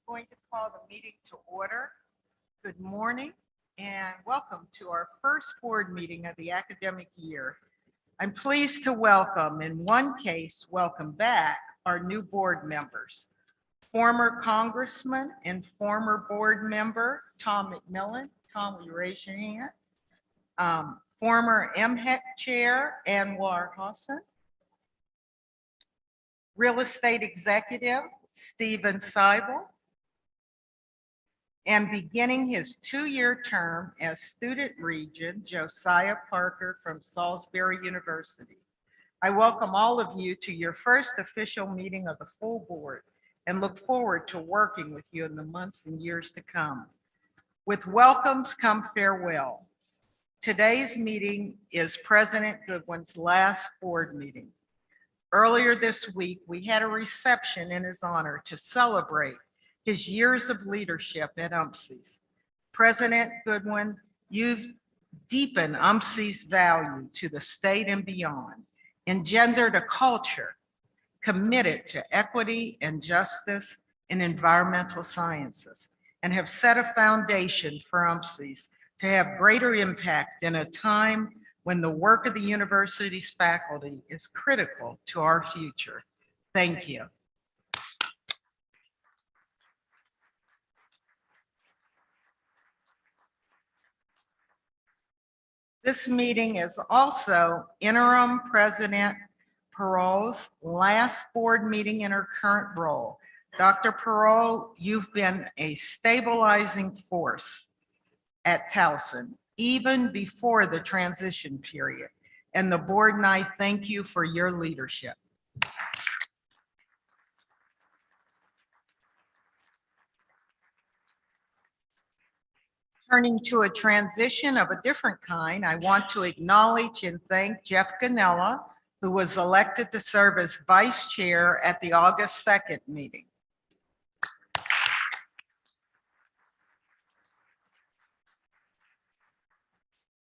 going to call the meeting to order. Good morning and welcome to our first board meeting of the academic year. I'm pleased to welcome, in one case, welcome back our new board members. Former Congressman and former board member, Tom McMillan. Tom, will you raise your hand? Former MHEC Chair, Anwar Hassan. Real estate executive, Stephen Seibel. And beginning his 2-year term as student regent, Josiah Parker from Salisbury University. I welcome all of you to your first official meeting of the full board and look forward to working with you in the months and years to come. With welcomes come farewells. Today's meeting is President Goodwin's last board meeting. Earlier this week, we had a reception in his honor to celebrate his years of leadership at UMSC's. President Goodwin, you've deepened UMSC's value to the state and beyond, engendered a culture committed to equity and justice in environmental sciences, and have set a foundation for UMSC's to have greater impact in a time when the work of the university's faculty is critical to our future. Thank you. This meeting is also interim President Perot's last board meeting in her current role. Dr. Perot, you've been a stabilizing force at Towson, even before the transition period. And the board and I thank you for your leadership. Turning to a transition of a different kind, I want to acknowledge and thank Jeff Ganella, who was elected to serve as vice chair at the August 2nd meeting.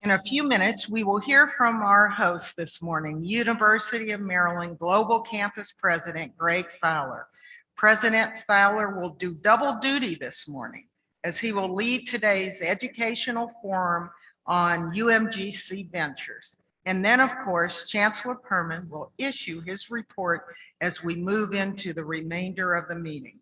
In a few minutes, we will hear from our host this morning, University of Maryland Global Campus President Greg Fowler. President Fowler will do double duty this morning, as he will lead today's educational forum on UMGC Ventures. And then, of course, Chancellor Perman will issue his report as we move into the remainder of the meeting.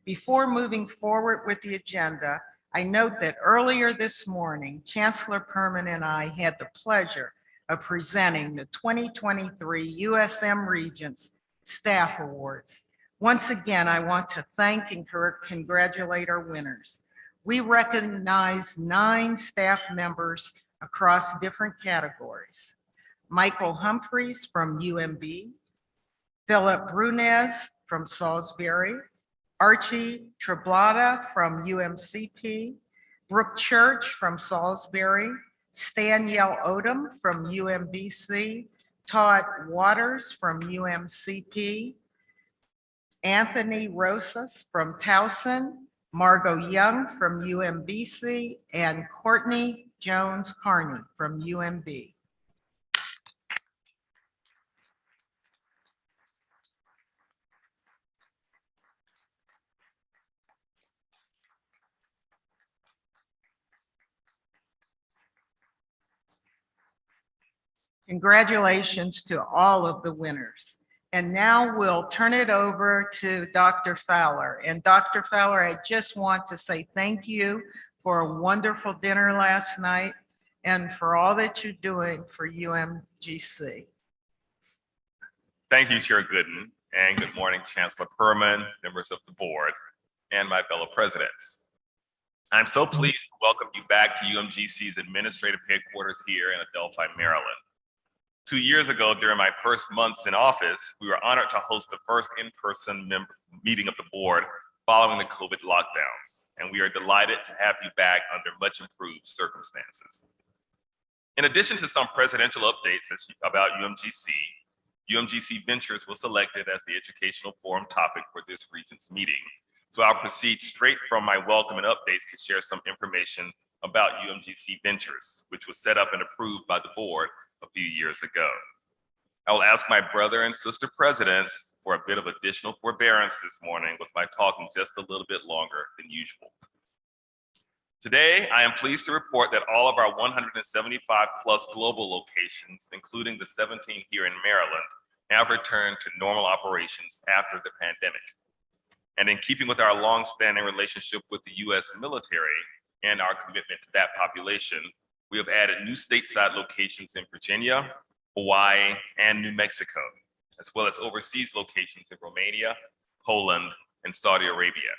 Before moving forward with the agenda, I note that earlier this morning, Chancellor Perman and I had the pleasure of presenting the 2023 USM Regents Staff Awards. Once again, I want to thank and congratulate our winners. We recognize 9 staff members across different categories. Michael Humphreys from UMB, Philip Brunez from Salisbury, Archie Treblata from UMCP, Brooke Church from Salisbury, Stanielle Odom from UMBC, Todd Waters from UMCP, Anthony Rosas from Towson, Margot Young from UMBC, and Courtney Jones Carney from UMB. Congratulations to all of the winners. And now we'll turn it over to Dr. Fowler. And Dr. Fowler, I just want to say thank you for a wonderful dinner last night and for all that you're doing for UMGC. Thank you, Chair Gooden, and good morning, Chancellor Perman, members of the board, and my fellow presidents. I'm so pleased to welcome you back to UMGC's administrative headquarters here in Adelphi, Maryland. 2 years ago, during my first months in office, we were honored to host the first in-person meeting of the board following the COVID lockdowns, and we are delighted to have you back under much improved circumstances. In addition to some presidential updates about UMGC, UMGC Ventures was selected as the educational forum topic for this Regents meeting. So I'll proceed straight from my welcome and updates to share some information about UMGC Ventures, which was set up and approved by the board a few years ago. I will ask my brother and sister presidents for a bit of additional forbearance this morning with my talking just a little bit longer than usual. Today, I am pleased to report that all of our 175 plus global locations, including the 17 here in Maryland, have returned to normal operations after the pandemic. And in keeping with our longstanding relationship with the US military and our commitment to that population, we have added new stateside locations in Virginia, Hawaii, and New Mexico, as well as overseas locations in Romania, Poland, and Saudi Arabia.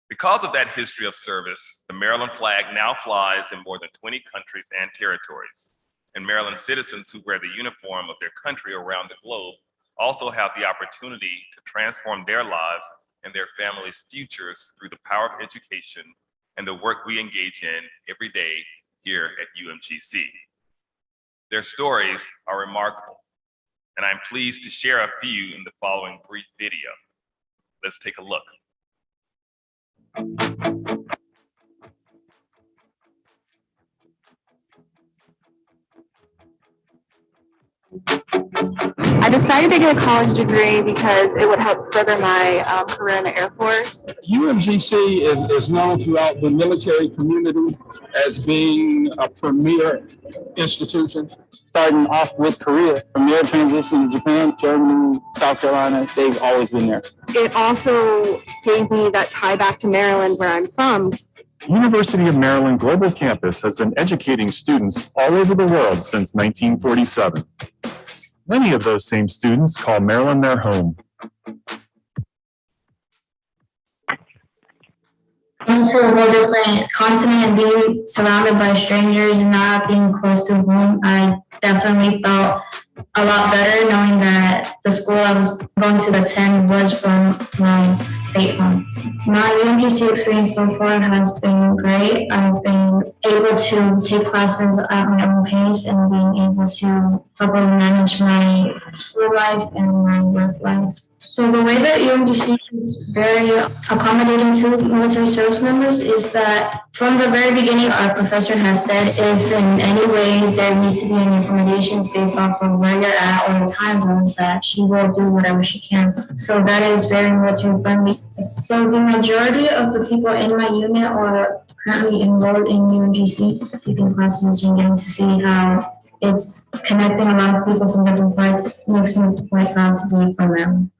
Because of that history of service, the Maryland flag now flies in more than 20 countries and territories. And Maryland citizens who wear the uniform of their country around the globe also have the opportunity to transform their lives and their families' futures through the power of education and the work we engage in every day here at UMGC. Their stories are remarkable, and I'm pleased to share a few in the following brief video. Let's take a look. I decided to get a college degree because it would help further my career in the Air Force. UMGC is known throughout the military community as being a premier institution. Starting off with Korea, from there transition to Japan, Germany, South Carolina, they've always been there. It also gave me that tie back to Maryland, where I'm from. University of Maryland Global Campus has been educating students all over the world since 1947. Many of those same students call Maryland their home. Going to a whole different continent and being surrounded by strangers and not being close to home, I definitely felt a lot better knowing that the school I was going to attend was from my state home. My UMGC experience so far has been great. I've been able to take classes at my own pace and being able to properly manage my school life and my work life. So the way that UMGC is very accommodating to military service members is that from the very beginning, our professor has said if in any way there needs to be any accommodations based off of where you're at or the time zones, that she will do whatever she can. So that is very military friendly. So the majority of the people in my unit are currently enrolled in UMGC, taking classes and getting to see how it's connecting a lot of people from different parts. It makes me quite proud to be from them.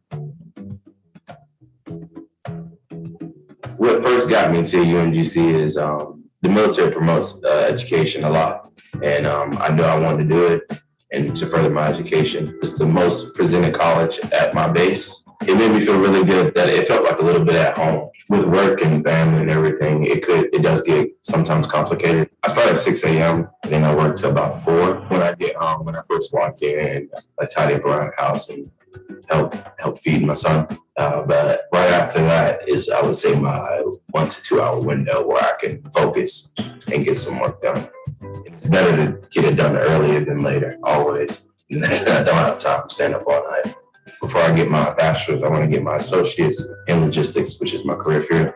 What first got me to UMGC is the military promotes education a lot, and I knew I wanted to do it and to further my education. It's the most presented college at my base. It made me feel really good that it felt like a little bit at home. With work and family and everything, it does get sometimes complicated. I start at 6 a.m. and then I work till about 4. When I get home, when I first walk in, I tidy up around the house and help feed my son. But right after that is, I would say, my 1 to 2 hour window where I can focus and get some work done. It's better to get it done earlier than later, always. I don't have time to stand up all night. Before I get my bachelor's, I want to get my associate's in logistics, which is my career field.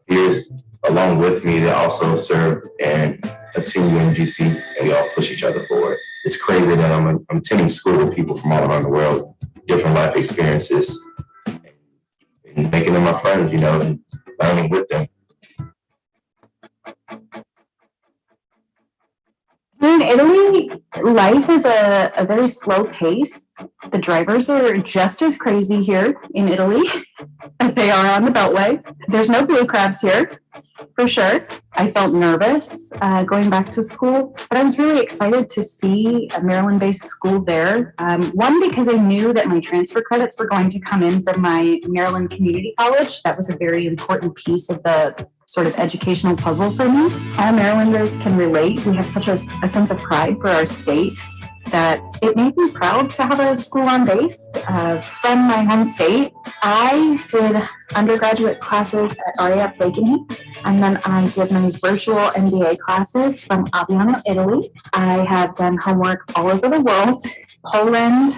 Peers along with me that also serve and attend UMGC, and we all push each other forward. It's crazy that I'm attending school with people from all around the world, different life experiences, and making them my friends, and learning with them. In Italy, life is a very slow pace. The drivers are just as crazy here in Italy as they are on the Beltway. There's no blue crabs here, for sure. I felt nervous going back to school, but I was really excited to see a Maryland-based school there. One, because I knew that my transfer credits were going to come in from my Maryland Community College. That was a very important piece of the sort of educational puzzle for me. All Marylanders can relate. We have such a sense of pride for our state that it made me proud to have a school on base from my home state. I did undergraduate classes at RAF Lakenheath, and then I did my virtual MBA classes from Aviano, Italy. I have done homework all over the world, Poland,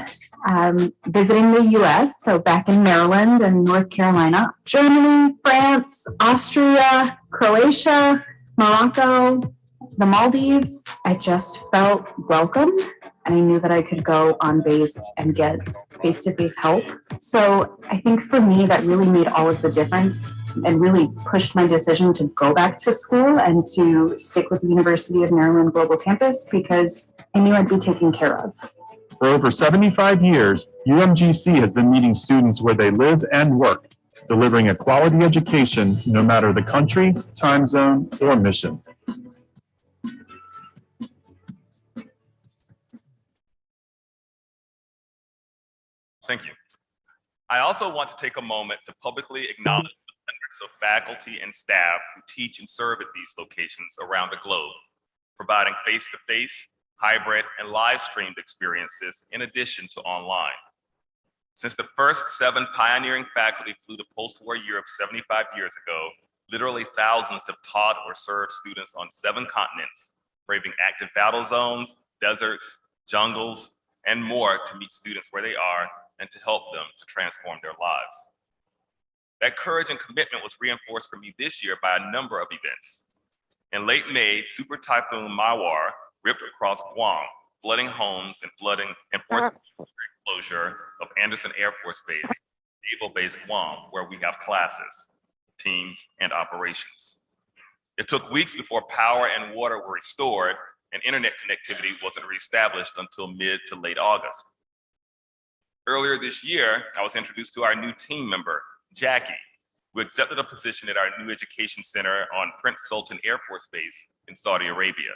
visiting the US, so back in Maryland and North Carolina, Germany, France, Austria, Croatia, Morocco, the Maldives. I just felt welcomed and I knew that I could go on base and get face-to-face help. So I think for me, that really made all of the difference and really pushed my decision to go back to school and to stick with the University of Maryland Global Campus because I knew I'd be taken care of. For over 75 years, UMGC has been meeting students where they live and work, delivering a quality education no matter the country, time zone, or mission. Thank you. I also want to take a moment to publicly acknowledge the hundreds of faculty and staff who teach and serve at these locations around the globe, providing face-to-face, hybrid, and live-streamed experiences in addition to online. Since the first 7 pioneering faculty flew to post-war Europe 75 years ago, literally thousands have taught or served students on 7 continents, braving active battle zones, deserts, jungles, and more to meet students where they are and to help them to transform their lives. That courage and commitment was reinforced for me this year by a number of events. In late May, Super Typhoon Mawar ripped across Guam, flooding homes and forcing closure of Anderson Air Force Base, Naval Base Guam, where we have classes, teams, and operations. It took weeks before power and water were restored and internet connectivity wasn't reestablished until mid to late August. Earlier this year, I was introduced to our new team member, Jackie, who accepted a position at our new education center on Prince Sultan Air Force Base in Saudi Arabia.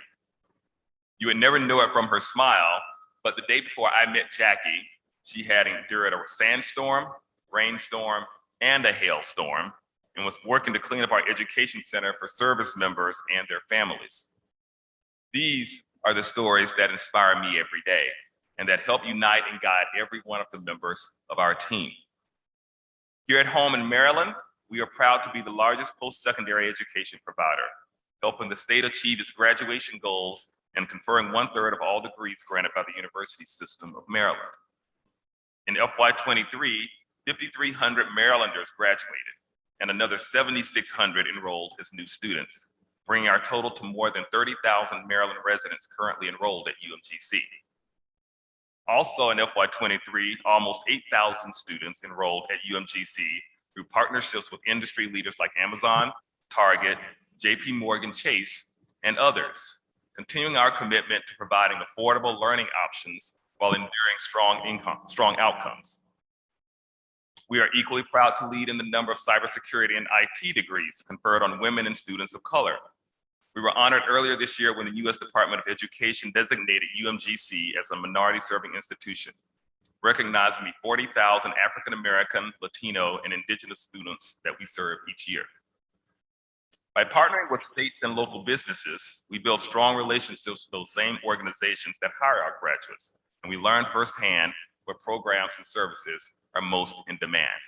You would never know it from her smile, but the day before I met Jackie, she had endured a sandstorm, rainstorm, and a hailstorm, and was working to clean up our education center for service members and their families. These are the stories that inspire me every day and that help unite and guide every one of the members of our team. Here at home in Maryland, we are proud to be the largest post-secondary education provider, helping the state achieve its graduation goals and conferring 1/3 of all degrees granted by the University System of Maryland. In FY23, 5,300 Marylanders graduated and another 7,600 enrolled as new students, bringing our total to more than 30,000 Maryland residents currently enrolled at UMGC. Also in FY23, almost 8,000 students enrolled at UMGC through partnerships with industry leaders like Amazon, Target, JP Morgan Chase, and others, continuing our commitment to providing affordable learning options while enduring strong outcomes. We are equally proud to lead in the number of cybersecurity and IT degrees conferred on women and students of color. We were honored earlier this year when the U.S. Department of Education designated UMGC as a minority-serving institution, recognizing the 40,000 African-American, Latino, and Indigenous students that we serve each year. By partnering with states and local businesses, we build strong relationships with those same organizations that hire our graduates, and we learn firsthand what programs and services are most in demand.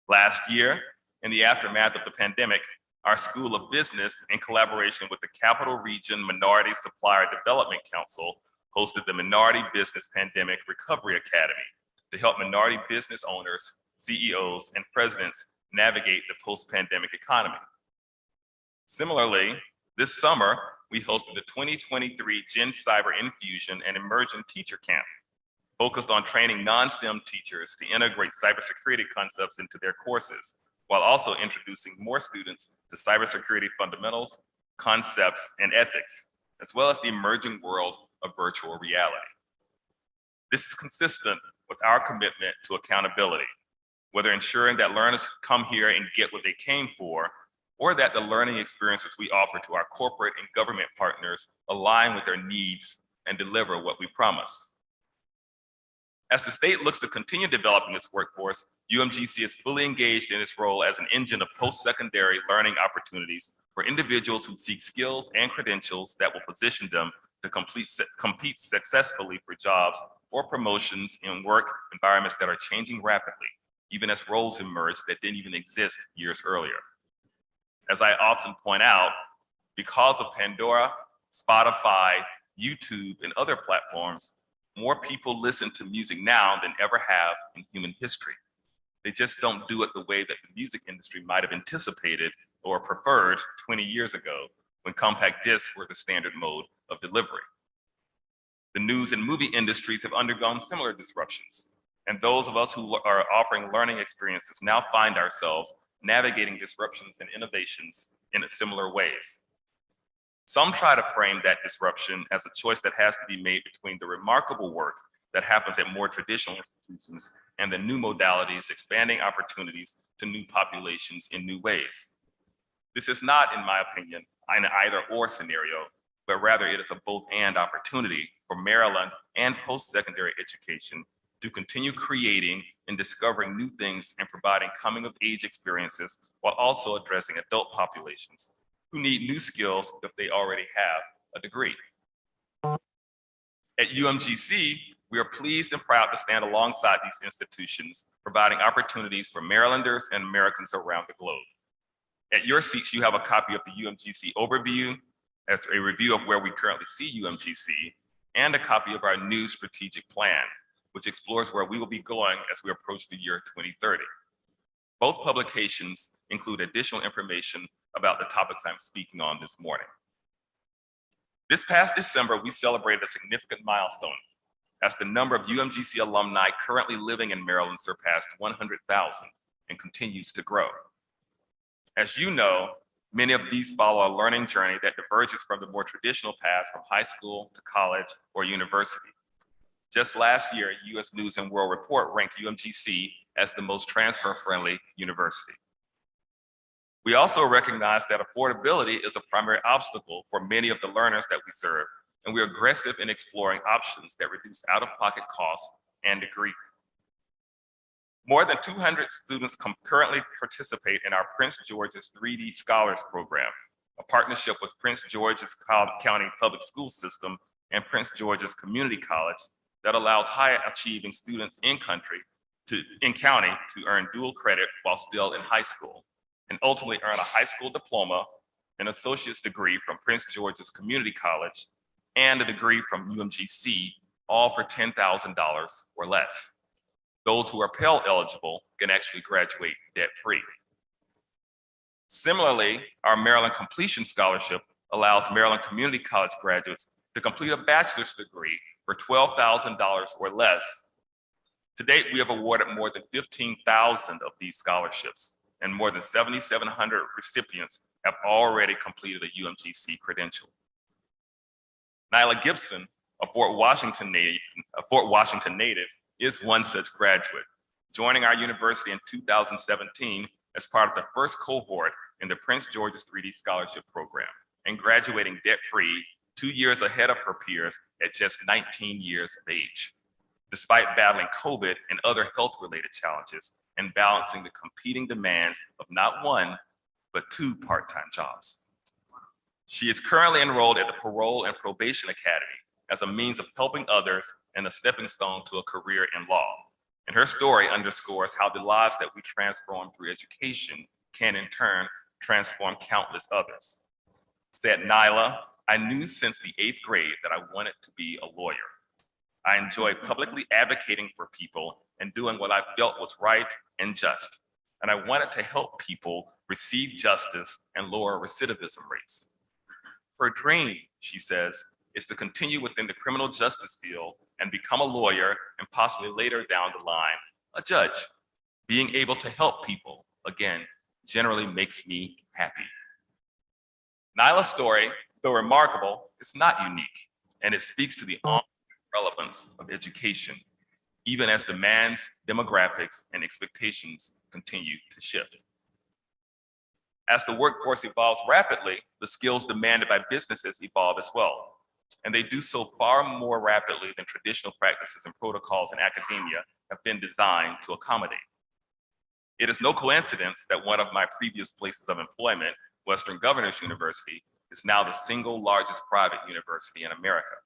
Last year, in the aftermath of the pandemic, our School of Business, in collaboration with the Capital Region Minority Supplier Development Council, hosted the Minority Business Pandemic Recovery Academy to help minority business owners, CEOs, and presidents navigate the post-pandemic economy. Similarly, this summer, we hosted the 2023 Gen Cyber Infusion and Immersion Teacher Camp, focused on training non-STEM teachers to integrate cybersecurity concepts into their courses, while also introducing more students to cybersecurity fundamentals, concepts, and ethics, as well as the emerging world of virtual reality. This is consistent with our commitment to accountability, whether ensuring that learners come here and get what they came for, or that the learning experiences we offer to our corporate and government partners align with their needs and deliver what we promise. As the state looks to continue developing its workforce, UMGC is fully engaged in its role as an engine of post-secondary learning opportunities for individuals who seek skills and credentials that will position them to compete successfully for jobs or promotions in work environments that are changing rapidly, even as roles emerge that didn't even exist years earlier. As I often point out, because of Pandora, Spotify, YouTube, and other platforms, more people listen to music now than ever have in human history. They just don't do it the way that the music industry might have anticipated or preferred 20 years ago when compact discs were the standard mode of delivery. The news and movie industries have undergone similar disruptions, and those of us who are offering learning experiences now find ourselves navigating disruptions and innovations in similar ways. Some try to frame that disruption as a choice that has to be made between the remarkable work that happens at more traditional institutions and the new modalities expanding opportunities to new populations in new ways. This is not, in my opinion, an either or scenario, but rather it is a both and opportunity for Maryland and post-secondary education to continue creating and discovering new things and providing coming of age experiences while also addressing adult populations who need new skills if they already have a degree. At UMGC, we are pleased and proud to stand alongside these institutions, providing opportunities for Marylanders and Americans around the globe. At your seats, you have a copy of the UMGC overview as a review of where we currently see UMGC, and a copy of our new strategic plan, which explores where we will be going as we approach the year 2030. Both publications include additional information about the topics I'm speaking on this morning. This past December, we celebrated a significant milestone as the number of UMGC alumni currently living in Maryland surpassed 100,000 and continues to grow. As you know, many of these follow a learning journey that diverges from the more traditional path from high school to college or university. Just last year, US News and World Report ranked UMGC as the most transfer-friendly university. We also recognize that affordability is a primary obstacle for many of the learners that we serve, and we're aggressive in exploring options that reduce out-of-pocket costs and degree. More than 200 students currently participate in our Prince George's 3D Scholars Program, a partnership with Prince George's County Public School System and Prince George's Community College that allows high-achieving students in county to earn dual credit while still in high school, and ultimately earn a high school diploma, an associate's degree from Prince George's Community College, and a degree from UMGC, all for $10,000 or less. Those who are Pell eligible can actually graduate debt-free. Similarly, our Maryland Completion Scholarship allows Maryland Community College graduates to complete a bachelor's degree for $12,000 or less. To date, we have awarded more than 15,000 of these scholarships, and more than 7,700 recipients have already completed a UMGC credential. Nyla Gibson, a Fort Washington native, is one such graduate, joining our university in 2017 as part of the first cohort in the Prince George's 3D Scholarship Program, and graduating debt-free 2 years ahead of her peers at just 19 years of age, despite battling COVID and other health-related challenges and balancing the competing demands of not one, but 2 part-time jobs. She is currently enrolled at the Parole and Probation Academy as a means of helping others and a stepping stone to a career in law. And her story underscores how the lives that we transform through education can in turn transform countless others. Said Nyla, "I knew since the 8th grade that I wanted to be a lawyer. I enjoyed publicly advocating for people and doing what I felt was right and just. And I wanted to help people receive justice and lower recidivism rates. Her dream," she says, "is to continue within the criminal justice field and become a lawyer and possibly later down the line, a judge. Being able to help people, again, generally makes me happy." Nyla's story, though remarkable, is not unique, and it speaks to the ongoing relevance of education, even as demands, demographics, and expectations continue to shift. As the workforce evolves rapidly, the skills demanded by businesses evolve as well. And they do so far more rapidly than traditional practices and protocols in academia have been designed to accommodate. It is no coincidence that one of my previous places of employment, Western Governors University, is now the single largest private university in America.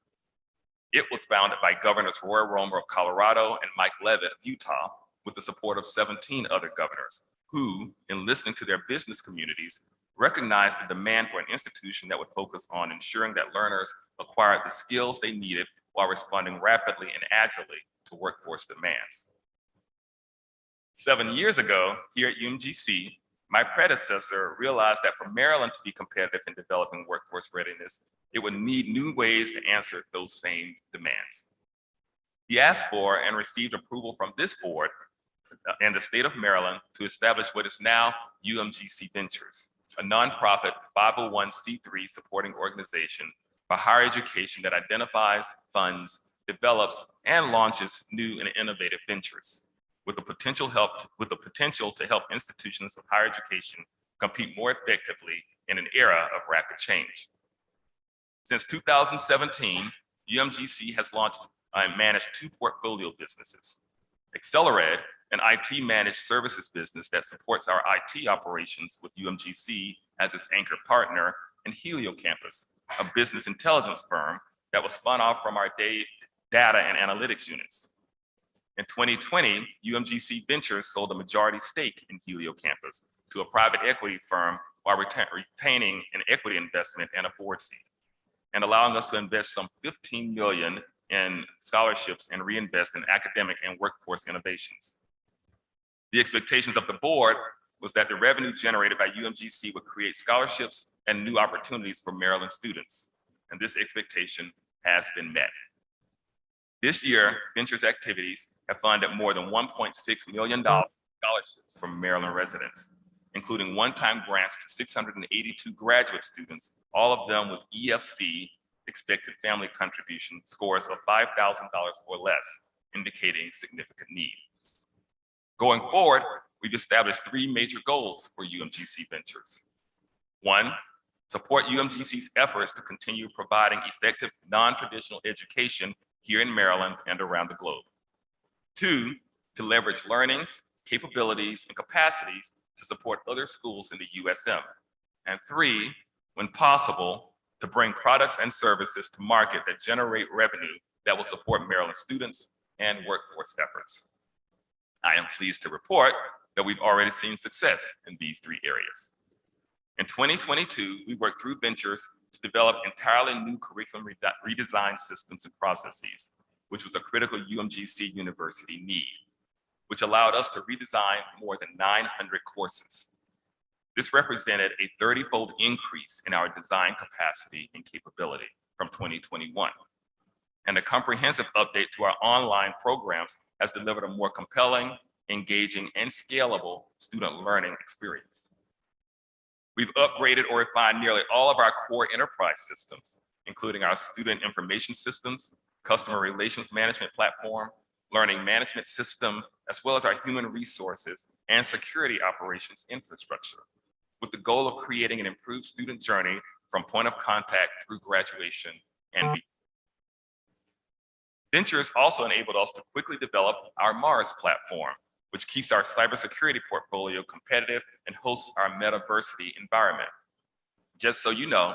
It was founded by Governors Roy Romer of Colorado and Mike Leavitt of Utah, with the support of 17 other governors, who, in listening to their business communities, recognized the demand for an institution that would focus on ensuring that learners acquired the skills they needed while responding rapidly and agilely to workforce demands. 7 years ago, here at UMGC, My predecessor realized that for Maryland to be competitive in developing workforce readiness, it would need new ways to answer those same demands. He asked for and received approval from this board and the state of Maryland to establish what is now UMGC Ventures, a nonprofit 501c3 supporting organization for higher education that identifies, funds, develops, and launches new and innovative ventures with the potential to help institutions of higher education compete more effectively in an era of rapid change. Since 2017, UMGC has launched and managed 2 portfolio businesses: Accelerate, an IT managed services business that supports our IT operations with UMGC as its anchor partner, and Helio Campus, a business intelligence firm that was spun off from our data and analytics units. In 2020, UMGC Ventures sold a majority stake in Helio Campus to a private equity firm while retaining an equity investment and a board seat, and allowing us to invest some $15 million in scholarships and reinvest in academic and workforce innovations. The expectations of the board was that the revenue generated by UMGC would create scholarships and new opportunities for Maryland students, and this expectation has been met. This year, Ventures activities have funded more than $1.6 million scholarships from Maryland residents, including one-time grants to 682 graduate students, all of them with EFC, expected family contribution, scores of $5,000 or less, indicating significant need. Going forward, we've established 3 major goals for UMGC Ventures. 1, support UMGC's efforts to continue providing effective non-traditional education here in Maryland and around the globe. 2, to leverage learnings, capabilities, and capacities to support other schools in the USM. And 3, when possible, to bring products and services to market that generate revenue that will support Maryland students and workforce efforts. I am pleased to report that we've already seen success in these 3 areas. In 2022, we worked through Ventures to develop entirely new curriculum redesign systems and processes, which was a critical UMGC university need, which allowed us to redesign more than 900 courses. This represented a 30-fold increase in our design capacity and capability from 2021. And a comprehensive update to our online programs has delivered a more compelling, engaging, and scalable student learning experience. We've upgraded or refined nearly all of our core enterprise systems, including our student information systems, customer relations management platform, learning management system, as well as our human resources and security operations infrastructure, with the goal of creating an improved student journey from point of contact through graduation and beyond. Ventures also enabled us to quickly develop our Mars platform, which keeps our cybersecurity portfolio competitive and hosts our metaversity environment. Just so you know,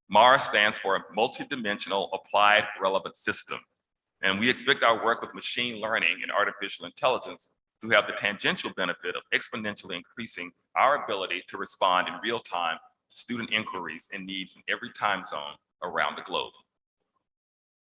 Mars stands for Multidimensional Applied Relevant System, and we expect our work with machine learning and artificial intelligence to have the tangential benefit of exponentially increasing our ability to respond in real time to student inquiries and needs in every time zone around the globe.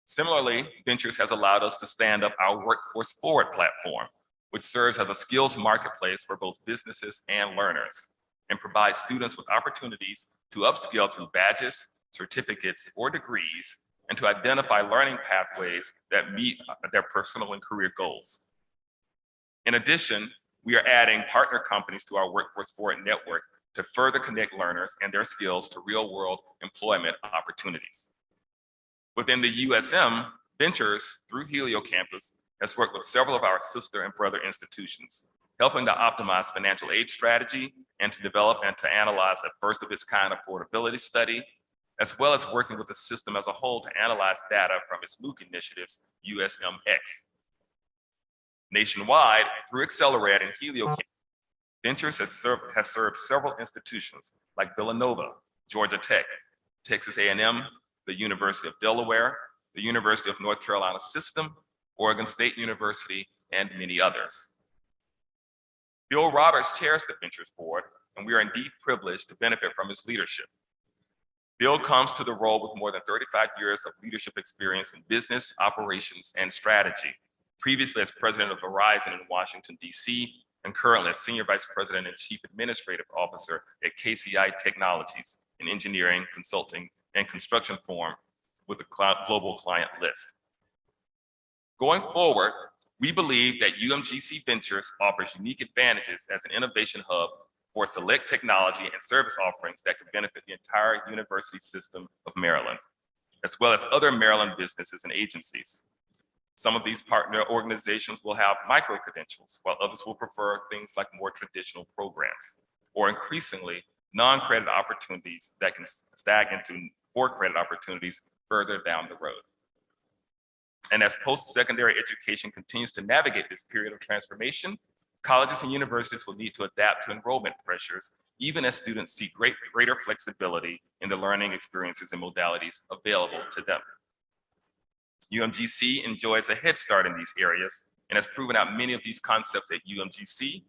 Similarly, Ventures has allowed us to stand up our Workforce Forward platform, which serves as a skills marketplace for both businesses and learners, and provides students with opportunities to upskill through badges, certificates, or degrees, and to identify learning pathways that meet their personal and career goals. In addition, we are adding partner companies to our Workforce Forward network to further connect learners and their skills to real-world employment opportunities. Within the USM, Ventures, through Helio Campus, has worked with several of our sister and brother institutions, helping to optimize financial aid strategy and to develop and to analyze a first-of-its-kind affordability study, as well as working with the system as a whole to analyze data from its MOOC initiatives, USMX. Nationwide, through Accelerate and Helio Campus, Ventures has served several institutions like Villanova, Georgia Tech, Texas A&M, the University of Delaware, the University of North Carolina System, Oregon State University, and many others. Bill Roberts chairs the Ventures Board, and we are indeed privileged to benefit from his leadership. Bill comes to the role with more than 35 years of leadership experience in business, operations, and strategy, previously as president of Verizon in Washington, D.C., and currently a Senior Vice President and Chief Administrative Officer at KCI Technologies, an engineering, consulting, and construction firm with a global client list. Going forward, we believe that UMGC Ventures offers unique advantages as an innovation hub for select technology and service offerings that could benefit the entire university system of Maryland, as well as other Maryland businesses and agencies. Some of these partner organizations will have micro-credentials, while others will prefer things like more traditional programs, or increasingly non-credit opportunities that can stag into for-credit opportunities further down the road. And as post-secondary education continues to navigate this period of transformation, colleges and universities will need to adapt to enrollment pressures, even as students seek greater flexibility in the learning experiences and modalities available to them. UMGC enjoys a head start in these areas and has proven out many of these concepts at UMGC.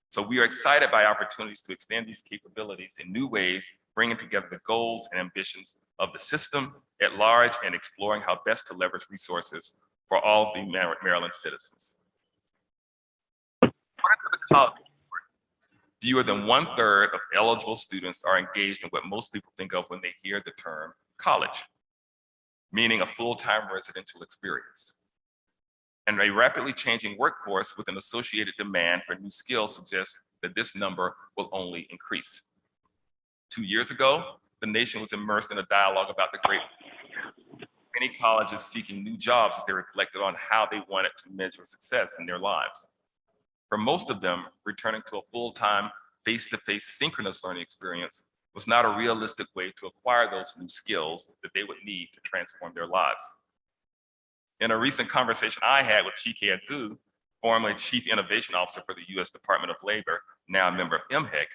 So we are excited by opportunities to extend these capabilities in new ways, bringing together the goals and ambitions of the system at large and exploring how best to leverage resources for all of the Maryland citizens. According to the College Report, fewer than 1/3 of eligible students are engaged in what most people think of when they hear the term college, meaning a full-time residential experience. And a rapidly changing workforce with an associated demand for new skills suggests that this number will only increase. 2 years ago, the nation was immersed in a dialogue about the Great Resignation. Many colleges seeking new jobs as they reflected on how they wanted to measure success in their lives. For most of them, returning to a full-time, face-to-face synchronous learning experience was not a realistic way to acquire those new skills that they would need to transform their lives. In a recent conversation I had with Chike Adu, formerly Chief Innovation Officer for the US Department of Labor, now a member of MHEC,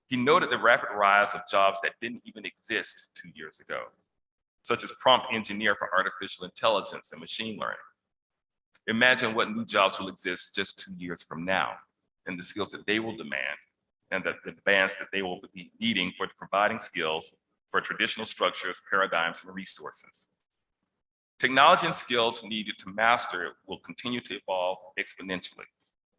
he noted the rapid rise of jobs that didn't even exist 2 years ago, such as prompt engineer for artificial intelligence and machine learning. Imagine what new jobs will exist just 2 years from now, and the skills that they will demand, and the demands that they will be needing for providing skills for traditional structures, paradigms, and resources. Technology and skills needed to master will continue to evolve exponentially.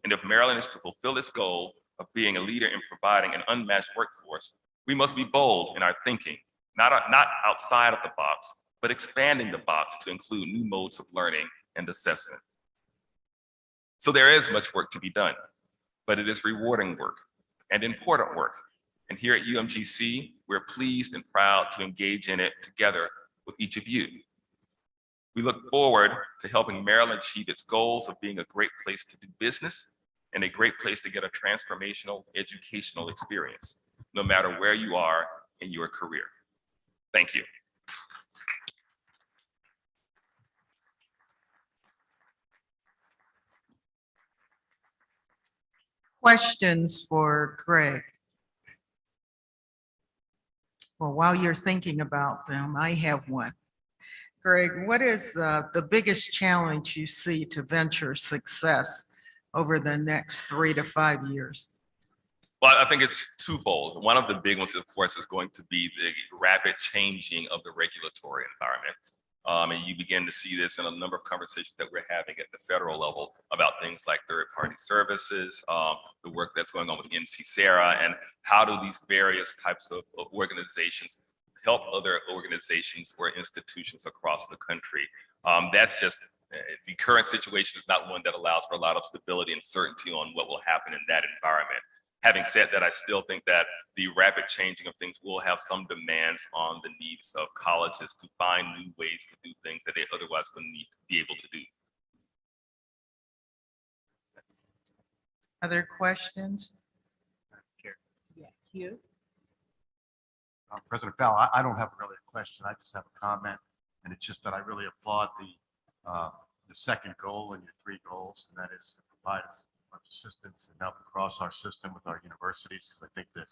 And if Maryland is to fulfill its goal of being a leader in providing an unmatched workforce, we must be bold in our thinking, not outside of the box, but expanding the box to include new modes of learning and assessment. So there is much work to be done, but it is rewarding work and important work. And here at UMGC, we're pleased and proud to engage in it together with each of you. We look forward to helping Maryland achieve its goals of being a great place to do business and a great place to get a transformational educational experience, no matter where you are in your career. Thank you. Questions for Greg? Well, while you're thinking about them, I have one. Greg, what is the biggest challenge you see to venture success over the next 3 to 5 years? Well, I think it's twofold. One of the big ones, of course, is going to be the rapid changing of the regulatory environment. And you begin to see this in a number of conversations that we're having at the federal level about things like third-party services, the work that's going on with NC-SARA, and how do these various types of organizations help other organizations or institutions across the country. That's just, the current situation is not one that allows for a lot of stability and certainty on what will happen in that environment. Having said that, I still think that the rapid changing of things will have some demands on the needs of colleges to find new ways to do things that they otherwise wouldn't need to be able to do. Other questions? Yes, you. President Fowler, I don't have really a question. I just have a comment, and it's just that I really applaud the second goal in your 3 goals, and that is to provide as much assistance and help across our system with our universities. Because I think that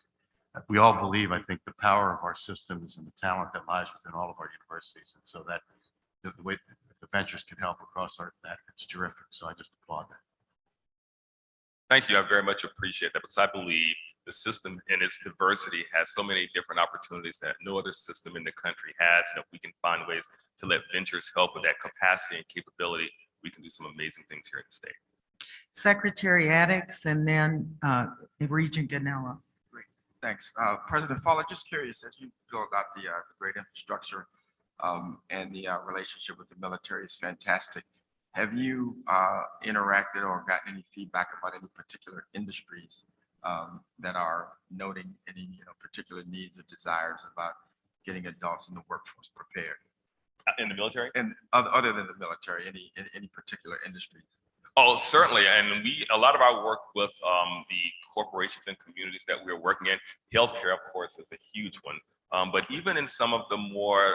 we all believe, I think the power of our system is in the talent that lies within all of our universities, and so that the way the ventures can help across that, it's terrific. So I just applaud that. Thank you. I very much appreciate that, because I believe the system in its diversity has so many different opportunities that no other system in the country has. And if we can find ways to let ventures help with that capacity and capability, we can do some amazing things here in the state. Secretary Addicks, and then Regent Ganella. Thanks. President Fowler, just curious, as you build out the great infrastructure and the relationship with the military is fantastic. Have you interacted or gotten any feedback about any particular industries that are noting any particular needs or desires about getting adults in the workforce prepared? In the military? And other than the military, any particular industries? Oh, certainly. And a lot of our work with the corporations and communities that we're working in, healthcare, of course, is a huge one. But even in some of the more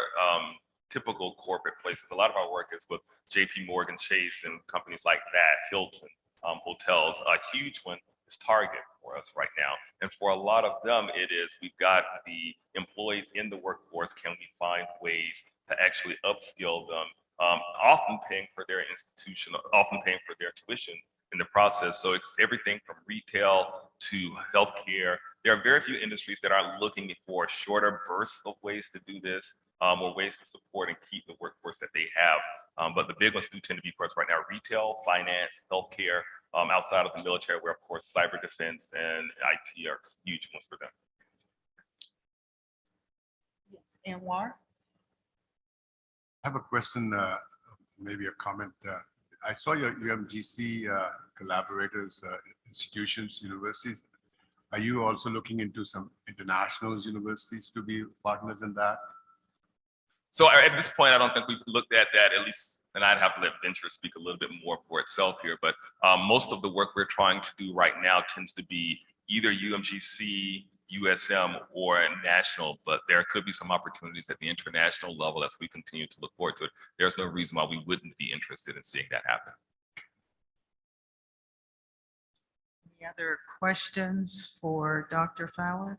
typical corporate places, a lot of our work is with JP Morgan Chase and companies like that, Hilton, hotels. A huge one is Target for us right now. And for a lot of them, it is, we've got the employees in the workforce, can we find ways to actually upskill them, often paying for their institution, often paying for their tuition in the process. So it's everything from retail to healthcare. There are very few industries that are looking for shorter bursts of ways to do this, or ways to support and keep the workforce that they have. But the big ones do tend to be for us right now: retail, finance, healthcare, outside of the military, where of course cyber defense and IT are huge ones for them. Yes, Anwar? I have a question, maybe a comment. I saw your UMGC collaborators, institutions, universities. Are you also looking into some international universities to be partners in that? So at this point, I don't think we've looked at that, at least, and I'd have to let Venture speak a little bit more for itself here, but most of the work we're trying to do right now tends to be either UMGC, USM, or national, but there could be some opportunities at the international level as we continue to look forward to it. There's no reason why we wouldn't be interested in seeing that happen. Any other questions for Dr. Fowler?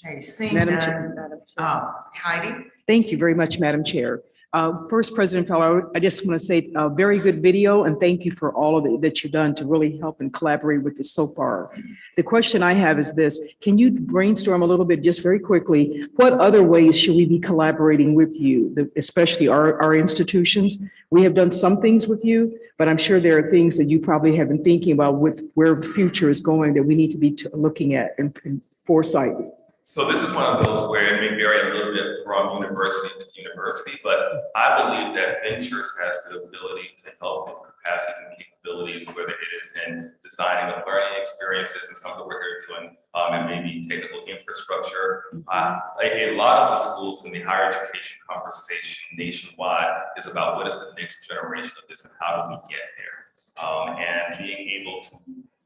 Okay, seeing Madam none. Chair. Heidi? Thank you very much, Madam Chair. First, President Fowler, I just want to say a very good video, and thank you for all of it that you've done to really help and collaborate with us so far. The question I have is this: can you brainstorm a little bit, just very quickly, what other ways should we be collaborating with you, especially our institutions? We have done some things with you, but I'm sure there are things that you probably have been thinking about with where the future is going that we need to be looking at and foresight. So this is one of those where it may vary a little bit from university to university, but I believe that Ventures has the ability to help with capacities and capabilities, whether it is in designing of learning experiences and some of the work they're doing, and maybe technical infrastructure. A lot of the schools in the higher education conversation nationwide is about what is the next generation of this and how do we get there? And being able to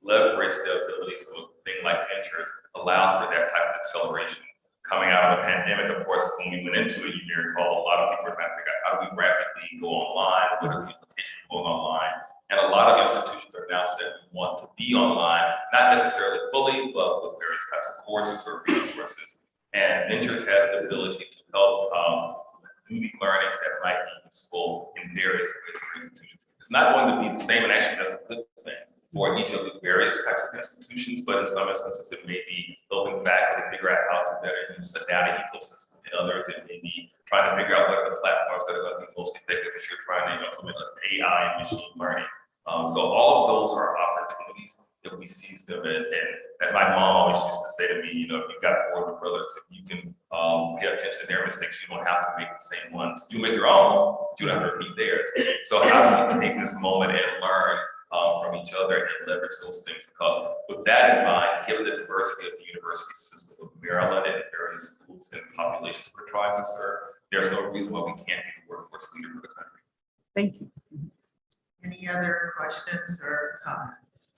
leverage the abilities of a thing like Ventures allows for that type of acceleration. Coming out of the pandemic, of course, when we went into it, you may recall, a lot of people were trying to figure out how do we rapidly go online, what are the implications of going online? And a lot of institutions are announced that we want to be online, not necessarily fully, but with various types of courses or resources. And Ventures has the ability to help do the learnings that might be useful in various institutions. It's not going to be the same, and actually that's a good thing for each of the various types of institutions, but in some instances it may be helping faculty figure out how to better use the data ecosystem. In others, it may be trying to figure out what are the platforms that are going to be most effective if you're trying to implement AI and machine learning. So all of those are opportunities that we seize them in. And my mom always used to say to me, you know, if you've got older brothers, if you can pay attention to their mistakes, you don't have to make the same ones. You make your own, but you don't have to repeat theirs. So how do we take this moment and learn from each other and leverage those things? Because with that in mind, given the diversity of the university system of Maryland and various schools and populations we're trying to serve, there's no reason why we can't be the workforce leader for the country. Thank you. Any other questions or comments?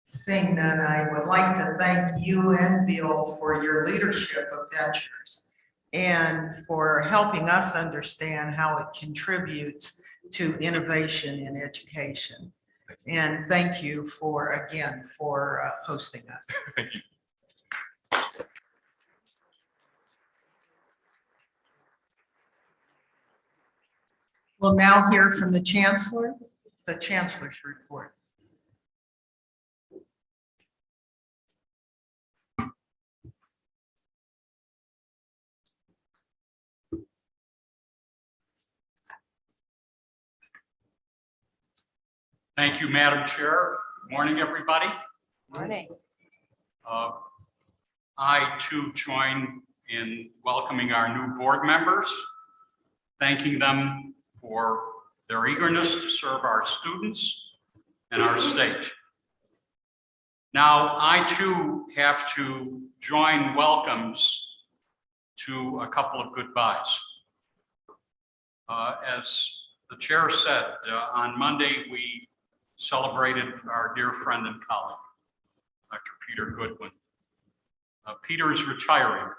Seeing none, I would like to thank you and Bill for your leadership of Ventures and for helping us understand how it contributes to innovation in education. And thank you for, again, for hosting us. Thank you. We'll now hear from the Chancellor's report. Thank you, Madam Chair. Good morning, everybody. Morning. I too join in welcoming our new board members, thanking them for their eagerness to serve our students and our state. Now, I too have to join welcomes to a couple of goodbyes. As the chair said, on Monday, we celebrated our dear friend and colleague, Dr. Peter Goodwin. Peter is retiring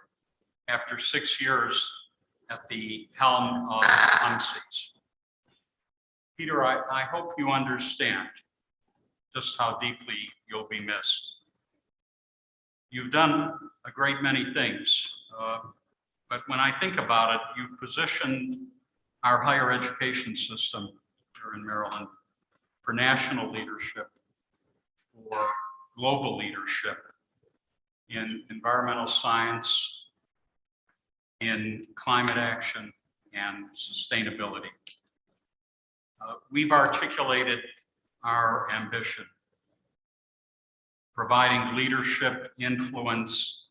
after 6 years at the helm of UMCs. Peter, I hope you understand just how deeply you'll be missed. You've done a great many things, but when I think about it, you've positioned our higher education system here in Maryland for national leadership, for global leadership in environmental science, in climate action and sustainability. We've articulated our ambition, providing leadership influence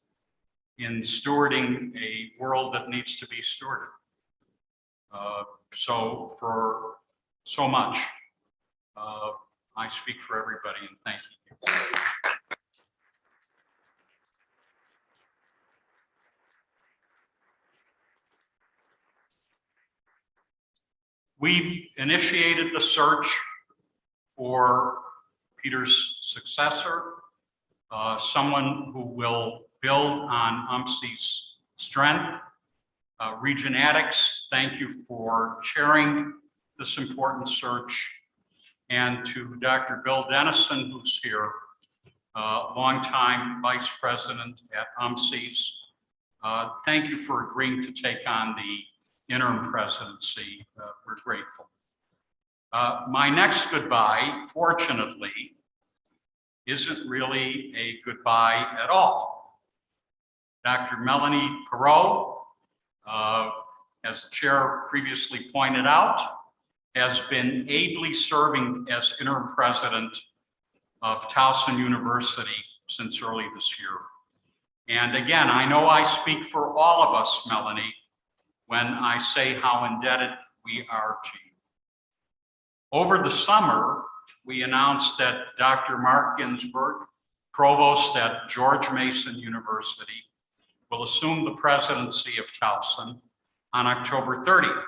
in stewarding a world that needs to be stewarded. So for so much, I speak for everybody and thank you. We've initiated the search for Peter's successor, someone who will build on UMC's strength. Regents, thank you for chairing this important search. And to Dr. Bill Dennison, who's here, longtime vice president at UMC's. Thank you for agreeing to take on the interim presidency. We're grateful. My next goodbye, fortunately, isn't really a goodbye at all. Dr. Melanie Perot, as the chair previously pointed out, has been ably serving as interim president of Towson University since early this year. And again, I know I speak for all of us, Melanie, when I say how indebted we are to you. Over the summer, we announced that Dr. Mark Ginsburg, provost at George Mason University, will assume the presidency of Towson on October 30th.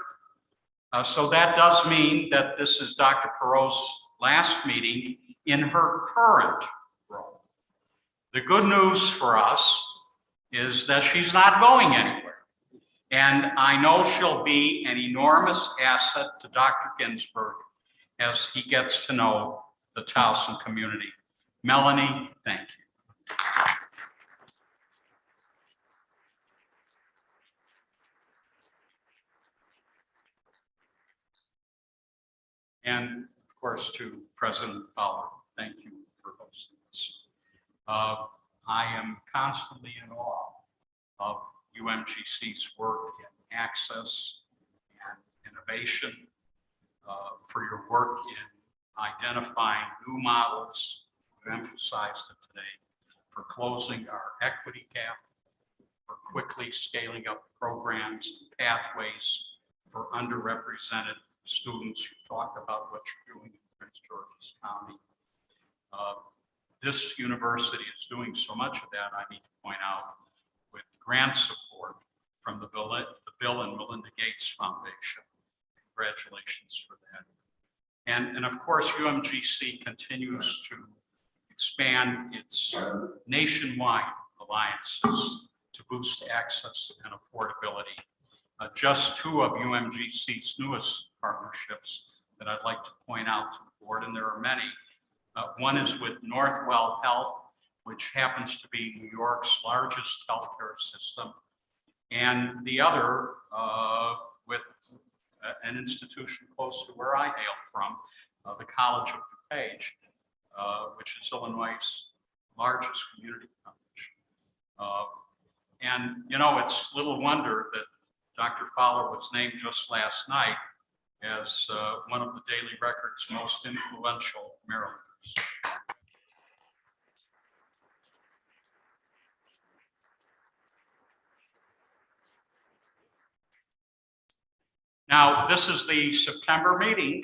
So that does mean that this is Dr. Perot's last meeting in her current role. The good news for us is that she's not going anywhere. And I know she'll be an enormous asset to Dr. Ginsburg as he gets to know the Towson community. Melanie, thank you. And of course, to President Fowler, thank you for hosting this. I am constantly in awe of UMGC's work in access and innovation, for your work in identifying new models, you emphasized it today, for closing our equity gap, for quickly scaling up programs and pathways for underrepresented students. You talked about what you're doing in Prince George's County. This university is doing so much of that, I need to point out, with grant support from the Bill and Melinda Gates Foundation. Congratulations for that. And of course, UMGC continues to expand its nationwide alliances to boost access and affordability. Just two of UMGC's newest partnerships that I'd like to point out to the board, and there are many. One is with Northwell Health, which happens to be New York's largest healthcare system, and the other with an institution close to where I hail from, the College of DuPage, which is Illinois' largest community college. And you know, it's little wonder that Dr. Fowler was named just last night as one of the Daily Record's most influential Marylanders. Now, this is the September meeting,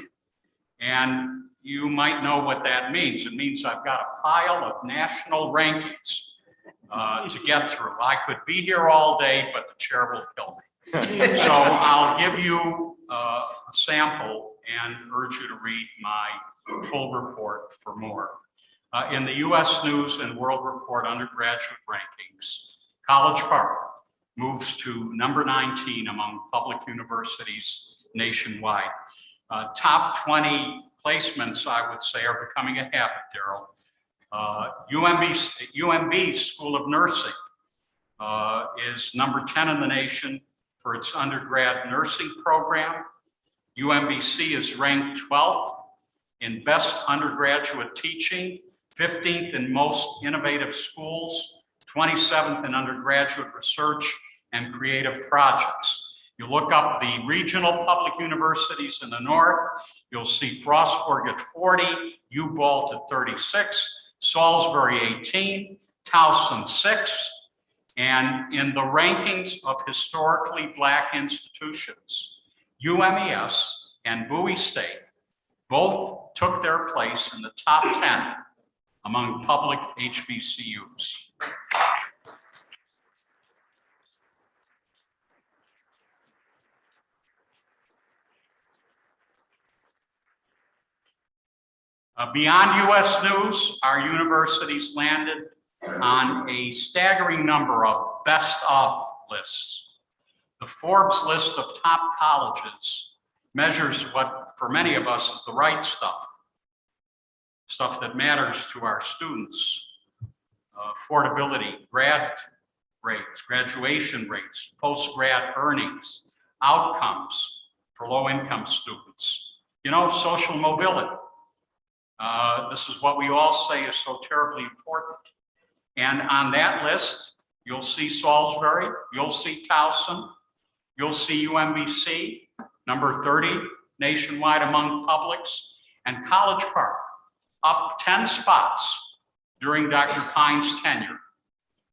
and you might know what that means. It means I've got a pile of national rankings to get through. I could be here all day, but the chair will kill me. So I'll give you a sample and urge you to read my full report for more. In the U.S. News and World Report undergraduate rankings, College Park moves to number 19 among public universities nationwide. Top 20 placements, I would say, are becoming a habit, Daryl. UMB School of Nursing is number 10 in the nation for its undergrad nursing program. UMBC is ranked 12th in best undergraduate teaching, 15th in most innovative schools, 27th in undergraduate research and creative projects. You look up the regional public universities in the north, you'll see Frostburg at 40, U-Balt at 36, Salisbury 18, Towson 6, and in the rankings of historically Black institutions, UMES and Bowie State both took their place in the top 10 among public HBCUs. Beyond U.S. News, our universities landed on a staggering number of best of lists. The Forbes list of top colleges measures what, for many of us, is the right stuff that matters to our students. Affordability, grad rates, graduation rates, post-grad earnings, outcomes for low-income students. You know, social mobility. This is what we all say is so terribly important. And on that list, you'll see Salisbury, you'll see Towson, you'll see UMBC, number 30 nationwide among publics, and College Park, up 10 spots during Dr. Pine's tenure,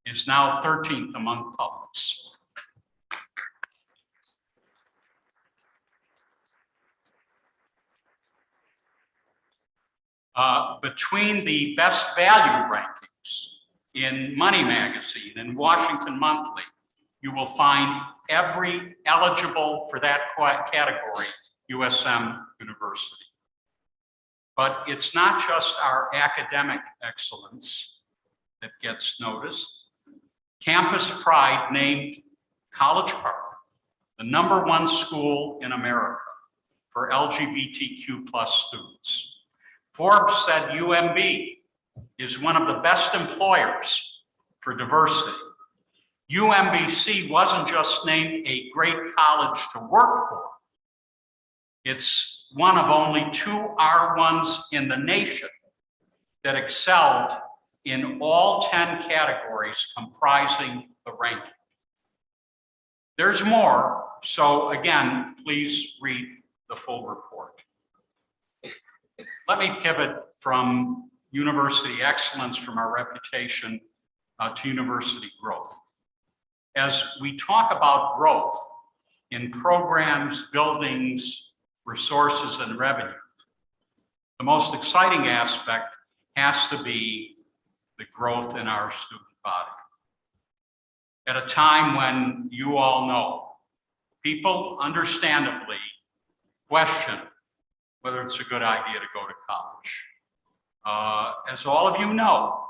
is now 13th among publics. Between the best value rankings in Money Magazine and Washington Monthly, you will find every eligible for that category USM university. But it's not just our academic excellence that gets noticed. Campus Pride named College Park the #1 school in America for LGBTQ+ students. Forbes said UMB is one of the best employers for diversity. UMBC wasn't just named a great college to work for. It's one of only 2 R1s in the nation that excelled in all 10 categories comprising the ranking. There's more, so again, please read the full report. Let me pivot from university excellence, from our reputation, to university growth. As we talk about growth in programs, buildings, resources, and revenue, the most exciting aspect has to be the growth in our student body. At a time when you all know, people understandably question whether it's a good idea to go to college. As all of you know,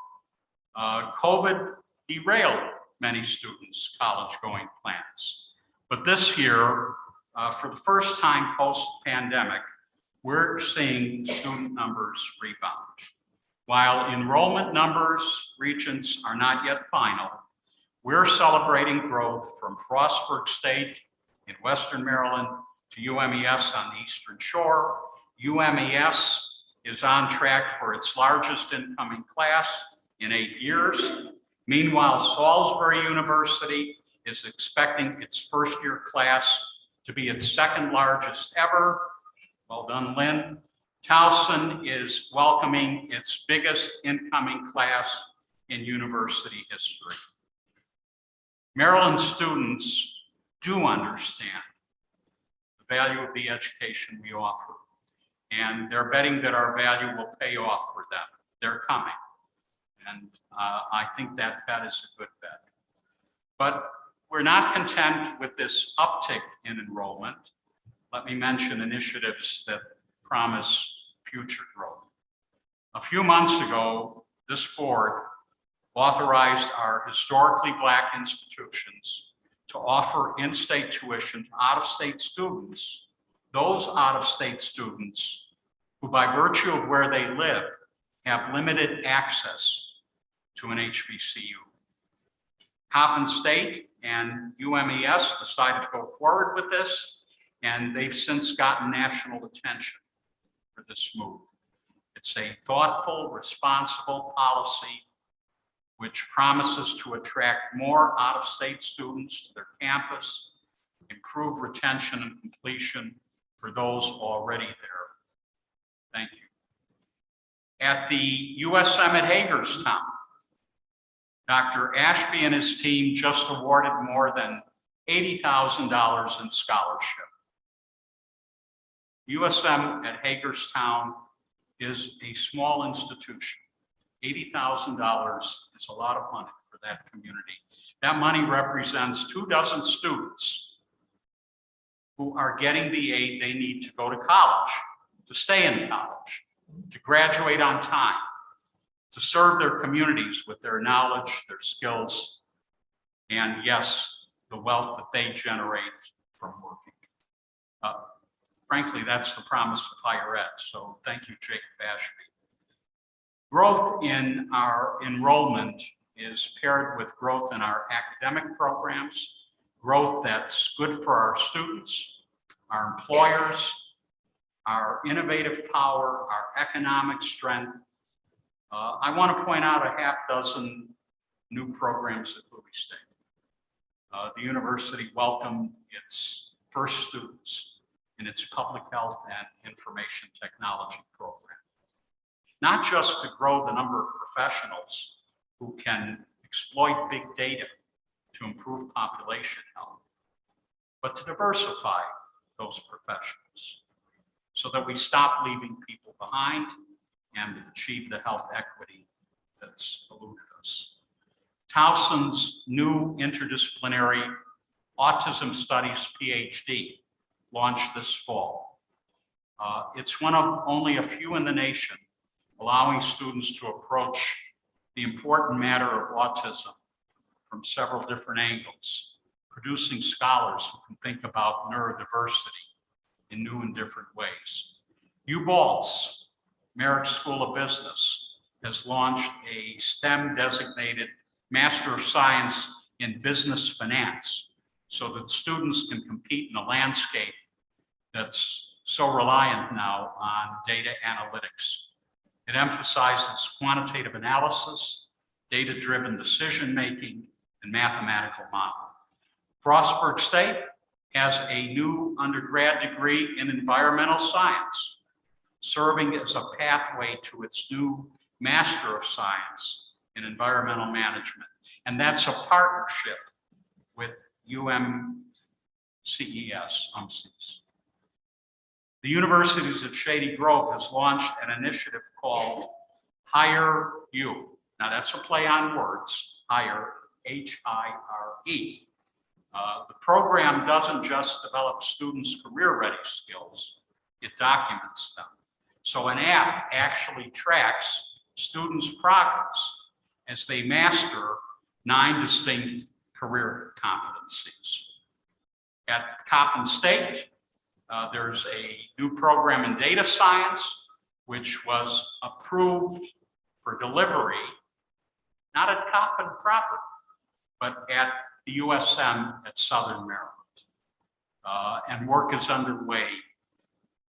COVID derailed many students' college-going plans. But this year, for the first time post-pandemic, we're seeing student numbers rebound. While enrollment numbers, Regents, are not yet final, we're celebrating growth from Frostburg State in Western Maryland to UMES on the Eastern Shore. UMES is on track for its largest incoming class in 8 years. Meanwhile, Salisbury University is expecting its first-year class to be its second largest ever, Well done, Lynn. Towson is welcoming its biggest incoming class in university history. Maryland students do understand the value of the education we offer, and they're betting that our value will pay off for them. They're coming, and I think that bet is a good bet. But we're not content with this uptick in enrollment. Let me mention initiatives that promise future growth. A few months ago, this board authorized our historically Black institutions to offer in-state tuition to out-of-state students, those out-of-state students who, by virtue of where they live, have limited access to an HBCU. Coppin State and UMES decided to go forward with this, and they've since gotten national attention for this move. It's a thoughtful, responsible policy which promises to attract more out-of-state students to their campus, improve retention and completion for those already there. Thank you. At the USM at Hagerstown, Dr. Ashby and his team just awarded more than $80,000 in scholarship. USM at Hagerstown is a small institution. $80,000 is a lot of money for that community. That money represents 24 students who are getting the aid they need to go to college, to stay in college, to graduate on time, to serve their communities with their knowledge, their skills, and yes, the wealth that they generate from working. Frankly, that's the promise of higher ed. So thank you, Jacob Ashby. Growth in our enrollment is paired with growth in our academic programs, growth that's good for our students, our employers, our innovative power, our economic strength. I want to point out a half dozen new programs at Bowie State. The university welcomed its first students in its public health and information technology program. Not just to grow the number of professionals who can exploit big data to improve population health, but to diversify those professionals so that we stop leaving people behind and achieve the health equity that's eluded us. Towson's new interdisciplinary autism studies PhD launched this fall. It's one of only a few in the nation allowing students to approach the important matter of autism from several different angles, producing scholars who can think about neurodiversity in new and different ways. UBalt's Merritt School of Business has launched a STEM designated Master of Science in Business Finance so that students can compete in a landscape that's so reliant now on data analytics. It emphasizes quantitative analysis, data-driven decision-making, and mathematical modeling. Frostburg State has a new undergrad degree in environmental science, serving as a pathway to its new Master of Science in Environmental Management. And that's a partnership with UMCES, UMCES. The universities at Shady Grove has launched an initiative called Hire You. Now that's a play on words, hire, H-I-R-E. The program doesn't just develop students' career-ready skills, it documents them. So an app actually tracks students' progress as they master 9 distinct career competencies. At Coppin State, there's a new program in data science, which was approved for delivery, not at Coppin proper, but at the USM at Southern Maryland. And work is underway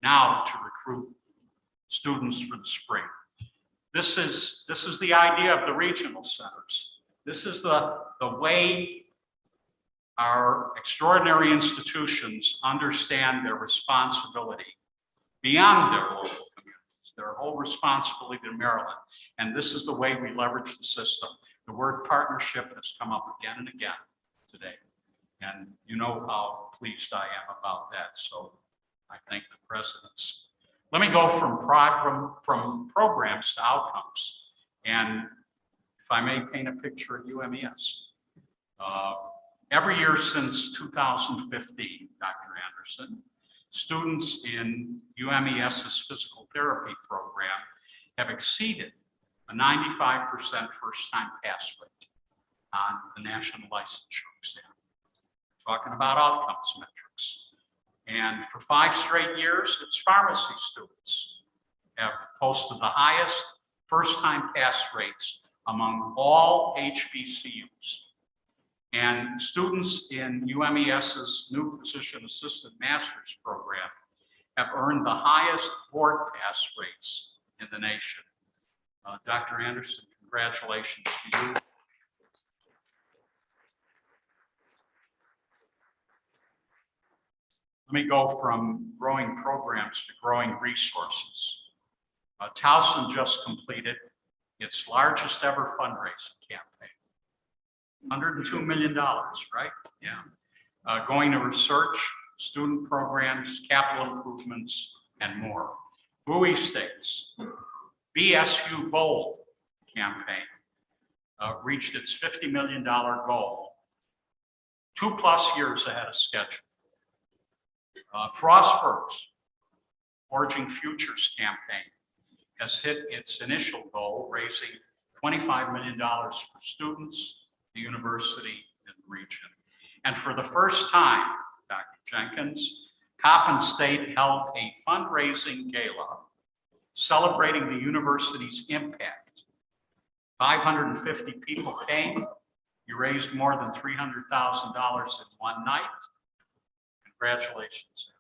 now to recruit students for the spring. This is the idea of the regional centers. This is the way our extraordinary institutions understand their responsibility beyond their local communities. Their whole responsibility to Maryland. And this is the way we leverage the system. The word partnership has come up again and again today. And you know how pleased I am about that. So I thank the presidents. Let me go from programs to outcomes. And if I may paint a picture of UMES. Every year since 2015, Dr. Anderson, students in UMES's physical therapy program have exceeded a 95% first-time pass rate on the national licensure exam. Talking about outcomes metrics. And for 5 straight years, its pharmacy students have posted the highest first-time pass rates among all HBCUs. And students in UMES's new physician assistant master's program have earned the highest board pass rates in the nation. Dr. Anderson, congratulations to you. Let me go from growing programs to growing resources. Towson just completed its largest ever fundraising campaign. $102 million, right? Yeah. Going to research, student programs, capital improvements, and more. Bowie State's BSU Bold campaign reached its $50 million goal 2+ years ahead of schedule. Frostburg's Forging Futures campaign has hit its initial goal, raising $25 million for students, the university, and the region. And for the first time, Dr. Jenkins, Coppin State held a fundraising gala celebrating the university's impact. 550 people came. You raised more than $300,000 in one night. Congratulations.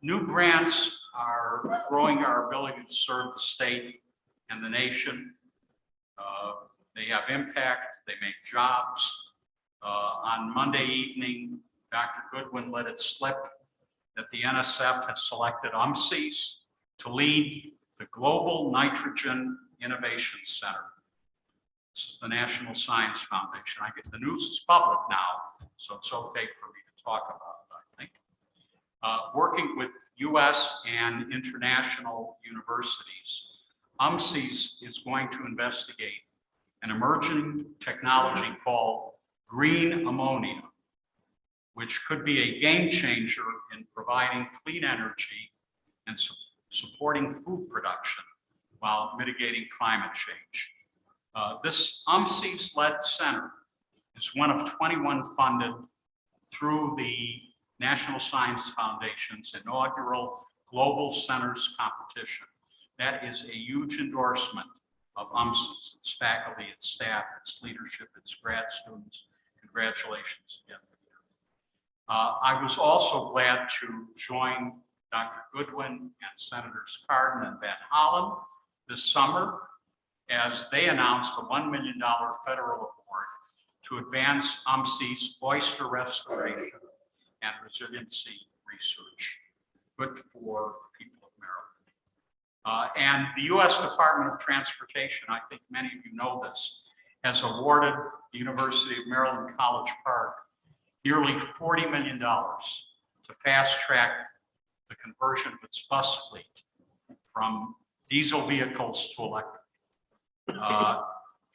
New grants are growing our ability to serve the state and the nation. They have impact, they make jobs. On Monday evening, Dr. Goodwin let it slip that the NSF has selected UMCES to lead the Global Nitrogen Innovation Center. This is the National Science Foundation. The news is public now, so it's okay for me to talk about it, I think. Working with US and international universities, UMCES is going to investigate an emerging technology called green ammonia, which could be a game changer in providing clean energy and supporting food production while mitigating climate change. This UMCES-led center is one of 21 funded through the National Science Foundation's inaugural Global Centers Competition. That is a huge endorsement of UMCES, its faculty, its staff, its leadership, its grad students. Congratulations again. I was also glad to join Dr. Goodwin and Senators Cardin and Van Hollen this summer as they announced a $1 million federal award to advance UMCES oyster restoration and resiliency research. Good for the people of Maryland. And the U.S. Department of Transportation, I think many of you know this, has awarded the University of Maryland College Park nearly $40 million to fast track the conversion of its bus fleet from diesel vehicles to electric.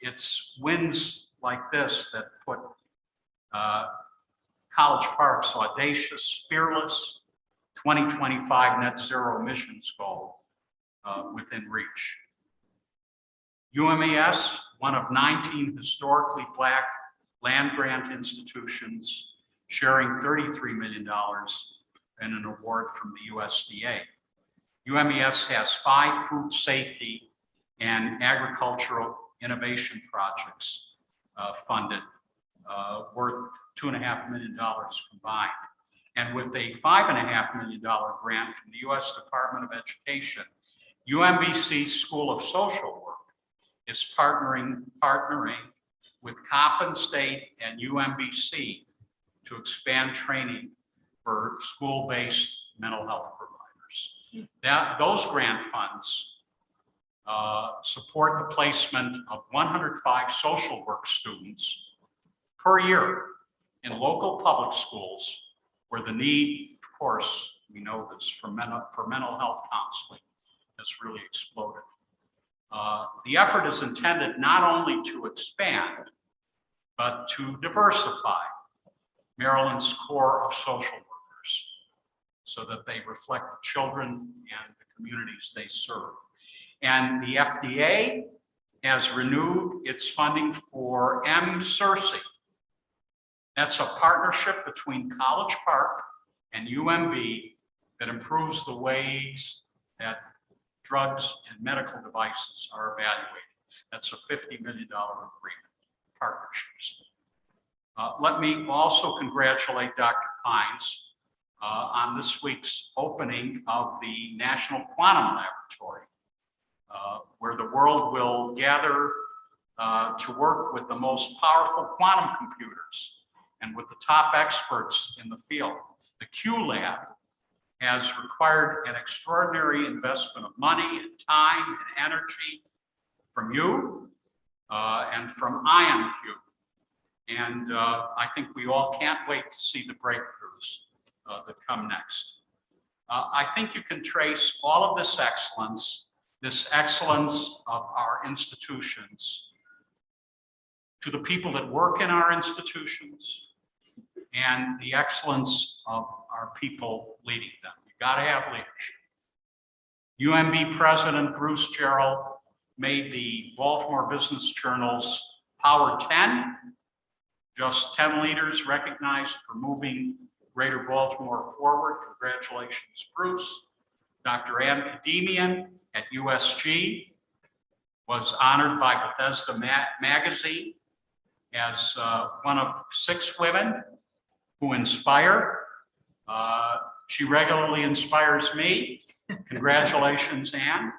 It's wins like this that put College Park's audacious, fearless 2025 net zero emissions goal within reach. UMES, one of 19 historically Black land grant institutions, sharing $33 million and an award from the USDA. UMES has 5 food safety and agricultural innovation projects funded, worth $2.5 million combined. And with a $5.5 million grant from the U.S. Department of Education, UMBC School of Social Work is partnering with Coppin State and UMBC to expand training for school-based mental health providers. Those grant funds support the placement of 105 social work students per year in local public schools where the need, of course, we know this, for mental health counseling has really exploded. The effort is intended not only to expand, but to diversify Maryland's core of social workers so that they reflect the children and the communities they serve. And the FDA has renewed its funding for MCERC. That's a partnership between College Park and UMB that improves the ways that drugs and medical devices are evaluated. That's a $50 million agreement, partnerships. Let me also congratulate Dr. Pines on this week's opening of the National Quantum Laboratory, where the world will gather to work with the most powerful quantum computers and with the top experts in the field. The Q Lab has required an extraordinary investment of money and time and energy from you and from IonQ. And I think we all can't wait to see the breakthroughs that come next. I think you can trace all of this excellence of our institutions to the people that work in our institutions and the excellence of our people leading them. You gotta have leadership. UMB President Bruce Gerald made the Baltimore Business Journal's Power 10, just 10 leaders recognized for moving Greater Baltimore forward. Congratulations, Bruce. Dr. Ann Kademian at USG was honored by Bethesda Magazine as one of 6 women who inspire. She regularly inspires me. Congratulations, Ann.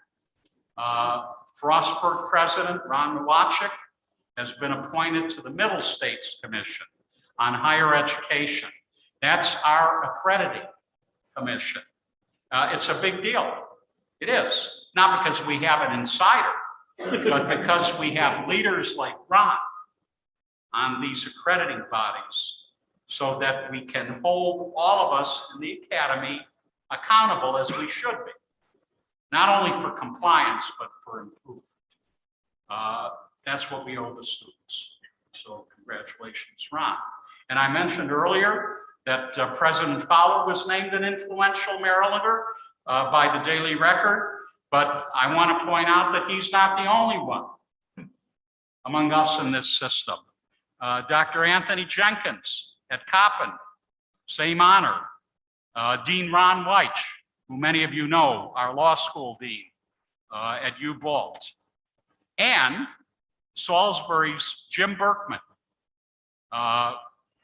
Frostburg President Ron Nowacek has been appointed to the Middle States Commission on Higher Education. That's our accrediting commission. It's a big deal. It is, not because we have an insider, but because we have leaders like Ron on these accrediting bodies so that we can hold all of us in the academy accountable as we should be, not only for compliance, but for improvement. That's what we owe the students. So congratulations, Ron. And I mentioned earlier that President Fowler was named an influential Marylander by the Daily Record, but I want to point out that he's not the only one among us in this system. Dr. Anthony Jenkins at Coppin, same honor. Dean Ron Weich, who many of you know, our law school dean at UBalt, and Salisbury's Jim Berkman.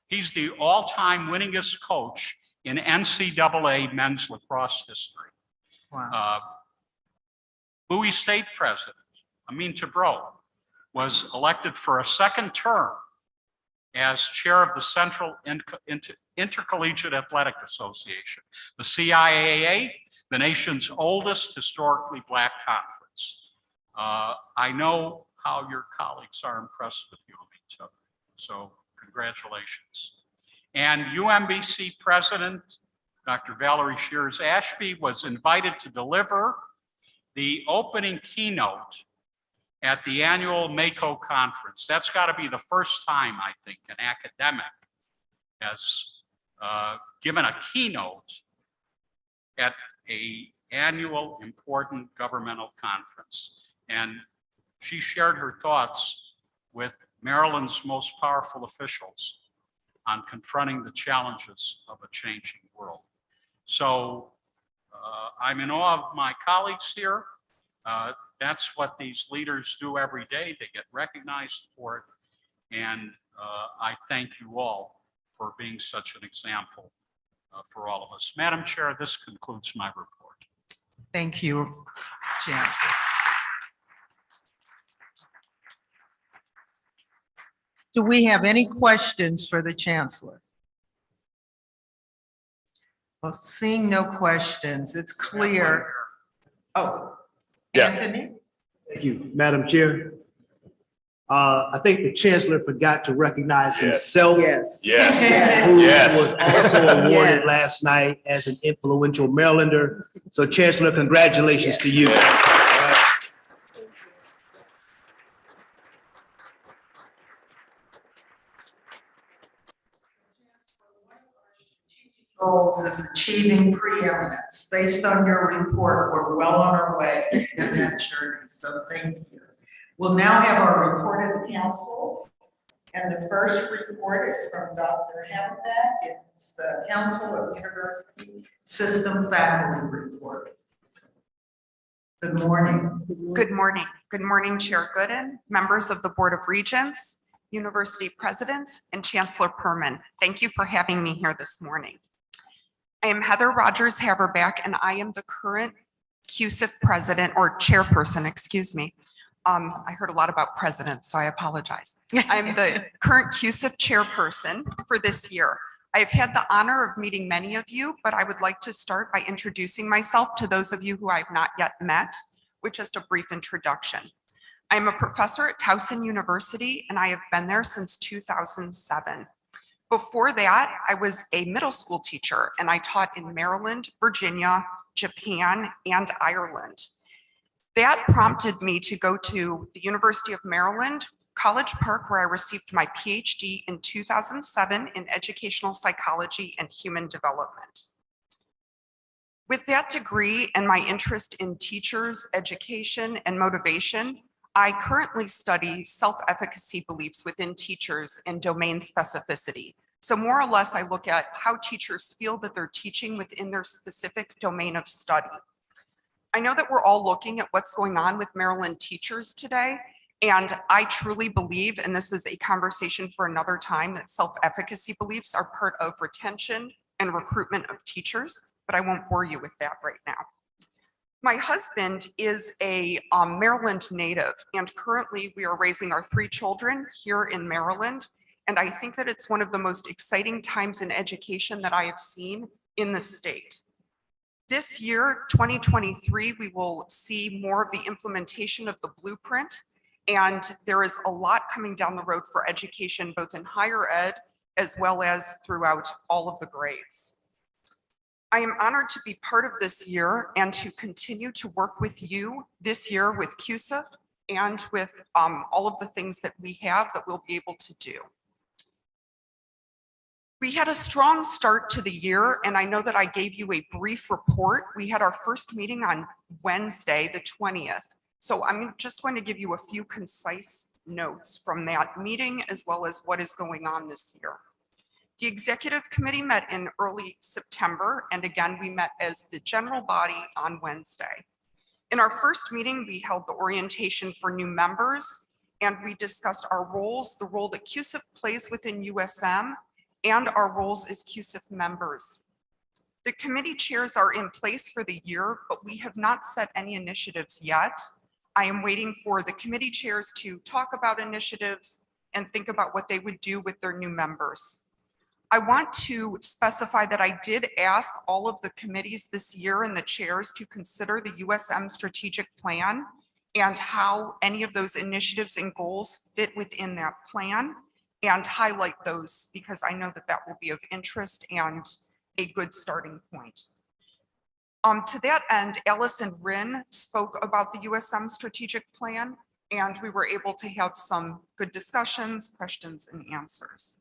He's the all-time winningest coach in NCAA men's lacrosse history. Wow. Bowie State President Amin Tabro was elected for a second term as chair of the Central Intercollegiate Athletic Association, the CIAA, the nation's oldest historically Black conference. I know how your colleagues are impressed with you, Amin, so congratulations. And UMBC President Dr. Valerie Shears Ashby was invited to deliver the opening keynote at the annual MACO conference. That's got to be the first time, I think, an academic has given a keynote at an annual important governmental conference. And she shared her thoughts with Maryland's most powerful officials on confronting the challenges of a changing world. So I'm in awe of my colleagues here. That's what these leaders do every day. They get recognized for it. And I thank you all for being such an example for all of us. Madam Chair, this concludes my report. Thank you, Jim. Do we have any questions for the Chancellor? Well, seeing no questions, it's clear. Oh, Yeah. Anthony? Thank you, Madam Chair. I think the Chancellor forgot to recognize himself. Yes. Yes. Who Yes. was also awarded Yes. last night as an influential Marylander. So Chancellor, congratulations to you. Goals is achieving preeminence. Based on your report, we're well on our way in that journey, so thank you. We'll now have our report of the councils. And the first report is from Dr. Habeck. It's the Council of University System Faculty Report. Good morning. Good morning. Good morning, Chair Gooden, members of the Board of Regents, university presidents, and Chancellor Perman. Thank you for having me here this morning. I am Heather Rogers Haverback, and I am the current CUSIF president or chairperson, excuse me. I heard a lot about presidents, so I apologize. I'm the current CUSIF chairperson for this year. I've had the honor of meeting many of you, but I would like to start by introducing myself to those of you who I've not yet met, with just a brief introduction. I'm a professor at Towson University, and I have been there since 2007. Before that, I was a middle school teacher, and I taught in Maryland, Virginia, Japan, and Ireland. That prompted me to go to the University of Maryland, College Park, where I received my PhD in 2007 in educational psychology and human development. With that degree and my interest in teachers, education, and motivation, I currently study self-efficacy beliefs within teachers and domain specificity. So more or less, I look at how teachers feel that they're teaching within their specific domain of study. I know that we're all looking at what's going on with Maryland teachers today, and I truly believe, and this is a conversation for another time, that self-efficacy beliefs are part of retention and recruitment of teachers, but I won't bore you with that right now. My husband is a Maryland native, and currently we are raising our 3 children here in Maryland, and I think that it's one of the most exciting times in education that I have seen in the state. This year, 2023, we will see more of the implementation of the blueprint, and there is a lot coming down the road for education, both in higher ed as well as throughout all of the grades. I am honored to be part of this year and to continue to work with you this year with CUSIF and with all of the things that we have that we'll be able to do. We had a strong start to the year, and I know that I gave you a brief report. We had our first meeting on Wednesday, the 20th. So I'm just going to give you a few concise notes from that meeting, as well as what is going on this year. The executive committee met in early September, and again, we met as the general body on Wednesday. In our first meeting, we held the orientation for new members, and we discussed our roles, the role that CUSIF plays within USM, and our roles as CUSIF members. The committee chairs are in place for the year, but we have not set any initiatives yet. I am waiting for the committee chairs to talk about initiatives and think about what they would do with their new members. I want to specify that I did ask all of the committees this year and the chairs to consider the USM strategic plan and how any of those initiatives and goals fit within that plan, and highlight those because I know that that will be of interest and a good starting point. To that end, Allison Wren spoke about the USM strategic plan, and we were able to have some good discussions, questions, and answers.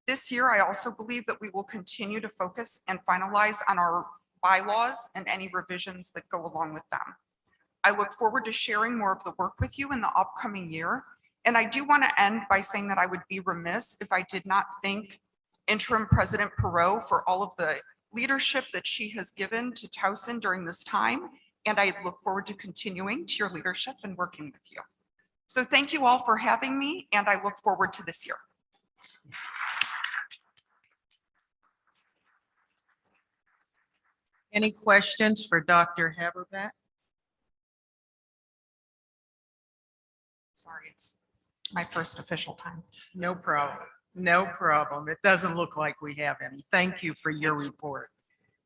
This year, I also believe that we will continue to focus and finalize on our bylaws and any revisions that go along with them. I look forward to sharing more of the work with you in the upcoming year. And I do want to end by saying that I would be remiss if I did not thank Interim President Perot for all of the leadership that she has given to Towson during this time. And I look forward to continuing to your leadership and working with you. So thank you all for having me, and I look forward to this year. Any questions for Dr. Haberback? Sorry, it's my first official time. No problem. No problem. It doesn't look like we have any. Thank you for your report.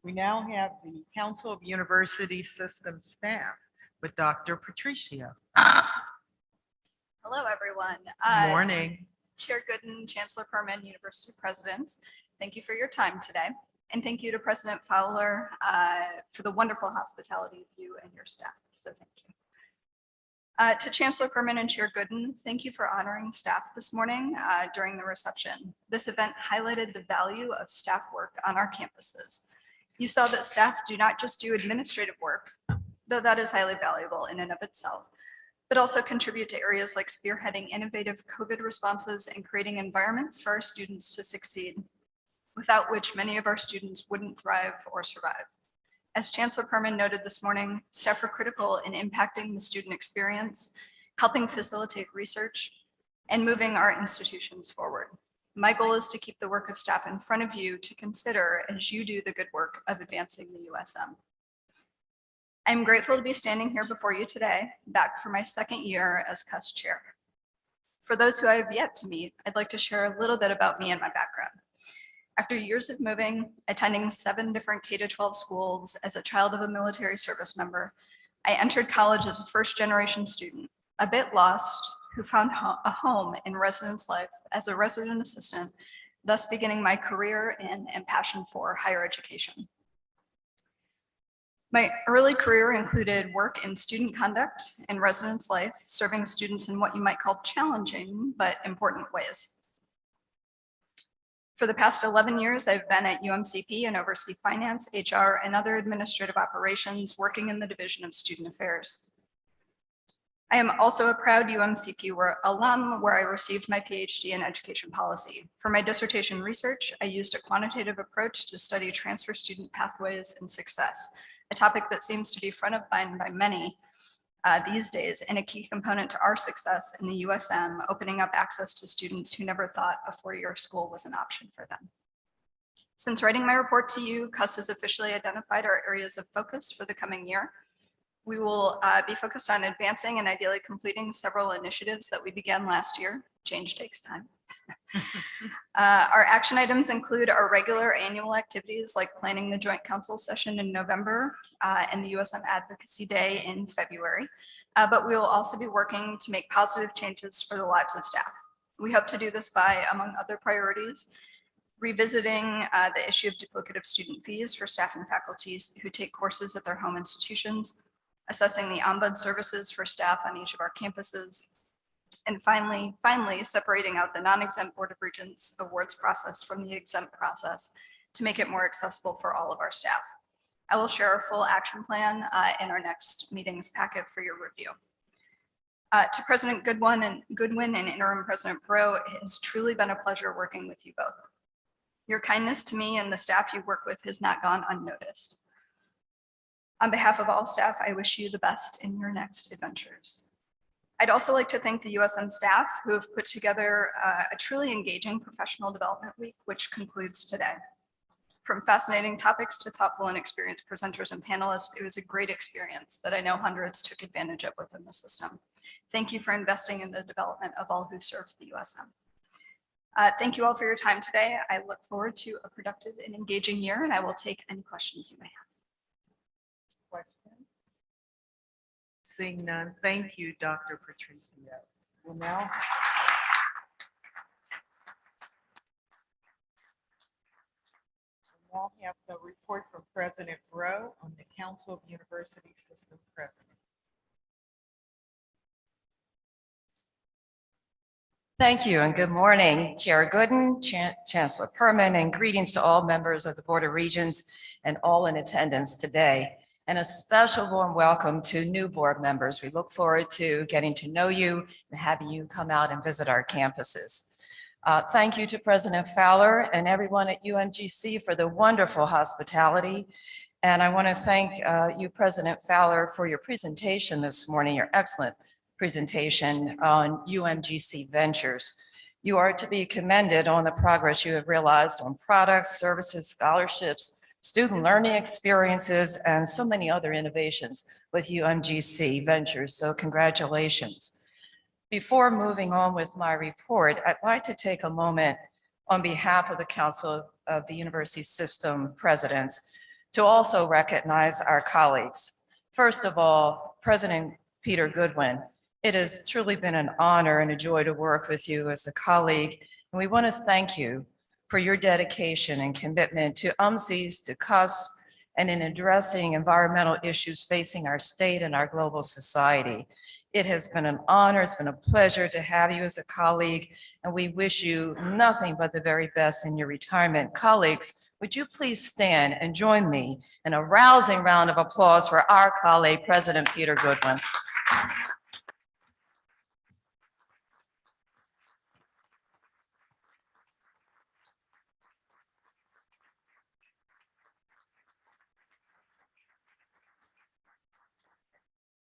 We now have the Council of University System Staff with Dr. Patricio. Hello, everyone. Morning. Chair Gooden, Chancellor Perman, University Presidents, thank you for your time today. And thank you to President Fowler for the wonderful hospitality of you and your staff. So thank you. To Chancellor Perman and Chair Gooden, thank you for honoring staff this morning during the reception. This event highlighted the value of staff work on our campuses. You saw that staff do not just do administrative work, though that is highly valuable in and of itself, but also contribute to areas like spearheading innovative COVID responses and creating environments for our students to succeed, without which many of our students wouldn't thrive or survive. As Chancellor Perman noted this morning, staff are critical in impacting the student experience, helping facilitate research, and moving our institutions forward. My goal is to keep the work of staff in front of you to consider as you do the good work of advancing the USM. I'm grateful to be standing here before you today, back for my second year as CUS chair. For those who I have yet to meet, I'd like to share a little bit about me and my background. After years of moving, attending 7 different K-12 schools as a child of a military service member, I entered college as a first-generation student, a bit lost, who found a home in residence life as a resident assistant, thus beginning my career in and passion for higher education. My early career included work in student conduct and residence life, serving students in what you might call challenging but important ways. For the past 11 years, I've been at UMCP and oversee finance, HR, and other administrative operations, working in the Division of Student Affairs. I am also a proud UMCP alum, where I received my PhD in education policy. For my dissertation research, I used a quantitative approach to study transfer student pathways and success, a topic that seems to be front of mind by many these days, and a key component to our success in the USM, opening up access to students who never thought a 4-year school was an option for them. Since writing my report to you, CUS has officially identified our areas of focus for the coming year. We will be focused on advancing and ideally completing several initiatives that we began last year. Change takes time. Our action items include our regular annual activities like planning the Joint Council session in November and the USM Advocacy Day in February. But we will also be working to make positive changes for the lives of staff. We hope to do this by, among other priorities, revisiting the issue of duplicative student fees for staff and faculties who take courses at their home institutions, assessing the ombud services for staff on each of our campuses, and finally, separating out the non-exempt Board of Regents awards process from the exempt process to make it more accessible for all of our staff. I will share a full action plan in our next meeting's packet for your review. To President Goodwin and Interim President Perot, it has truly been a pleasure working with you both. Your kindness to me and the staff you work with has not gone unnoticed. On behalf of all staff, I wish you the best in your next adventures. I'd also like to thank the USM staff who have put together a truly engaging professional development week, which concludes today. From fascinating topics to thoughtful and experienced presenters and panelists, it was a great experience that I know hundreds took advantage of within the system. Thank you for investing in the development of all who serve the USM. Thank you all for your time today. I look forward to a productive and engaging year, and I will take any questions you may have. Seeing none, thank you, Dr. Patricio. We'll now have the report from President Perot on the Council of University System President. Thank you and good morning, Chair Gooden, Chancellor Perman, and greetings to all members of the Board of Regents and all in attendance today. And a special warm welcome to new board members. We look forward to getting to know you and having you come out and visit our campuses. Thank you to President Fowler and everyone at UMGC for the wonderful hospitality. And I want to thank you, President Fowler, for your presentation this morning, your excellent presentation on UMGC Ventures. You are to be commended on the progress you have realized on products, services, scholarships, student learning experiences, and so many other innovations with UMGC Ventures. So congratulations. Before moving on with my report, I'd like to take a moment on behalf of the Council of the University System Presidents to also recognize our colleagues. First of all, President Peter Goodwin, it has truly been an honor and a joy to work with you as a colleague, and we want to thank you for your dedication and commitment to UMCs, to CUSP, and in addressing environmental issues facing our state and our global society. It has been an honor, it's been a pleasure to have you as a colleague, and we wish you nothing but the very best in your retirement. Colleagues, would you please stand and join me in a rousing round of applause for our colleague, President Peter Goodwin.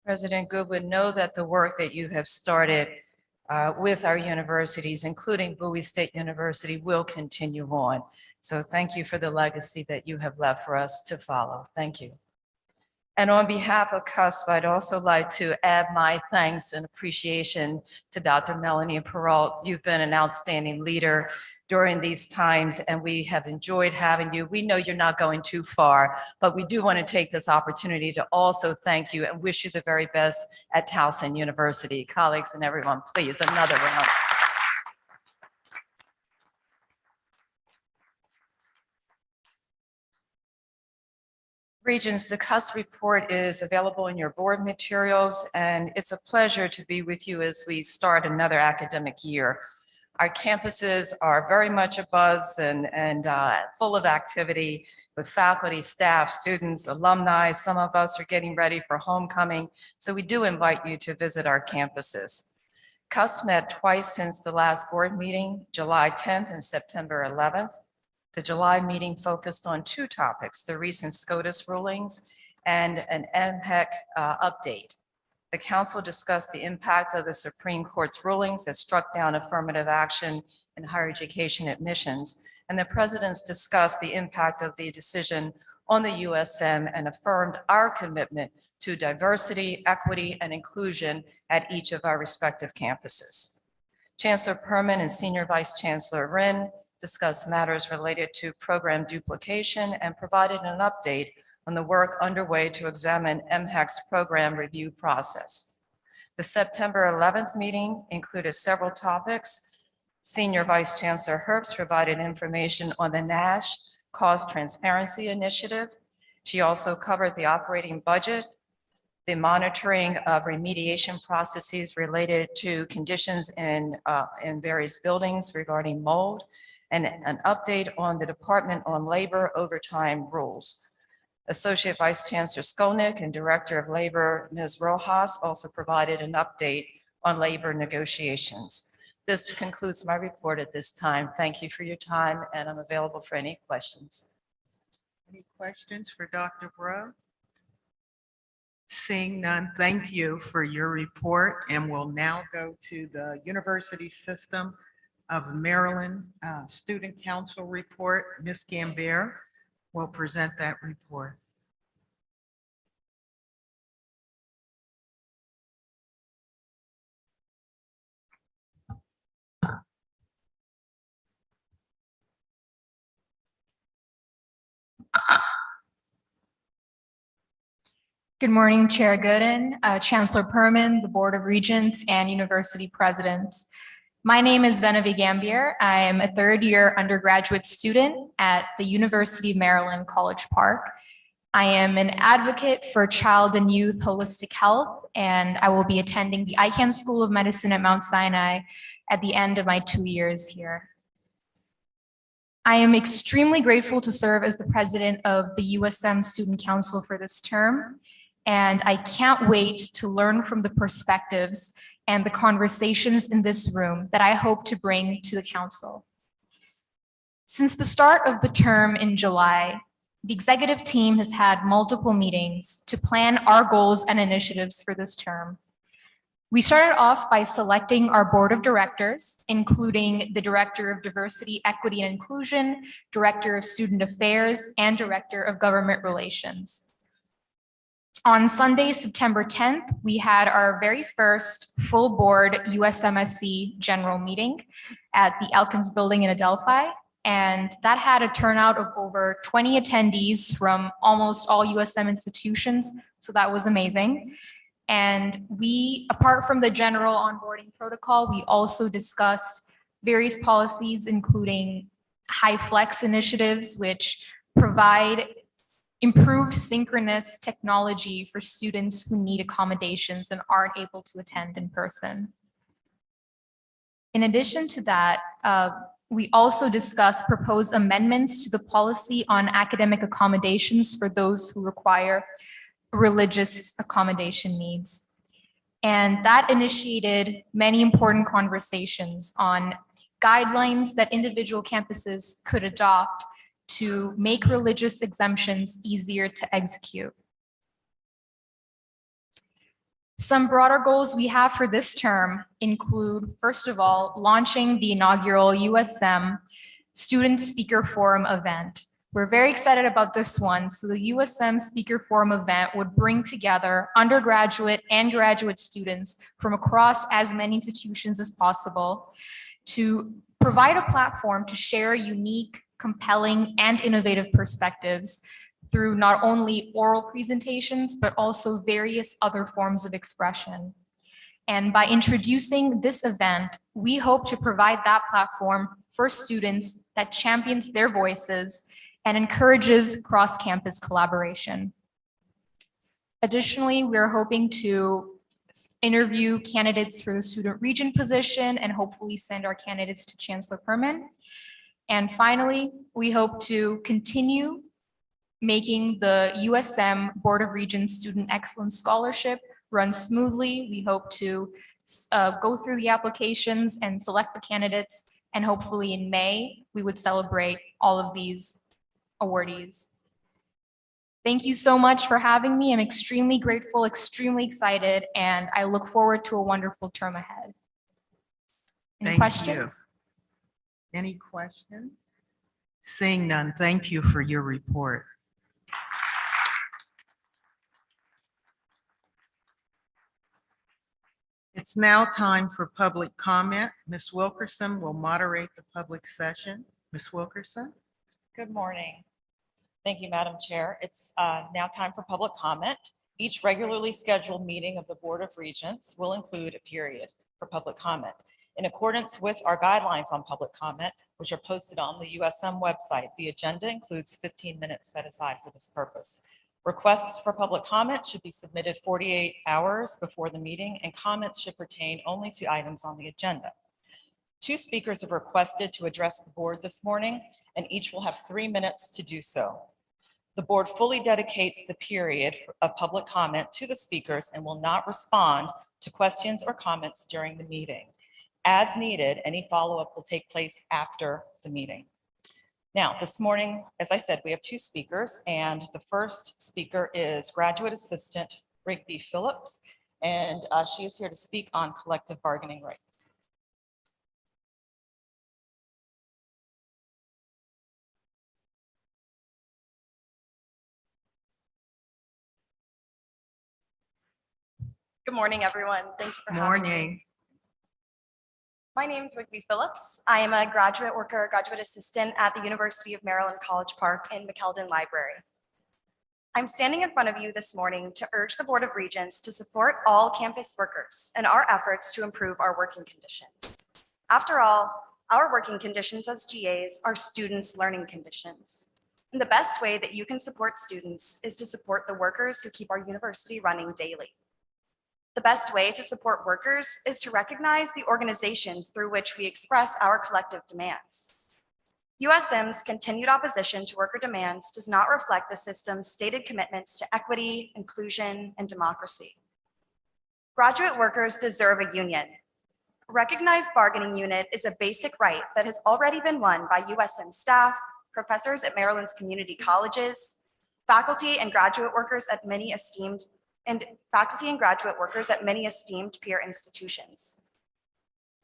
President Goodwin, know that the work that you have started with our universities, including Bowie State University, will continue on. So thank you for the legacy that you have left for us to follow. Thank you. And on behalf of CUSP, I'd also like to add my thanks and appreciation to Dr. Melanie Perrault. You've been an outstanding leader during these times, and we have enjoyed having you. We know you're not going too far, but we do want to take this opportunity to also thank you and wish you the very best at Towson University. Colleagues and everyone, please, another round. Regents, the CUSP report is available in your board materials, and it's a pleasure to be with you as we start another academic year. Our campuses are very much abuzz and full of activity with faculty, staff, students, alumni. Some of us are getting ready for homecoming, so we do invite you to visit our campuses. CUSP met twice since the last board meeting, July 10th and September 11th. The July meeting focused on two topics, the recent SCOTUS rulings and an MPEC update. The council discussed the impact of the Supreme Court's rulings that struck down affirmative action in higher education admissions, and the presidents discussed the impact of the decision on the USM and affirmed our commitment to diversity, equity, and inclusion at each of our respective campuses. Chancellor Perman and Senior Vice Chancellor Wren discussed matters related to program duplication and provided an update on the work underway to examine MHEC's program review process. The September 11th meeting included several topics. Senior Vice Chancellor Herbst provided information on the NASH Cost Transparency Initiative. She also covered the operating budget, the monitoring of remediation processes related to conditions in various buildings regarding mold, and an update on the Department on Labor overtime rules. Associate Vice Chancellor Skolnick and Director of Labor, Ms. Rojas, also provided an update on labor negotiations. This concludes my report at this time. Thank you for your time, and I'm available for any questions. Any questions for Dr. Breaux? Seeing none, thank you for your report, and we'll now go to the University System of Maryland Student Council report. Ms. Gambier will present that report. Good morning, Chair Gooden, Chancellor Perman, the Board of Regents, and University Presidents. My name is Venavi Gambier. I am a third-year undergraduate student at the University of Maryland, College Park. I am an advocate for child and youth holistic health, and I will be attending the Icahn School of Medicine at Mount Sinai at the end of my 2 years here. I am extremely grateful to serve as the president of the USM Student Council for this term, and I can't wait to learn from the perspectives and the conversations in this room that I hope to bring to the council. Since the start of the term in July, the executive team has had multiple meetings to plan our goals and initiatives for this term. We started off by selecting our board of directors, including the Director of Diversity, Equity, and Inclusion, Director of Student Affairs, and Director of Government Relations. On Sunday, September 10th, we had our very first full board USMSC general meeting at the Elkins Building in Adelphi. And that had a turnout of over 20 attendees from almost all USM institutions. So that was amazing. And we, apart from the general onboarding protocol, we also discussed various policies, including high flex initiatives, which provide improved synchronous technology for students who need accommodations and aren't able to attend in person. In addition to that, we also discussed proposed amendments to the policy on academic accommodations for those who require religious accommodation needs. And that initiated many important conversations on guidelines that individual campuses could adopt to make religious exemptions easier to execute. Some broader goals we have for this term include, first of all, launching the inaugural USM Student Speaker Forum event. We're very excited about this one. So the USM Speaker Forum event would bring together undergraduate and graduate students from across as many institutions as possible to provide a platform to share unique, compelling, and innovative perspectives through not only oral presentations, but also various other forms of expression. And by introducing this event, we hope to provide that platform for students that champions their voices and encourages cross-campus collaboration. Additionally, we're hoping to interview candidates for the student regent position and hopefully send our candidates to Chancellor Perman. And finally, we hope to continue making the USM Board of Regents Student Excellence Scholarship run smoothly. We hope to go through the applications and select the candidates, and hopefully in May, we would celebrate all of these awardees. Thank you so much for having me. I'm extremely grateful, extremely excited, and I look forward to a wonderful term ahead. Any questions? Any questions? Seeing none, thank you for your report. It's now time for public comment. Ms. Wilkerson will moderate the public session. Ms. Wilkerson? Good morning. Thank you, Madam Chair. It's now time for public comment. Each regularly scheduled meeting of the Board of Regents will include a period for public comment. In accordance with our guidelines on public comment, which are posted on the USM website, the agenda includes 15 minutes set aside for this purpose. Requests for public comment should be submitted 48 hours before the meeting, and comments should pertain only to items on the agenda. 2 speakers have requested to address the board this morning, and each will have 3 minutes to do so. The board fully dedicates the period of public comment to the speakers and will not respond to questions or comments during the meeting. As needed, any follow-up will take place after the meeting. Now, this morning, as I said, we have 2 speakers, and the first speaker is Graduate Assistant Rigby Phillips, and she is here to speak on collective bargaining rights. Good morning, everyone. Thank you for having me. Morning. My name is Rigby Phillips. I am a graduate worker, graduate assistant at the University of Maryland College Park in McKeldin Library. I'm standing in front of you this morning to urge the Board of Regents to support all campus workers in our efforts to improve our working conditions. After all, our working conditions as GAs are students' learning conditions. And the best way that you can support students is to support the workers who keep our university running daily. The best way to support workers is to recognize the organizations through which we express our collective demands. USM's continued opposition to worker demands does not reflect the system's stated commitments to equity, inclusion, and democracy. Graduate workers deserve a union. A recognized bargaining unit is a basic right that has already been won by USM staff, professors at Maryland's community colleges, faculty and graduate workers at many esteemed peer institutions.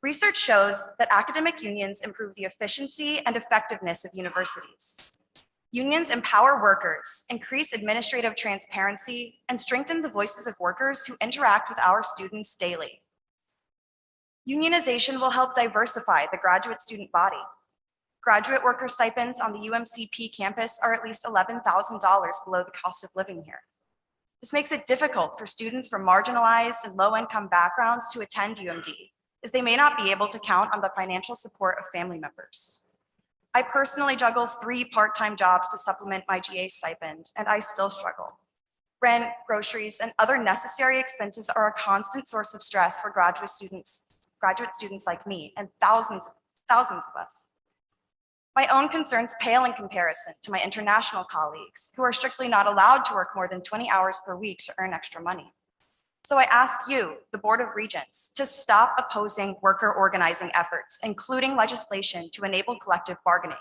Research shows that academic unions improve the efficiency and effectiveness of universities. Unions empower workers, increase administrative transparency, and strengthen the voices of workers who interact with our students daily. Unionization will help diversify the graduate student body. Graduate worker stipends on the UMCP campus are at least $11,000 below the cost of living here. This makes it difficult for students from marginalized and low-income backgrounds to attend UMD, as they may not be able to count on the financial support of family members. I personally juggle 3 part-time jobs to supplement my GA stipend, and I still struggle. Rent, groceries, and other necessary expenses are a constant source of stress for graduate students like me and thousands of us. My own concerns pale in comparison to my international colleagues who are strictly not allowed to work more than 20 hours per week to earn extra money. So I ask you, the Board of Regents, to stop opposing worker organizing efforts, including legislation to enable collective bargaining.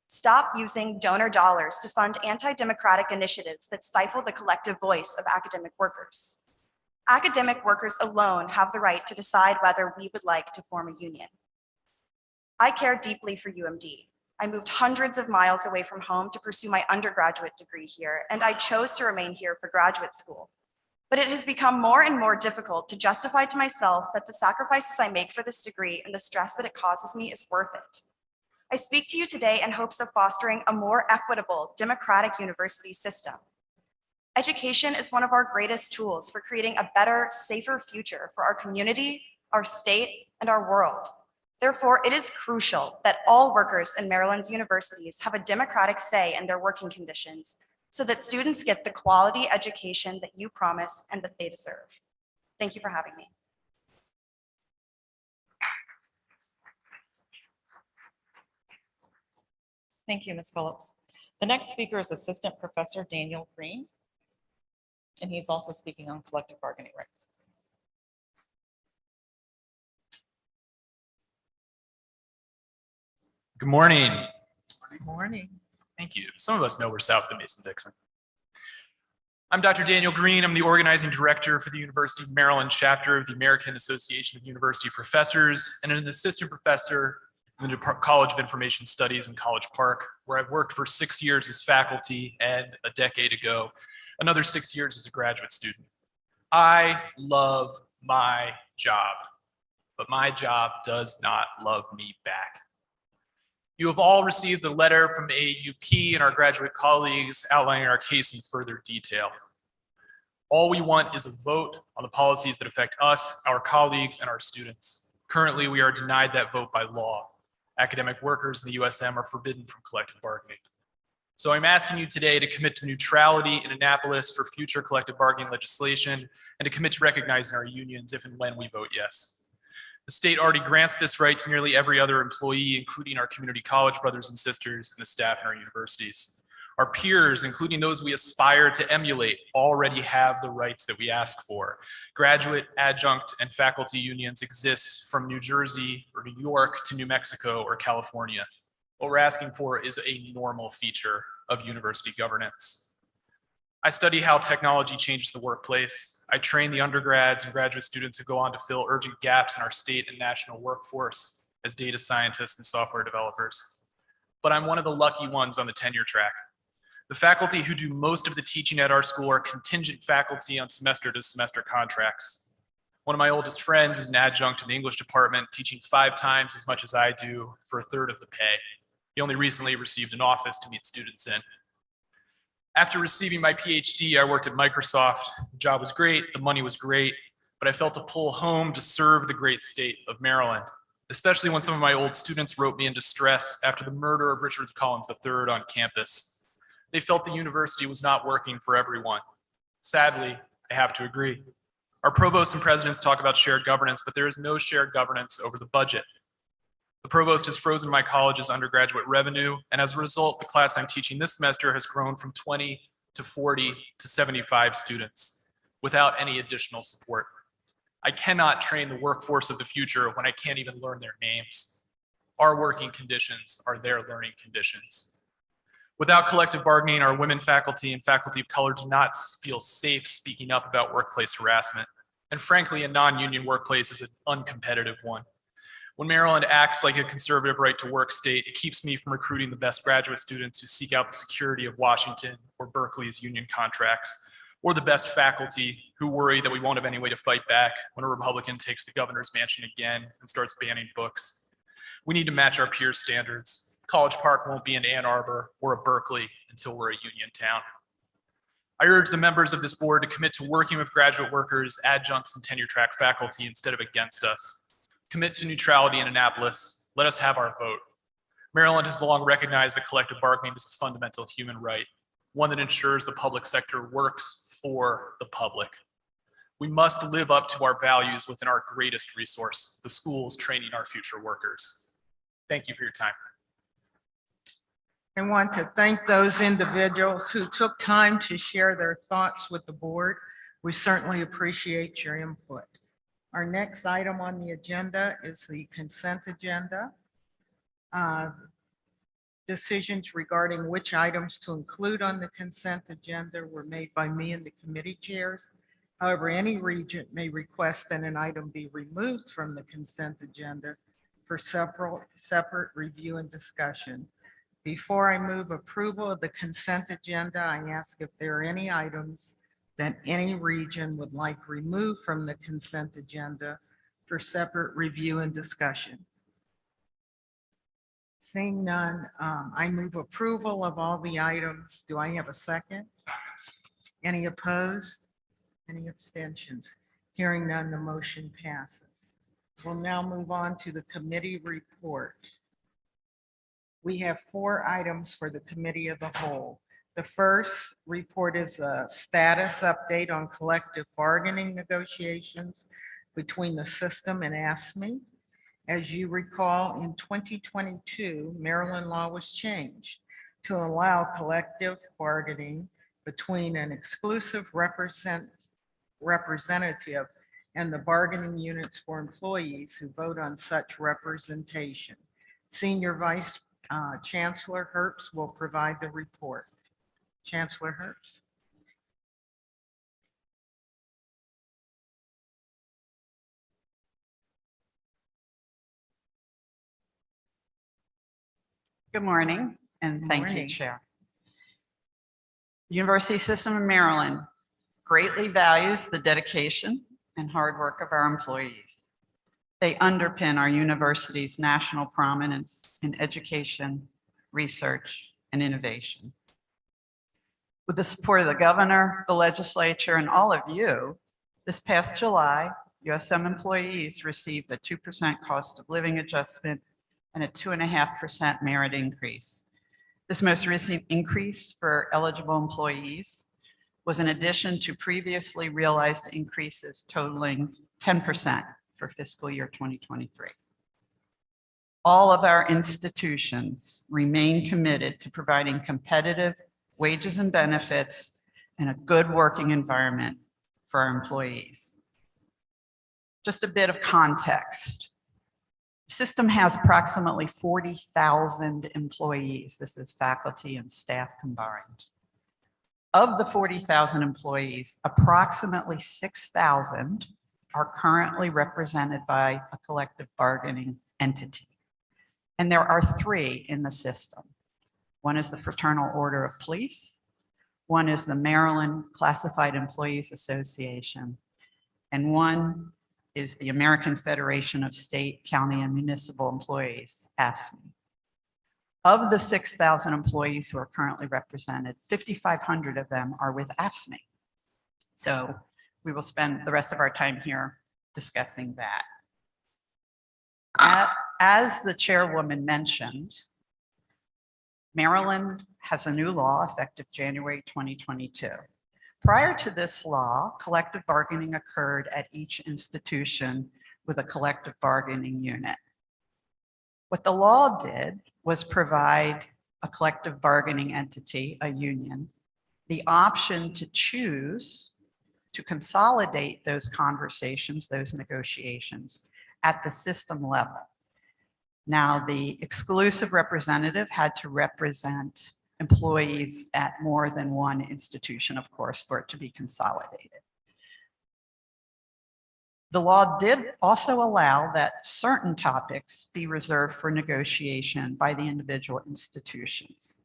Stop using donor dollars to fund anti-democratic initiatives that stifle the collective voice of academic workers. Academic workers alone have the right to decide whether we would like to form a union. I care deeply for UMD. I moved hundreds of miles away from home to pursue my undergraduate degree here, and I chose to remain here for graduate school. But it has become more and more difficult to justify to myself that the sacrifices I make for this degree and the stress that it causes me is worth it. I speak to you today in hopes of fostering a more equitable, democratic university system. Education is one of our greatest tools for creating a better, safer future for our community, our state, and our world. Therefore, it is crucial that all workers in Maryland's universities have a democratic say in their working conditions so that students get the quality education that you promise and that they deserve. Thank you for having me. Thank you, Ms. Phillips. The next speaker is Assistant Professor Daniel Green, and he's also speaking on collective bargaining rights. Good morning. Good morning. Thank you. Some of us know we're south of Mason-Dixon. I'm Dr. Daniel Green. I'm the organizing director for the University of Maryland chapter of the American Association of University Professors and an assistant professor in the College of Information Studies in College Park, where I've worked for 6 years as faculty and a decade ago, another 6 years as a graduate student. I love my job, but my job does not love me back. You have all received a letter from AUP and our graduate colleagues outlining our case in further detail. All we want is a vote on the policies that affect us, our colleagues, and our students. Currently, we are denied that vote by law. Academic workers in the USM are forbidden from collective bargaining. So I'm asking you today to commit to neutrality in Annapolis for future collective bargaining legislation and to commit to recognizing our unions if and when we vote yes. The state already grants this right to nearly every other employee, including our community college brothers and sisters and the staff in our universities. Our peers, including those we aspire to emulate, already have the rights that we ask for. Graduate, adjunct, and faculty unions exist from New Jersey or New York to New Mexico or California. What we're asking for is a normal feature of university governance. I study how technology changes the workplace. I train the undergrads and graduate students who go on to fill urgent gaps in our state and national workforce as data scientists and software developers. But I'm one of the lucky ones on the tenure track. The faculty who do most of the teaching at our school are contingent faculty on semester to semester contracts. One of my oldest friends is an adjunct in the English department, teaching 5 times as much as I do for a third of the pay. He only recently received an office to meet students in. After receiving my PhD, I worked at Microsoft. The job was great, the money was great, but I felt a pull home to serve the great state of Maryland, especially when some of my old students wrote me in distress after the murder of Richard Collins III on campus. They felt the university was not working for everyone. Sadly, I have to agree. Our provosts and presidents talk about shared governance, but there is no shared governance over the budget. The provost has frozen my college's undergraduate revenue, and as a result, the class I'm teaching this semester has grown from 20 to 40 to 75 students without any additional support. I cannot train the workforce of the future when I can't even learn their names. Our working conditions are their learning conditions. Without collective bargaining, our women faculty and faculty of color do not feel safe speaking up about workplace harassment. And frankly, a non-union workplace is an uncompetitive one. When Maryland acts like a conservative right to work state, it keeps me from recruiting the best graduate students who seek out the security of Washington or Berkeley's union contracts, or the best faculty who worry that we won't have any way to fight back when a Republican takes the governor's mansion again and starts banning books. We need to match our peers' standards. College Park won't be an Ann Arbor or a Berkeley until we're a union town. I urge the members of this board to commit to working with graduate workers, adjuncts, and tenure track faculty instead of against us. Commit to neutrality in Annapolis. Let us have our vote. Maryland has long recognized that collective bargaining is a fundamental human right, one that ensures the public sector works for the public. We must live up to our values within our greatest resource, the schools training our future workers. Thank you for your time. I want to thank those individuals who took time to share their thoughts with the board. We certainly appreciate your input. Our next item on the agenda is the consent agenda. Decisions regarding which items to include on the consent agenda were made by me and the committee chairs. However, any regent may request that an item be removed from the consent agenda for separate review and discussion. Before I move approval of the consent agenda, I ask if there are any items that any region would like removed from the consent agenda for separate review and discussion. Seeing none, I move approval of all the items. Do I have a second? Any opposed? Any abstentions? Hearing none, the motion passes. We'll now move on to the committee report. We have 4 items for the committee of the whole. The first report is a status update on collective bargaining negotiations between the system and AFSCME. As you recall, in 2022, Maryland law was changed to allow collective bargaining between an exclusive representative and the bargaining units for employees who vote on such representation. Senior Vice Chancellor Herbst will provide the report. Chancellor Herbst. Good morning, and thank you, morning. Chair. The University System of Maryland greatly values the dedication and hard work of our employees. They underpin our university's national prominence in education, research, and innovation. With the support of the governor, the legislature, and all of you, this past July, USM employees received a 2% cost of living adjustment and a 2.5% merit increase. This most recent increase for eligible employees was in addition to previously realized increases totaling 10% for fiscal year 2023. All of our institutions remain committed to providing competitive wages and benefits and a good working environment for our employees. Just a bit of context. The system has approximately 40,000 employees. This is faculty and staff combined. Of the 40,000 employees, approximately 6,000 are currently represented by a collective bargaining entity. And there are 3 in the system. One is the Fraternal Order of Police, one is the Maryland Classified Employees Association, and one is the American Federation of State, County, and Municipal Employees, AFSCME. Of the 6,000 employees who are currently represented, 5,500 of them are with AFSCME. So we will spend the rest of our time here discussing that. As the chairwoman mentioned, Maryland has a new law effective January 2022. Prior to this law, collective bargaining occurred at each institution with a collective bargaining unit. What the law did was provide a collective bargaining entity, a union, the option to choose to consolidate those conversations, those negotiations at the system level. Now, the exclusive representative had to represent employees at more than one institution, of course, for it to be consolidated. The law did also allow that certain topics be reserved for negotiation by the individual institutions.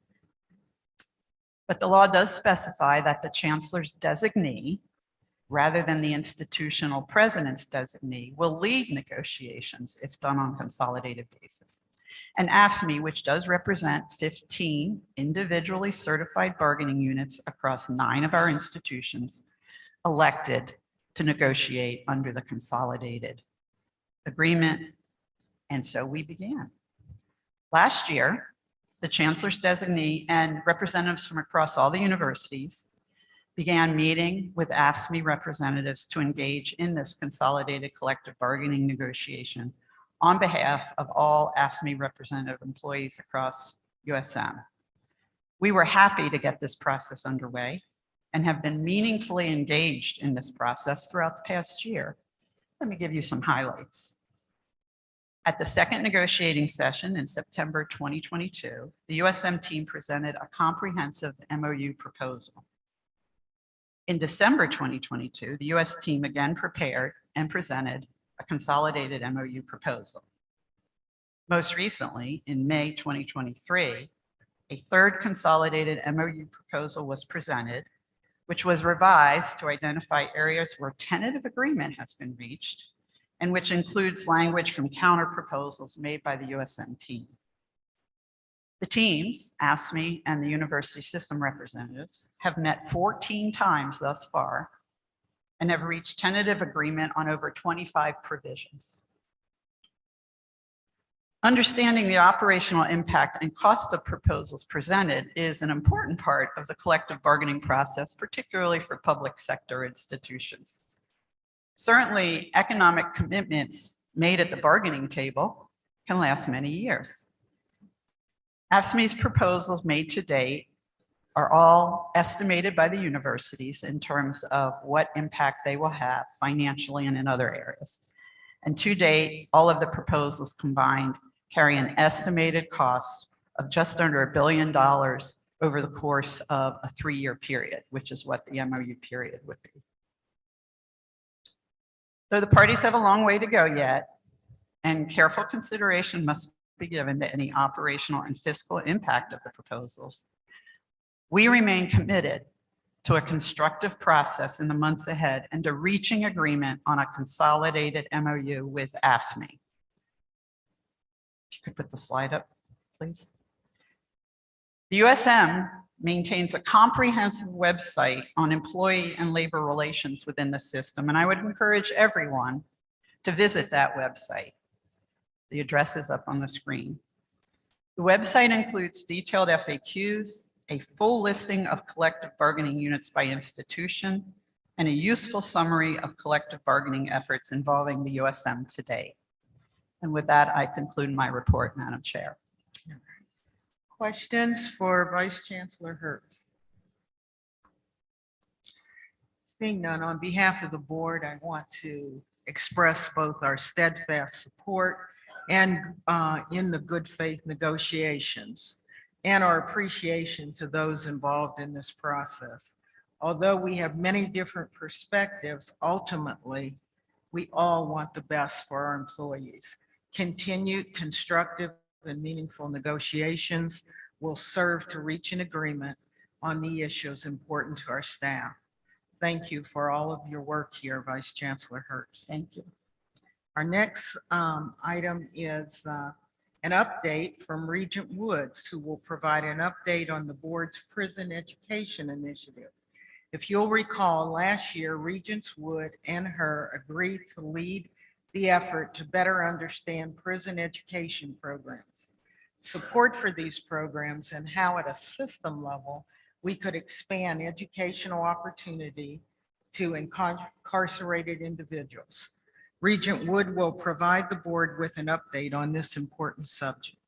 But the law does specify that the chancellor's designee, rather than the institutional president's designee, will lead negotiations if done on a consolidated basis. and AFSCME, which does represent 15 individually certified bargaining units across 9 of our institutions, elected to negotiate under the consolidated agreement. And so we began. Last year, the chancellor's designee and representatives from across all the universities began meeting with AFSCME representatives to engage in this consolidated collective bargaining negotiation on behalf of all AFSCME representative employees across USM. We were happy to get this process underway and have been meaningfully engaged in this process throughout the past year. Let me give you some highlights. At the second negotiating session in September 2022, the USM team presented a comprehensive MOU proposal. In December 2022, the US team again prepared and presented a consolidated MOU proposal. Most recently, in May 2023, a third consolidated MOU proposal was presented, which was revised to identify areas where tentative agreement has been reached and which includes language from counter proposals made by the USM team. The teams, AFSCME and the university system representatives, have met 14 times thus far and have reached tentative agreement on over 25 provisions. Understanding the operational impact and cost of proposals presented is an important part of the collective bargaining process, particularly for public sector institutions. Certainly, economic commitments made at the bargaining table can last many years. AFSCME's proposals made to date are all estimated by the universities in terms of what impact they will have financially and in other areas. And to date, all of the proposals combined carry an estimated cost of just under $1 billion over the course of a 3-year period, which is what the MOU period would be. Though the parties have a long way to go yet, and careful consideration must be given to any operational and fiscal impact of the proposals, we remain committed to a constructive process in the months ahead and to reaching agreement on a consolidated MOU with AFSCME. If you could put the slide up, please. The USM maintains a comprehensive website on employee and labor relations within the system, and I would encourage everyone to visit that website. The address is up on the screen. The website includes detailed FAQs, a full listing of collective bargaining units by institution, and a useful summary of collective bargaining efforts involving the USM today. And with that, I conclude my report, Madam Chair. Questions for Vice Chancellor Herbst? Seeing none, on behalf of the board, I want to express both our steadfast support and in the good faith negotiations and our appreciation to those involved in this process. Although we have many different perspectives, ultimately, we all want the best for our employees. Continued constructive and meaningful negotiations will serve to reach an agreement on the issues important to our staff. Thank you for all of your work here, Vice Chancellor Herbst. Thank you. Our next item is an update from Regent Woods, who will provide an update on the board's prison education initiative. If you'll recall, last year, Regents Wood and her agreed to lead the effort to better understand prison education programs, support for these programs, and how at a system level we could expand educational opportunity to incarcerated individuals. Regent Wood will provide the board with an update on this important subject.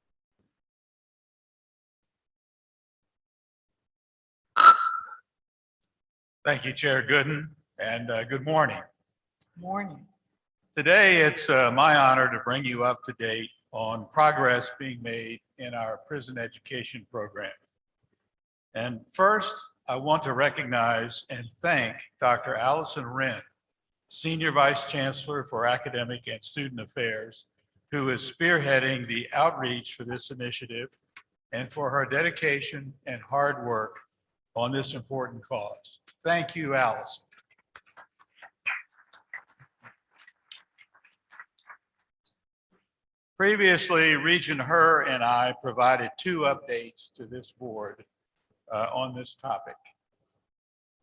Thank you, Chair Gooden, and good morning. Morning. Today, it's my honor to bring you up to date on progress being made in our prison education program. And first, I want to recognize and thank Dr. Allison Wren, Senior Vice Chancellor for Academic and Student Affairs, who is spearheading the outreach for this initiative and for her dedication and hard work on this important cause. Thank you, Allison. Previously, Regent Her and I provided 2 updates to this board on this topic.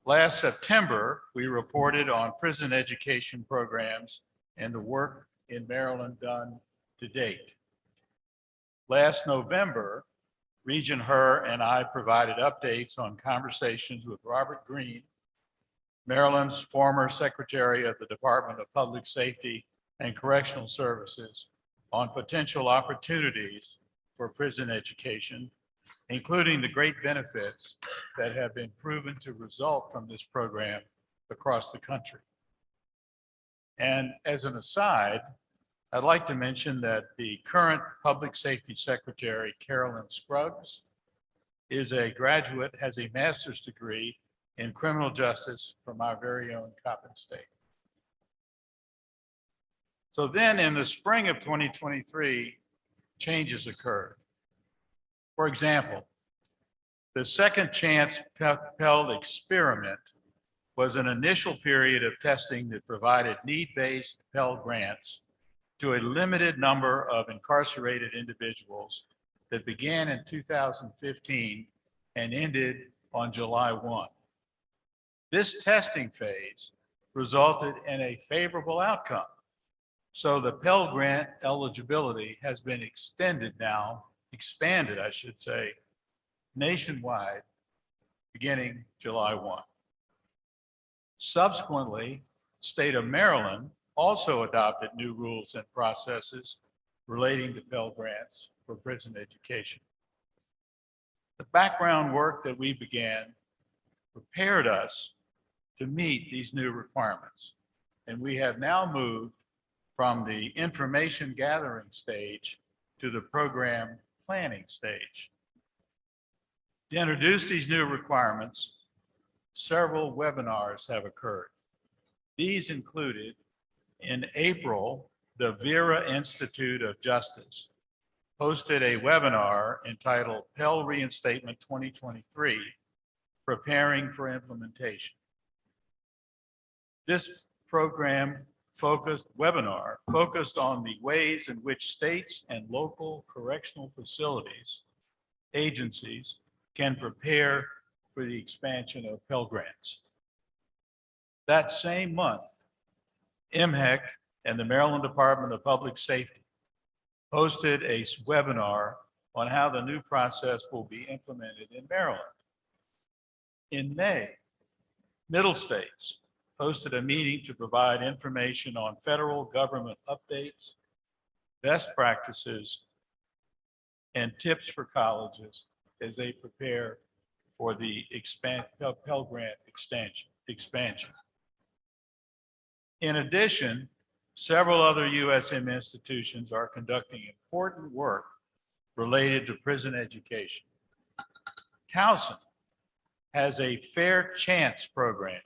Last September, we reported on prison education programs and the work in Maryland done to date. Last November, Regent Her and I provided updates on conversations with Robert Greene, Maryland's former Secretary of the Department of Public Safety and Correctional Services, on potential opportunities for prison education, including the great benefits that have been proven to result from this program across the country. And as an aside, I'd like to mention that the current Public Safety Secretary, Carolyn Scruggs, is a graduate, has a master's degree in criminal justice from our very own Coppin State. So then in the spring of 2023, changes occurred. For example, the Second Chance Pell Experiment was an initial period of testing that provided need-based Pell grants to a limited number of incarcerated individuals that began in 2015 and ended on July 1. This testing phase resulted in a favorable outcome. So the Pell Grant eligibility has been expanded, I should say, nationwide, beginning July 1. Subsequently, state of Maryland also adopted new rules and processes relating to Pell Grants for prison education. The background work that we began prepared us to meet these new requirements, and we have now moved from the information gathering stage to the program planning stage. To introduce these new requirements, several webinars have occurred. These included, in April, the Vera Institute of Justice hosted a webinar entitled Pell Reinstatement 2023, Preparing for Implementation. This webinar focused on the ways in which states and local correctional facilities, agencies can prepare for the expansion of Pell Grants. That same month, MHEC and the Maryland Department of Public Safety hosted a webinar on how the new process will be implemented in Maryland. In May, Middle States hosted a meeting to provide information on federal government updates, best practices, and tips for colleges as they prepare for the Pell Grant expansion. In addition, several other USM institutions are conducting important work related to prison education. Towson has a Fair Chance program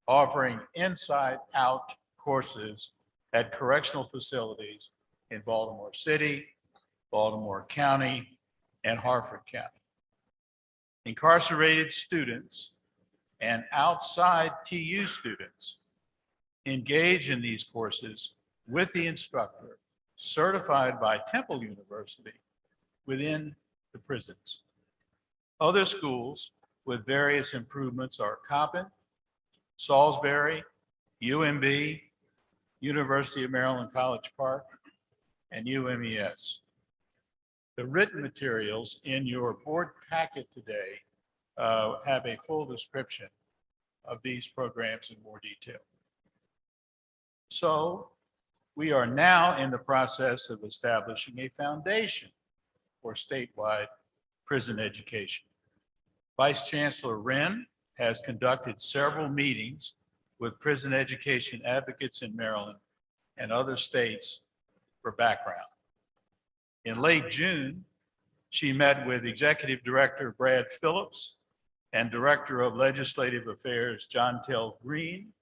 offering inside-out courses at correctional facilities in Baltimore City, Baltimore County, and Harford County. Incarcerated students and outside TU students engage in these courses with the instructor certified by Temple University within the prisons. Other schools with various improvements are Coppin, Salisbury, UMB, University of Maryland College Park, and UMES. The written materials in your board packet today have a full description of these programs in more detail. So we are now in the process of establishing a foundation for statewide prison education. Vice Chancellor Wren has conducted several meetings with prison education advocates in Maryland and other states for background. In late June, she met with Executive Director Brad Phillips and Director of Legislative Affairs John Tell Green,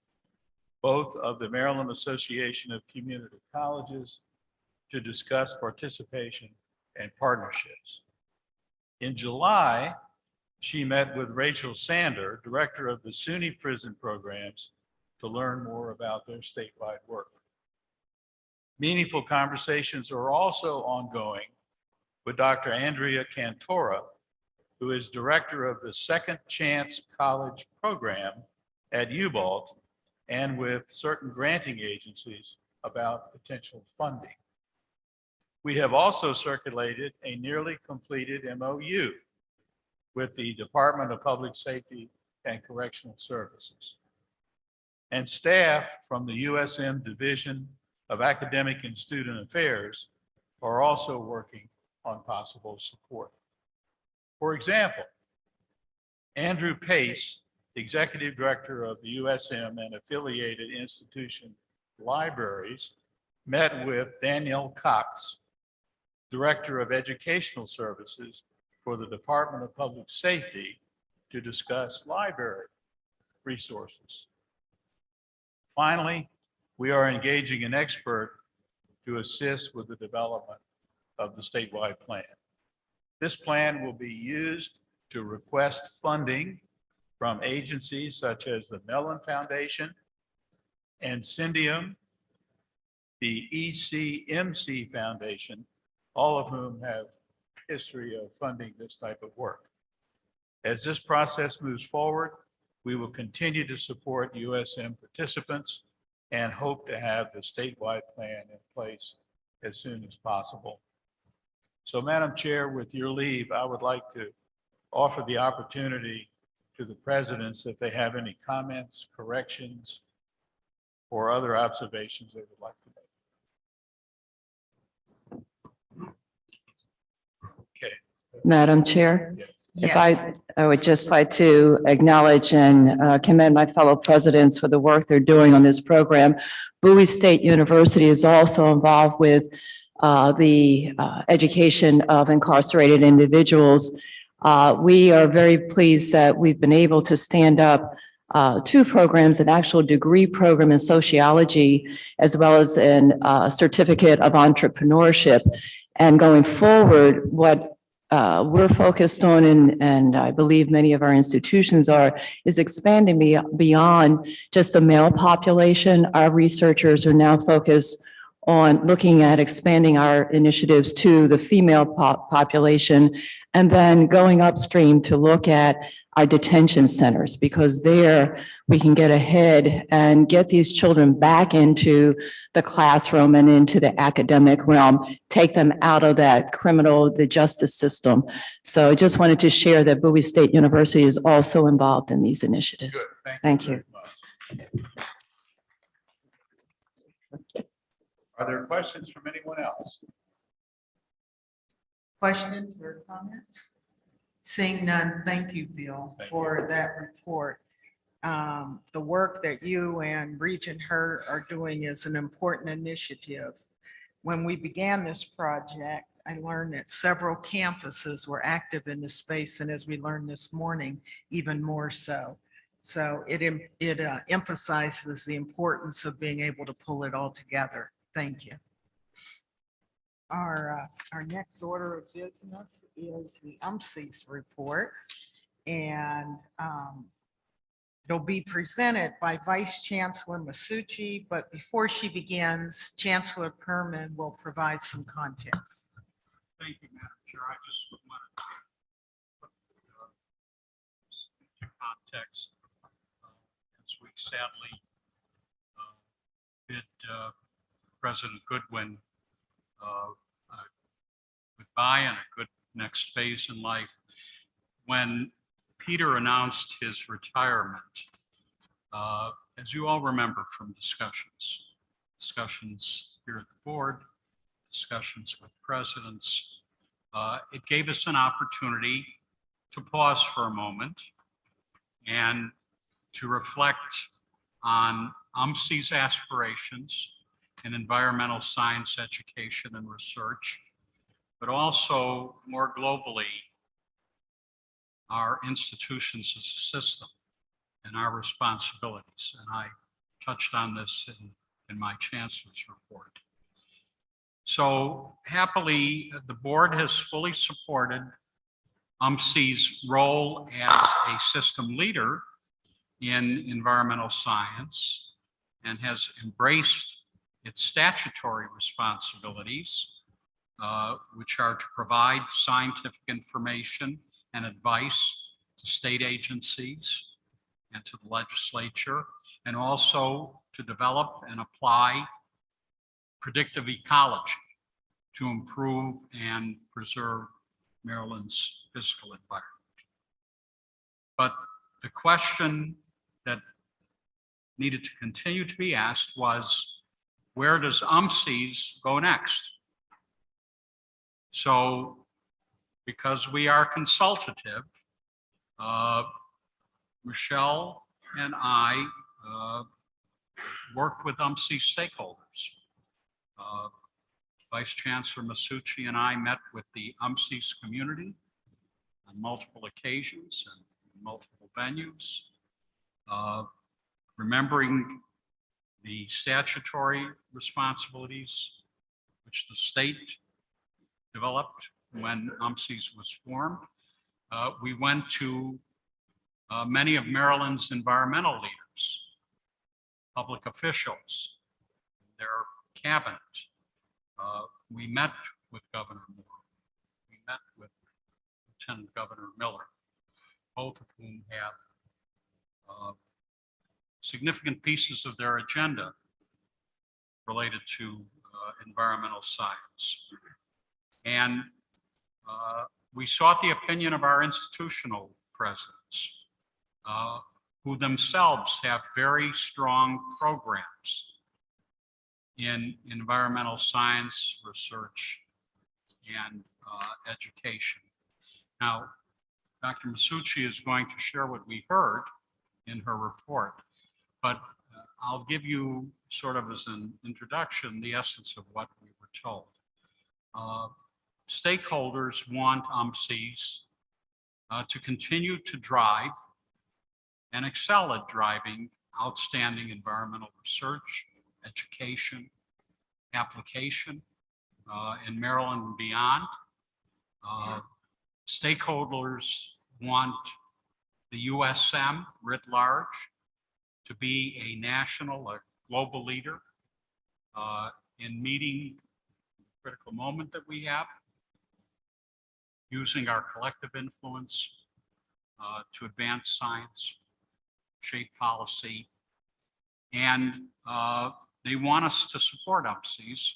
both of the Maryland Association of Community Colleges, to discuss participation and partnerships. In July, she met with Rachel Sander, Director of the SUNY Prison Programs, to learn more about their statewide work. Meaningful conversations are also ongoing with Dr. Andrea Cantora, who is director of the Second Chance College Program at UBalt, and with certain granting agencies about potential funding. We have also circulated a nearly completed MOU with the Department of Public Safety and Correctional Services. And staff from the USM Division of Academic and Student Affairs are also working on possible support. For example, Andrew Pace, Executive Director of the USM and affiliated institution libraries, met with Danielle Cox, Director of Educational Services for the Department of Public Safety, to discuss library resources. Finally, we are engaging an expert to assist with the development of the statewide plan. This plan will be used to request funding from agencies such as the Mellon Foundation and Syndium, the ECMC Foundation, all of whom have history of funding this type of work. As this process moves forward, we will continue to support USM participants and hope to have the statewide plan in place as soon as possible. So, Madam Chair, with your leave, I would like to offer the opportunity to the presidents if they have any comments, corrections, or other observations they would like to make. Okay. Madam Chair, if Yes. I would just like to acknowledge and commend my fellow presidents for the work they're doing on this program. Bowie State University is also involved with the education of incarcerated individuals. We are very pleased that we've been able to stand up two programs, an actual degree program in sociology, as well as a certificate of entrepreneurship. And going forward, what we're focused on, and I believe many of our institutions are, is expanding beyond just the male population. Our researchers are now focused on looking at expanding our initiatives to the female population, and then going upstream to look at our detention centers, because there we can get ahead and get these children back into the classroom and into the academic realm, take them out of that the justice system. So I just wanted to share that Bowie State University is also involved in these initiatives. Good. Thank you. Are there questions from anyone else? Questions or comments? Seeing none, thank you, Bill, for that report. The work that you and Regent Hurt are doing is an important initiative. When we began this project, I learned that several campuses were active in this space, and as we learned this morning, even more so. So it emphasizes the importance of being able to pull it all together. Thank you. Our next order of business is the UMC's report, and it'll be presented by Vice Chancellor Masucci, but before she begins, Chancellor Perman will provide some context. Thank you, Madam Chair. I just wanted to put into context, as we sadly bid President Goodwin goodbye and a good next phase in life. When Peter announced his retirement, as you all remember from discussions here at the board, discussions with presidents, it gave us an opportunity to pause for a moment and to reflect on UMC's aspirations in environmental science education and research, but also more globally, our institutions as a system and our responsibilities. And I touched on this in my chancellor's report. So happily, the board has fully supported UMC's role as a system leader in environmental science and has embraced its statutory responsibilities, which are to provide scientific information and advice to state agencies and to the legislature, and also to develop and apply predictive ecology to improve and preserve Maryland's fiscal environment. But the question that needed to continue to be asked was, where does UMCES go next? So, because we are consultative, Michelle and I worked with UMCES stakeholders. Vice Chancellor Masucci and I met with the UMCES community on multiple occasions and multiple venues, remembering the statutory responsibilities which the state developed when UMCES was formed. We went to many of Maryland's environmental leaders, public officials, their cabinet. We met with Governor Moore. We met with Lieutenant Governor Miller, both of whom have significant pieces of their agenda related to environmental science. And we sought the opinion of our institutional presidents, who themselves have very strong programs in environmental science, research, and education. Now, Dr. Masucci is going to share what we heard in her report, but I'll give you sort of as an introduction the essence of what we were told. Stakeholders want UMCES to continue to drive and excel at driving outstanding environmental research, education, application in Maryland and beyond. Stakeholders want the USM writ large to be a national, a global leader in meeting the critical moment that we have, using our collective influence to advance science, shape policy, and they want us to support UMCES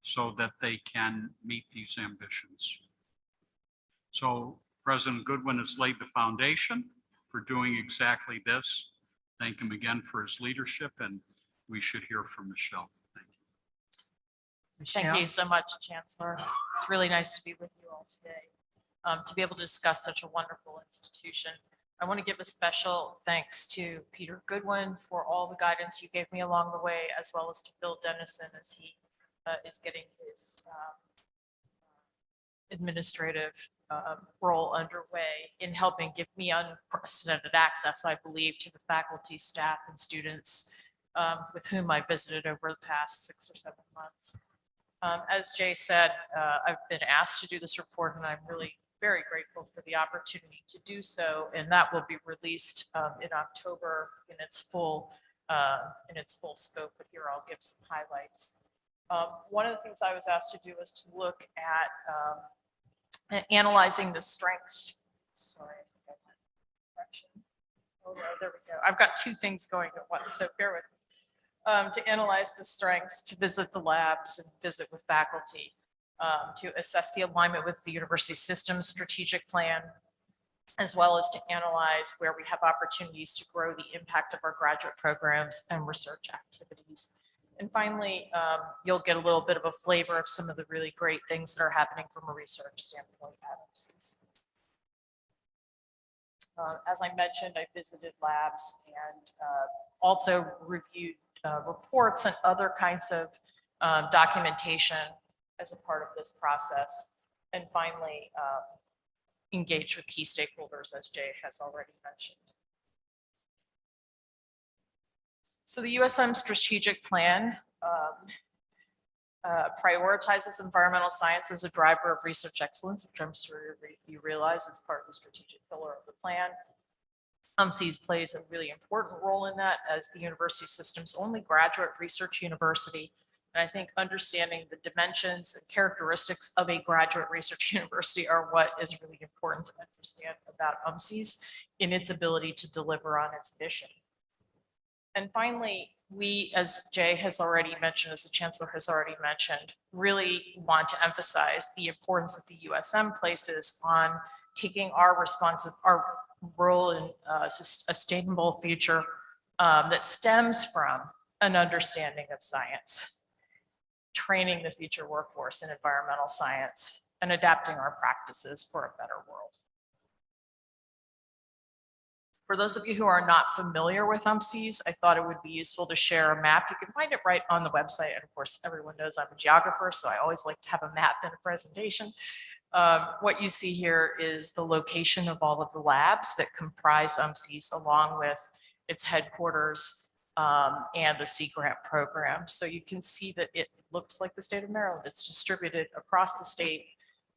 so that they can meet these ambitions. So President Goodwin has laid the foundation for doing exactly this. Thank him again for his leadership, and we should hear from Michelle. Thank you. Thank you so much, Chancellor. It's really nice to be with you all today, to be able to discuss such a wonderful institution. I want to give a special thanks to Peter Goodwin for all the guidance you gave me along the way, as well as to Bill Dennison as he is getting his administrative role underway in helping give me unprecedented access, I believe, to the faculty, staff, and students with whom I visited over the past 6 or 7 months. As Jay said, I've been asked to do this report, and I'm really very grateful for the opportunity to do so, and that will be released in October in its full scope, but here I'll give some highlights. One of the things I was asked to do was to look at analyzing the strengths. Sorry, I think I went direction. Oh, no, there we go. I've got 2 things going at once, so bear with me. To analyze the strengths, to visit the labs and visit with faculty, to assess the alignment with the university system's strategic plan, as well as to analyze where we have opportunities to grow the impact of our graduate programs and research activities. And finally, you'll get a little bit of a flavor of some of the really great things that are happening from a research standpoint at UMCES. As I mentioned, I visited labs and also reviewed reports and other kinds of documentation as a part of this process. And finally, engage with key stakeholders, as Jay has already mentioned. So the USM strategic plan prioritizes environmental science as a driver of research excellence, which I'm sure you realize is part of the strategic pillar of the plan. UMCES plays a really important role in that as the university system's only graduate research university And I think understanding the dimensions and characteristics of a graduate research university are what is really important to understand about UMCES in its ability to deliver on its mission. And finally, we, as Jay has already mentioned, as the Chancellor has already mentioned, really want to emphasize the importance that the USM places on taking our role in a sustainable future that stems from an understanding of science, training the future workforce in environmental science, and adapting our practices for a better world. For those of you who are not familiar with UMCES, I thought it would be useful to share a map. You can find it right on the website. And of course, everyone knows I'm a geographer, so I always like to have a map in a presentation. What you see here is the location of all of the labs that comprise UMCES, along with its headquarters and the Sea Grant program. So you can see that it looks like the state of Maryland. It's distributed across the state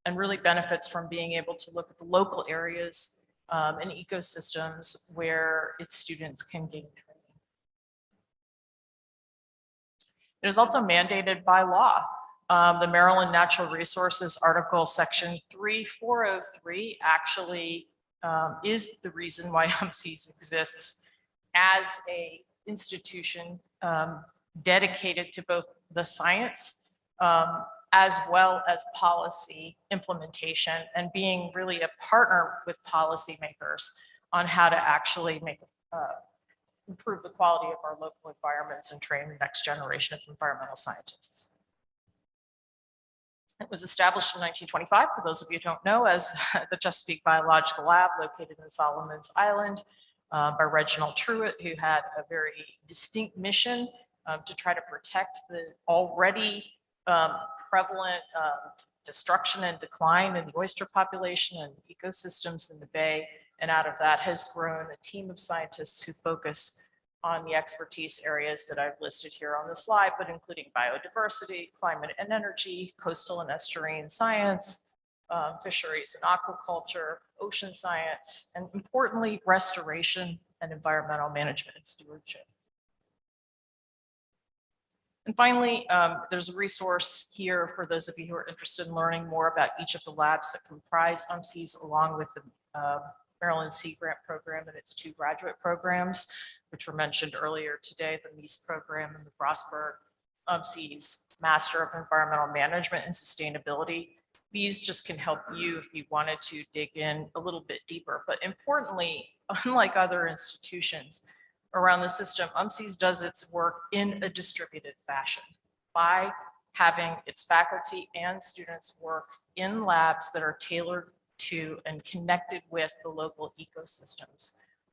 and really benefits from being able to look at the local areas and ecosystems where its students can gain training. It is also mandated by law. The Maryland Natural Resources Article Section 3403 actually is the reason why UMCES exists as an institution dedicated to both the science as well as policy implementation and being really a partner with policymakers on how to actually improve the quality of our local environments and train the next generation of environmental scientists. It was established in 1925, for those of you who don't know, as the Chesapeake Biological Lab located in Solomon's Island by Reginald Truitt, who had a very distinct mission to try to protect the already prevalent destruction and decline in the oyster population and ecosystems in the bay. And out of that has grown a team of scientists who focus on the expertise areas that I've listed here on the slide, but including biodiversity, climate and energy, coastal and estuarine science, fisheries and aquaculture, ocean science, and importantly, restoration and environmental management and stewardship. And finally, there's a resource here for those of you who are interested in learning more about each of the labs that comprise UMCES, along with the Maryland Sea Grant program and its 2 graduate programs, which were mentioned earlier today, the MEAS program and the Frostburg UMCES Master of Environmental Management and Sustainability. These just can help you if you wanted to dig in a little bit deeper. But importantly, unlike other institutions around the system, UMCES does its work in a distributed fashion by having its faculty and students work in labs that are tailored to and connected with the local ecosystems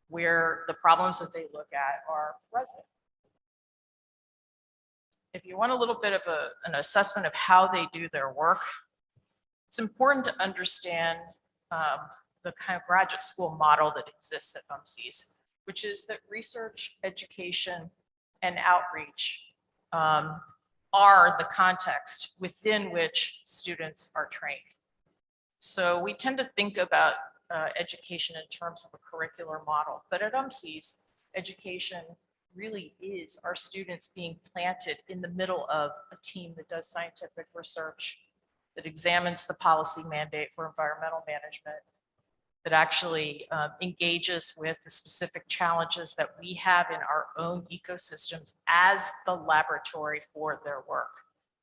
where the problems that they look at are present. If you want a little bit of an assessment of how they do their work, it's important to understand the kind of graduate school model that exists at UMCES, which is that research, education, and outreach are the context within which students are trained. So we tend to think about education in terms of a curricular model, but at UMCES, education really is our students being planted in the middle of a team that does scientific research, that examines the policy mandate for environmental management, that actually engages with the specific challenges that we have in our own ecosystems as the laboratory for their work.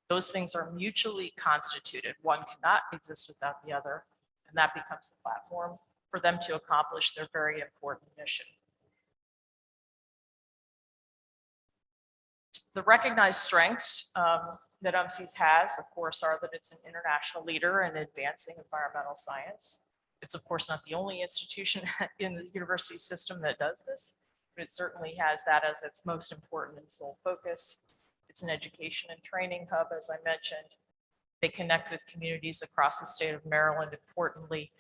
Those things are mutually constituted. One cannot exist without the other, and that becomes the platform for them to accomplish their very important mission. The recognized strengths that UMCES has, of course, are that it's an international leader in advancing environmental science. It's, of course, not the only institution in the university system that does this, but it certainly has that as its most important and sole focus. It's an education and training hub, as I mentioned. They connect with communities across the state of Maryland, importantly,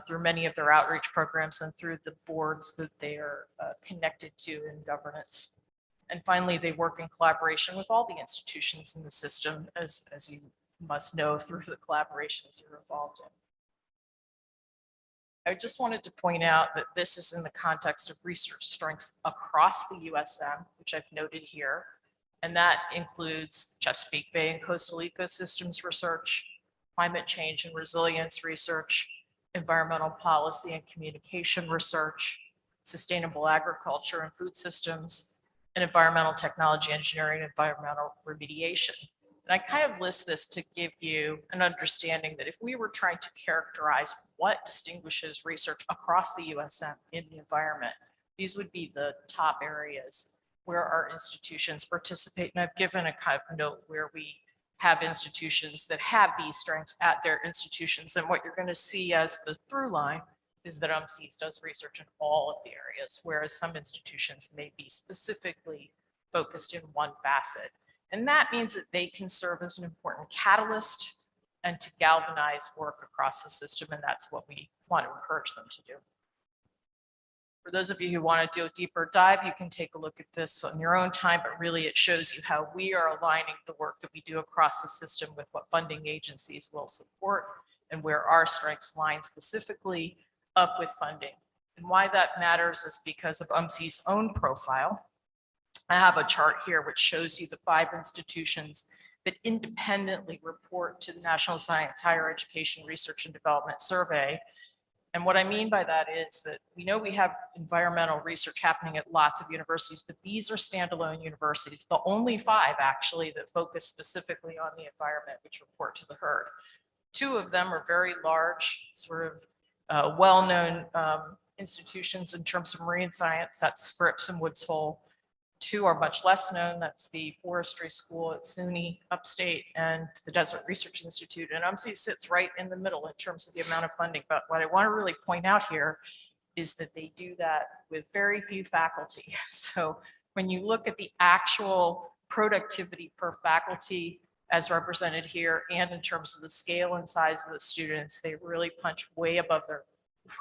through many of their outreach programs and through the boards that they are connected to in governance. And finally, they work in collaboration with all the institutions in the system, as you must know through the collaborations you're involved in. I just wanted to point out that this is in the context of research strengths across the USM, which I've noted here, And that includes Chesapeake Bay and coastal ecosystems research, climate change and resilience research, environmental policy and communication research, sustainable agriculture and food systems, and environmental technology engineering and environmental remediation. And I kind of list this to give you an understanding that if we were trying to characterize what distinguishes research across the USM in the environment, these would be the top areas where our institutions participate. And I've given a kind of note where we have institutions that have these strengths at their institutions. And what you're going to see as the through line is that UMCS does research in all of the areas, whereas some institutions may be specifically focused in one facet. And that means that they can serve as an important catalyst and to galvanize work across the system. And that's what we want to encourage them to do. For those of you who want to do a deeper dive, you can take a look at this on your own time, but really it shows you how we are aligning the work that we do across the system with what funding agencies will support and where our strengths line specifically up with funding. And why that matters is because of UMC's own profile. I have a chart here which shows you the 5 institutions that independently report to the National Science Higher Education Research and Development Survey. And what I mean by that is that we know we have environmental research happening at lots of universities, but these are standalone universities, the only 5 actually that focus specifically on the environment, which report to the HERD. 2 of them are very large, sort of well-known institutions in terms of marine science. That's Scripps and Woods Hole. 2 are much less known. That's the Forestry School at SUNY Upstate and the Desert Research Institute. And UMC sits right in the middle in terms of the amount of funding. But what I want to really point out here is that they do that with very few faculty. So when you look at the actual productivity per faculty as represented here, and in terms of the scale and size of the students, they really punch way above their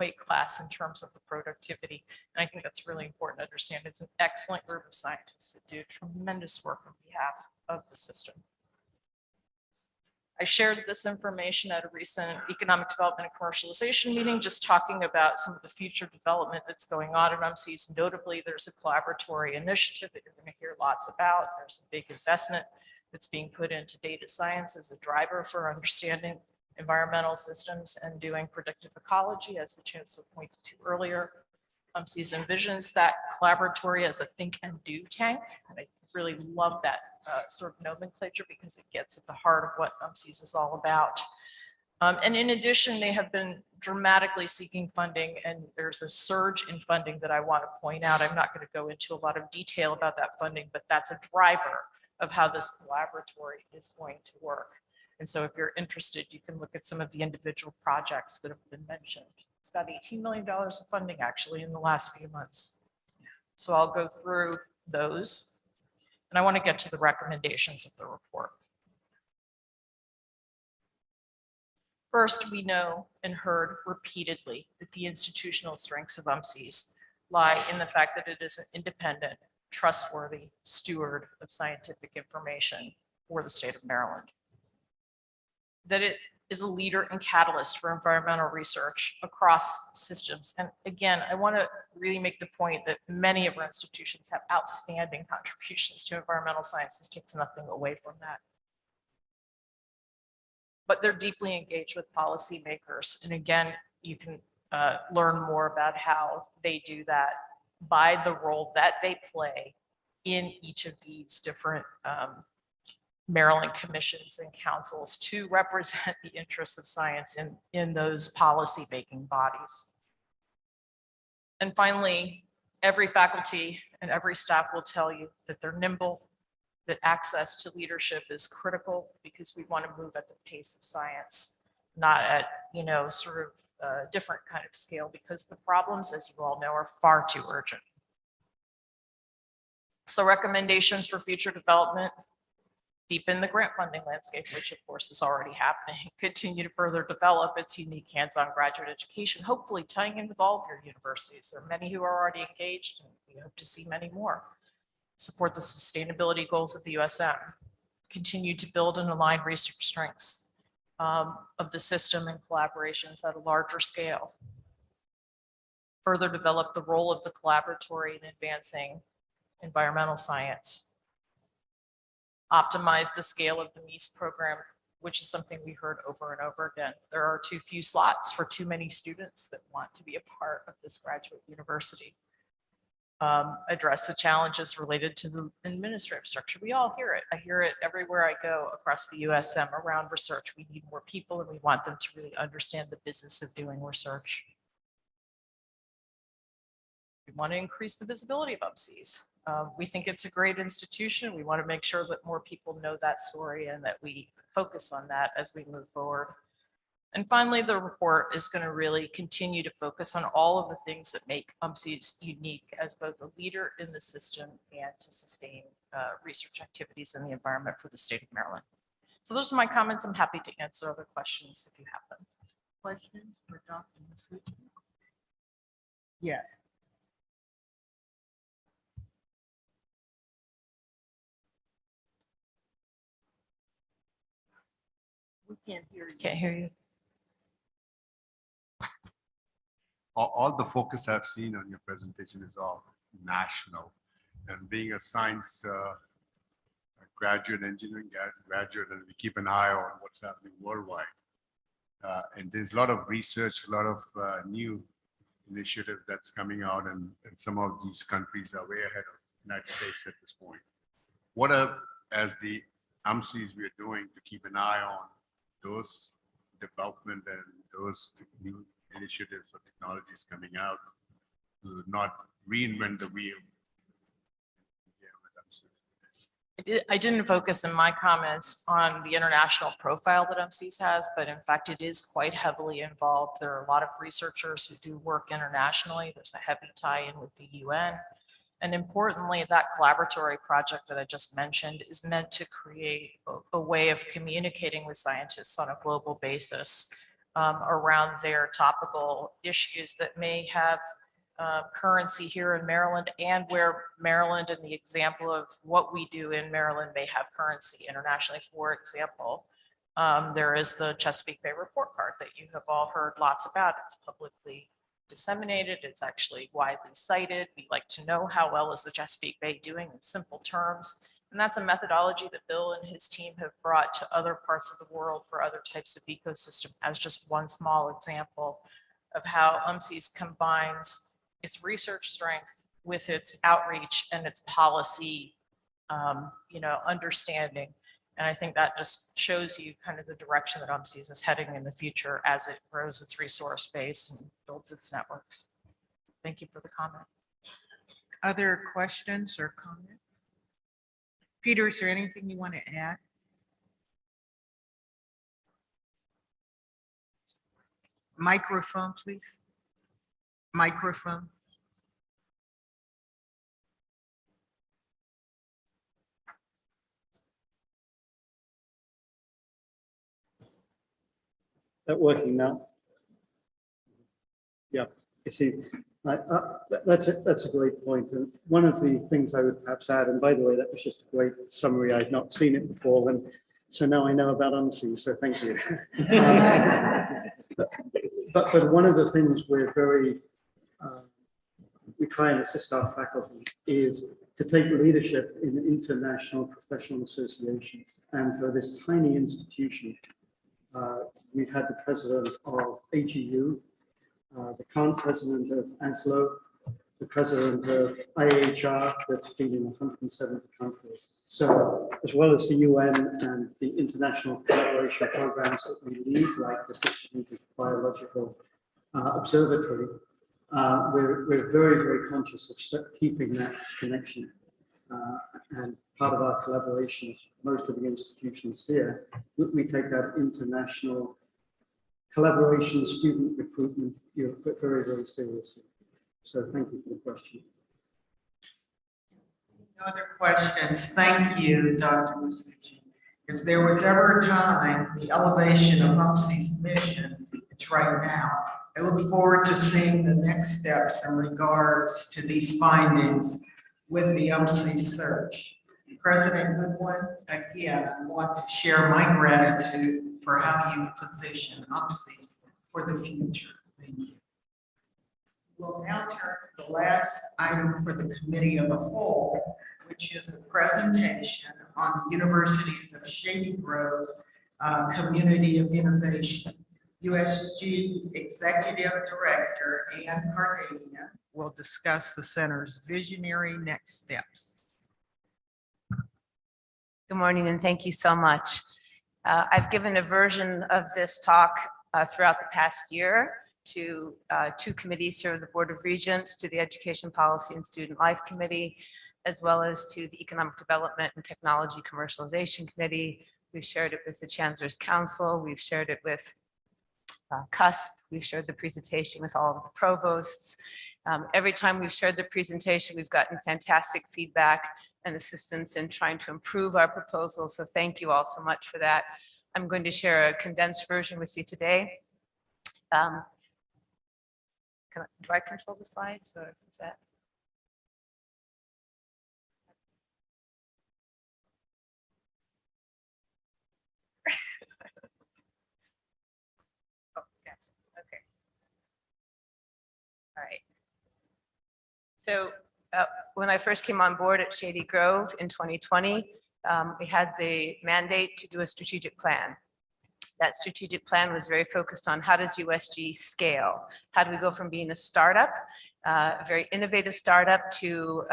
weight class in terms of the productivity. And I think that's really important to understand. It's an excellent group of scientists that do tremendous work on behalf of the system. I shared this information at a recent economic development and commercialization meeting, just talking about some of the future development that's going on at UMCS. Notably, there's a collaboratory initiative that you're going to hear lots about. There's a big investment that's being put into data science as a driver for understanding environmental systems and doing predictive ecology, as the chancellor pointed to earlier. UMCS envisions that collaboratory as a think and do tank. And I really love that sort of nomenclature because it gets at the heart of what UMCS is all about. And in addition, they have been dramatically seeking funding, and there's a surge in funding that I want to point out. I'm not going to go into a lot of detail about that funding, but that's a driver of how this collaboratory is going to work. And so if you're interested, you can look at some of the individual projects that have been mentioned. It's about $18 million of funding actually in the last few months. So I'll go through those. And I want to get to the recommendations of the report. First, we know and heard repeatedly that the institutional strengths of UMCS lie in the fact that it is an independent, trustworthy steward of scientific information for the state of Maryland. That it is a leader and catalyst for environmental research across systems. And again, I want to really make the point that many of our institutions have outstanding contributions to environmental sciences, takes nothing away from that. But they're deeply engaged with policymakers. And again, you can learn more about how they do that by the role that they play in each of these different Maryland commissions and councils to represent the interests of science in those policy-making bodies. And finally, every faculty and every staff will tell you that they're nimble, that access to leadership is critical because we want to move at the pace of science, not at, sort of a different kind of scale, because the problems, as you all know, are far too urgent. So recommendations for future development: deepen the grant funding landscape, which of course is already happening. Continue to further develop its unique hands-on graduate education, hopefully tying in with all of your universities. There are many who are already engaged, and we hope to see many more. Support the sustainability goals of the USM. Continue to build and align research strengths of the system and collaborations at a larger scale. Further develop the role of the collaboratory in advancing environmental science. optimize the scale of the MEAS program, which is something we heard over and over again. There are too few slots for too many students that want to be a part of this graduate university. Address the challenges related to the administrative structure. We all hear it. I hear it everywhere I go across the USM around research. We need more people and we want them to really understand the business of doing research. We want to increase the visibility of UMCs. We think it's a great institution. We want to make sure that more people know that story and that we focus on that as we move forward. And finally, the report is going to really continue to focus on all of the things that make UMCs unique as both a leader in the system and to sustain research activities in the environment for the state of Maryland. So those are my comments. I'm happy to answer other questions if you have them. Questions for Dr. Masucci? Yes. We can't hear you. Can't hear you. All the focus I've seen on your presentation is all national. And being a science graduate, engineering graduate, and we keep an eye on what's happening worldwide. And there's a lot of research, a lot of new initiative that's coming out, and some of these countries are way ahead of the United States at this point. What are, as the UMCs, we are doing to keep an eye on those development and those new initiatives or technologies coming out to not reinvent the wheel? I didn't focus in my comments on the international profile that UMCs has, but in fact, it is quite heavily involved. There are a lot of researchers who do work internationally. There's a heavy tie-in with the UN. And importantly, that collaboratory project that I just mentioned is meant to create a way of communicating with scientists on a global basis around their topical issues that may have currency here in Maryland, and where Maryland, in the example of what we do in Maryland, may have currency internationally. For example, there is the Chesapeake Bay report card that you have all heard lots about. It's publicly disseminated. It's actually widely cited. We like to know how well is the Chesapeake Bay doing in simple terms. And that's a methodology that Bill and his team have brought to other parts of the world for other types of ecosystem, as just one small example of how UMCs combines its research strength with its outreach and its policy, understanding. And I think that just shows you kind of the direction that UMCs is heading in the future as it grows its resource base and builds its networks. Thank you for the comment. Other questions or comments? Peter, is there anything you want to add? Microphone, please. Microphone. That working now? Yeah, you see, that's a great point. And one of the things I would perhaps add, and by the way, that was just a great summary. I'd not seen it before, and so now I know about UMC, so thank you. But one of the things we're we try and assist our faculty is to take leadership in international professional associations. And for this tiny institution, we've had the president of AGU, the current president of ANSLO, the president of IAHR, that's been in 170 countries. So as well as the UN and the international collaboration programs that we lead, like the Distributed Biological Observatory, we're very, very conscious of keeping that connection. And part of our collaboration, most of the institutions here, we take that international collaboration, student recruitment, very, very seriously. So thank you for the question. No other questions. Thank you, Dr. Masucci. If there was ever a time, the elevation of UMC's mission, it's right now. I look forward to seeing the next steps in regards to these findings with the UMC search. President Goodwin, again, I want to share my gratitude for how you've positioned UMC's for the future. Thank you. We'll now turn to the last item for the committee of the whole, which is a presentation on the universities of Shady Grove, Community of Innovation. USG Executive Director Ann Carnadian will discuss the center's visionary next steps. Good morning and thank you so much. I've given a version of this talk throughout the past year to two committees here of the Board of Regents, to the Education Policy and Student Life Committee, as well as to the Economic Development and Technology Commercialization Committee. We've shared it with the Chancellor's Council. We've shared it with CUSP. We've shared the presentation with all of the provosts. Every time we've shared the presentation, we've gotten fantastic feedback and assistance in trying to improve our proposal. So thank you all so much for that. I'm going to share a condensed version with you today. Do I control the slides or is that? Oh, gotcha. Okay. All right. So when I first came on board at Shady Grove in 2020, we had the mandate to do a strategic plan. That strategic plan was very focused on how does USG scale? How do we go from being a startup, a very innovative startup, to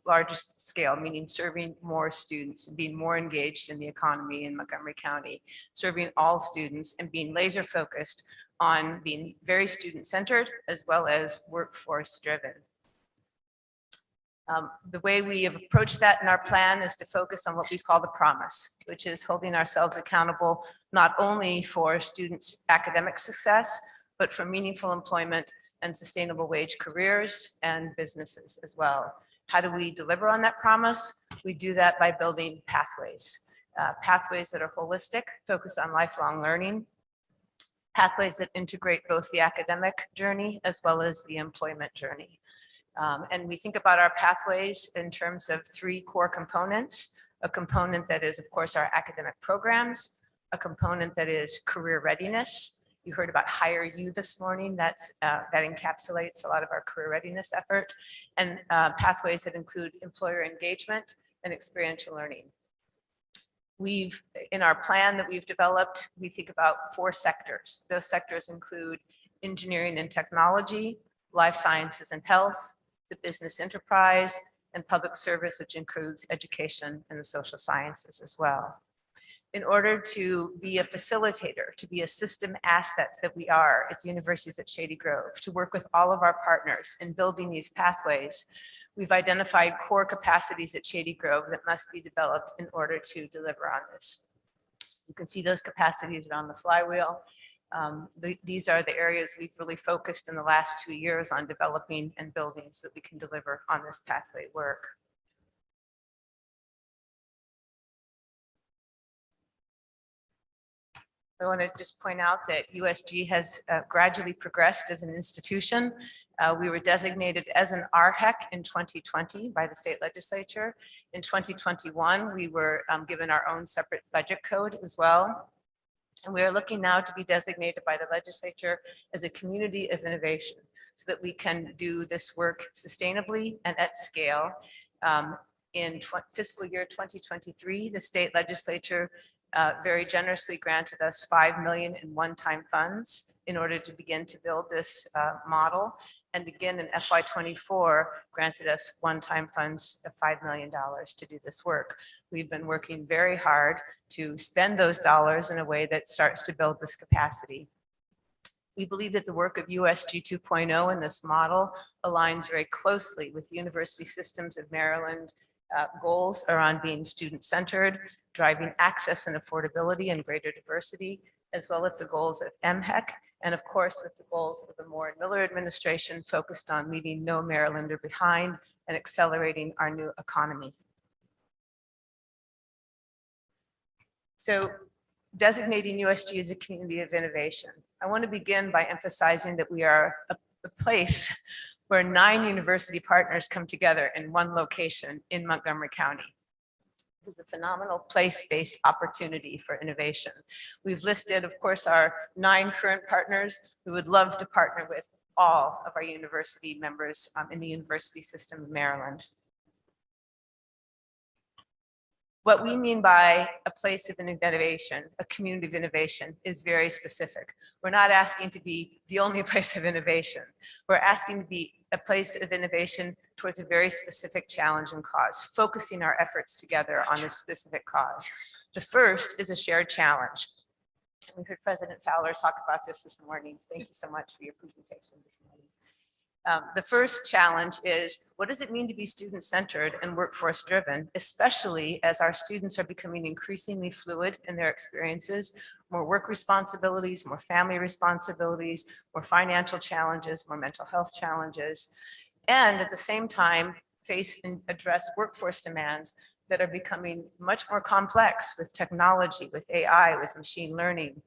largest scale, meaning serving more students and being more engaged in the economy in Montgomery County, serving all students and being laser focused on being very student-centered as well as workforce-driven. The way we have approached that in our plan is to focus on what we call the promise, which is holding ourselves accountable not only for students' academic success, but for meaningful employment and sustainable wage careers and businesses as well. How do we deliver on that promise? We do that by building pathways, pathways that are holistic, focused on lifelong learning, pathways that integrate both the academic journey as well as the employment journey. And we think about our pathways in terms of three core components: a component that is, of course, our academic programs, a component that is career readiness. You heard about Hire You this morning. That encapsulates a lot of our career readiness effort, and pathways that include employer engagement and experiential learning. In our plan that we've developed, we think about 4 sectors. Those sectors include engineering and technology, life sciences and health, the business enterprise, and public service, which includes education and the social sciences as well. In order to be a facilitator, to be a system asset that we are at the universities at Shady Grove, to work with all of our partners in building these pathways, we've identified core capacities at Shady Grove that must be developed in order to deliver on this. You can see those capacities around the flywheel. These are the areas we've really focused in the last 2 years on developing and building so that we can deliver on this pathway work. I want to just point out that USG has gradually progressed as an institution. We were designated as an RHEC in 2020 by the state legislature. In 2021, we were given our own separate budget code as well. And we are looking now to be designated by the legislature as a community of innovation so that we can do this work sustainably and at scale. In fiscal year 2023, the state legislature very generously granted us $5 million in one-time funds in order to begin to build this model. And again, in FY24, granted us one-time funds of $5 million to do this work. We've been working very hard to spend those dollars in a way that starts to build this capacity. We believe that the work of USG 2.0 in this model aligns very closely with University Systems of Maryland goals around being student-centered, driving access and affordability and greater diversity, as well as the goals of MHEC, and of course with the goals of the Moore and Miller administration focused on leaving no Marylander behind and accelerating our new economy. So designating USG as a community of innovation. I want to begin by emphasizing that we are a place where 9 university partners come together in one location in Montgomery County. This is a phenomenal place-based opportunity for innovation. We've listed, of course, our 9 current partners. We would love to partner with all of our university members in the University System of Maryland. What we mean by a place of innovation, a community of innovation, is very specific. We're not asking to be the only place of innovation. We're asking to be a place of innovation towards a very specific challenge and cause, focusing our efforts together on a specific cause. The first is a shared challenge. We heard President Fowler talk about this morning. Thank you so much for your presentation this morning. The first challenge is, what does it mean to be student-centered and workforce-driven, especially as our students are becoming increasingly fluid in their experiences, more work responsibilities, more family responsibilities, more financial challenges, more mental health challenges, and at the same time, face and address workforce demands that are becoming much more complex with technology, with AI, with machine learning,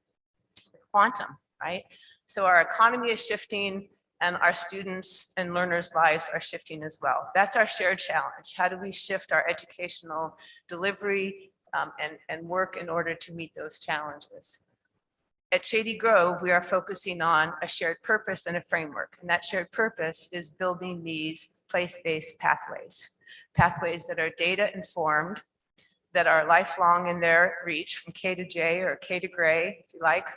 with quantum, right? So our economy is shifting, and our students and learners' lives are shifting as well. That's our shared challenge. How do we shift our educational delivery and work in order to meet those challenges? At Shady Grove, we are focusing on a shared purpose and a framework. And that shared purpose is building these place-based pathways, pathways that are data informed, that are lifelong in their reach from K to J or K to gray, if you like,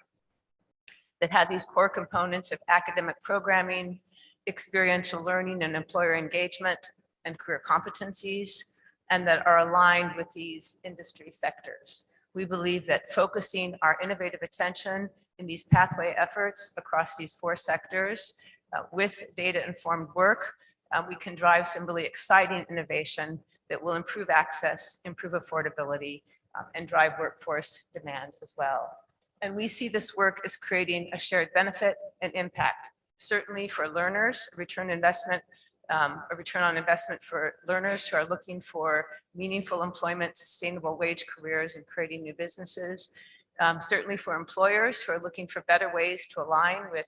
that have these core components of academic programming, experiential learning and employer engagement and career competencies, and that are aligned with these industry sectors. We believe that focusing our innovative attention in these pathway efforts across these 4 sectors with data-informed work, we can drive some really exciting innovation that will improve access, improve affordability, and drive workforce demand as well. And we see this work as creating a shared benefit and impact, certainly for learners, a return on investment for learners who are looking for meaningful employment, sustainable wage careers, and creating new businesses. Certainly for employers who are looking for better ways to align with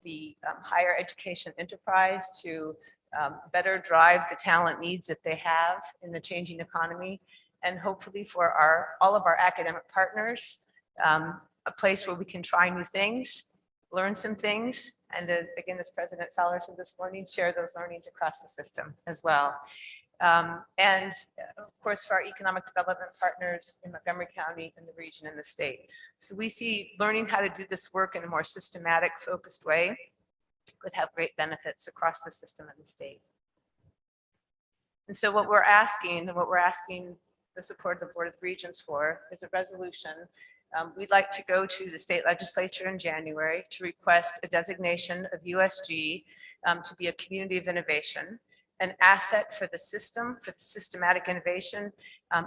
the higher education enterprise to better drive the talent needs that they have in the changing economy. And hopefully for all of our academic partners, a place where we can try new things, learn some things, and again, as President Fowler said this morning, share those learnings across the system as well. And of course, for our economic development partners in Montgomery County and the region and the state. So we see learning how to do this work in a more systematic, focused way would have great benefits across the system and the state. And so what we're asking the support of the Board of Regents for is a resolution. We'd like to go to the state legislature in January to request a designation of USG to be a community of innovation, an asset for the system, for the systematic innovation,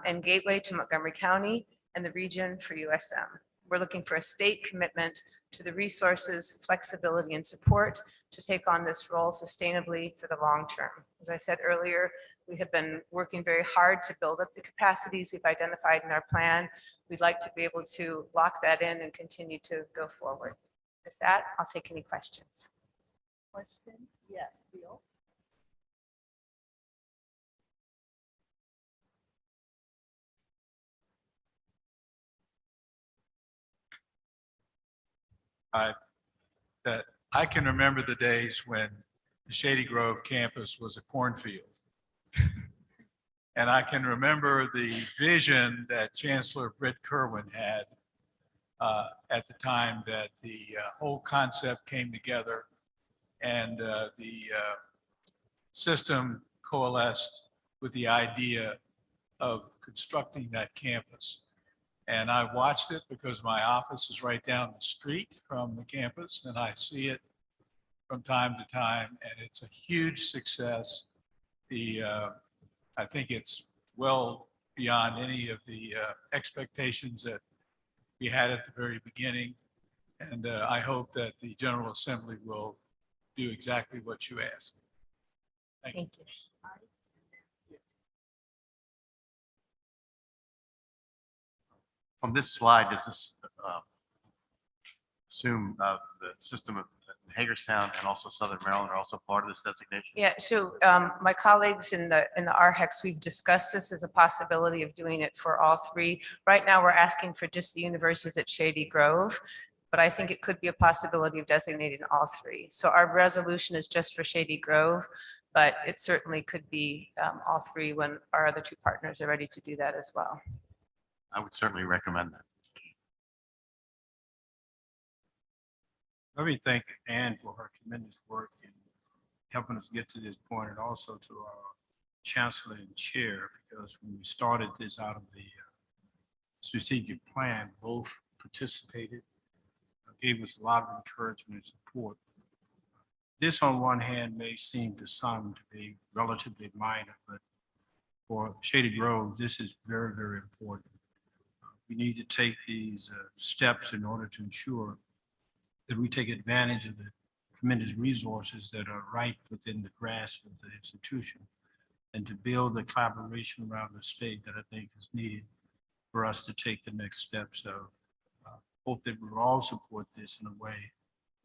and gateway to Montgomery County and the region for USM. We're looking for a state commitment to the resources, flexibility, and support to take on this role sustainably for the long term. As I said earlier, we have been working very hard to build up the capacities we've identified in our plan. We'd like to be able to lock that in and continue to go forward. With that, I'll take any questions. Question? Yes, Bill. That I can remember the days when the Shady Grove campus was a cornfield. And I can remember the vision that Chancellor Britt Kerwin had at the time that the whole concept came together and the system coalesced with the idea of constructing that campus. And I watched it because my office is right down the street from the campus, and I see it from time to time, and it's a huge success. I think it's well beyond any of the expectations that we had at the very beginning. And I hope that the General Assembly will do exactly what you asked. Thank you. From this slide, does this assume the system of Hagerstown and also Southern Maryland are also part of this designation? Yeah, so my colleagues in the RHECs, we've discussed this as a possibility of doing it for all 3. Right now, we're asking for just the universities at Shady Grove, but I think it could be a possibility of designating all 3. So our resolution is just for Shady Grove, but it certainly could be all 3 when our other 2 partners are ready to do that as well. I would certainly recommend that. Let me thank Ann for her tremendous work in helping us get to this point, and also to our chancellor and chair, because when we started this out of the strategic plan, both participated, gave us a lot of encouragement and support. This, on one hand, may seem to some to be relatively minor, but for Shady Grove, this is very, very important. We need to take these steps in order to ensure that we take advantage of the tremendous resources that are right within the grasp of the institution, and to build the collaboration around the state that I think is needed for us to take the next steps. So hope that we will all support this in a way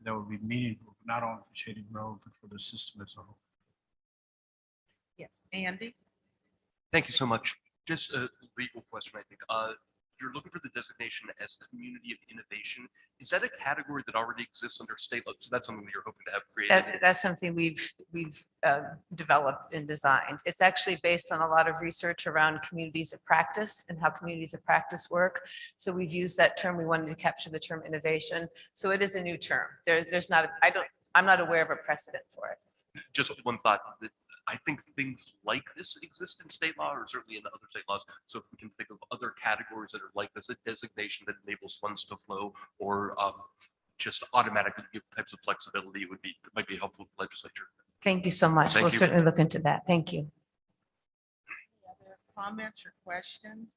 that will be meaningful, not only for Shady Grove, but for the system as a whole. Yes, Andy? Thank you so much. Just a legal question, I think. You're looking for the designation as community of innovation. Is that a category that already exists under state law? So that's something that you're hoping to have created? That's something we've developed and designed. It's actually based on a lot of research around communities of practice and how communities of practice work. So we've used that term. We wanted to capture the term innovation. So it is a new term. I'm not aware of a precedent for it. Just one thought. I think things like this exist in state law, or certainly in other state laws. So if we can think of other categories that are like this, a designation that enables funds to flow, or just automatically give types of flexibility, might be helpful to the legislature. Thank you so much. Thank We'll you. certainly look into that. Thank you. Any other comments or questions?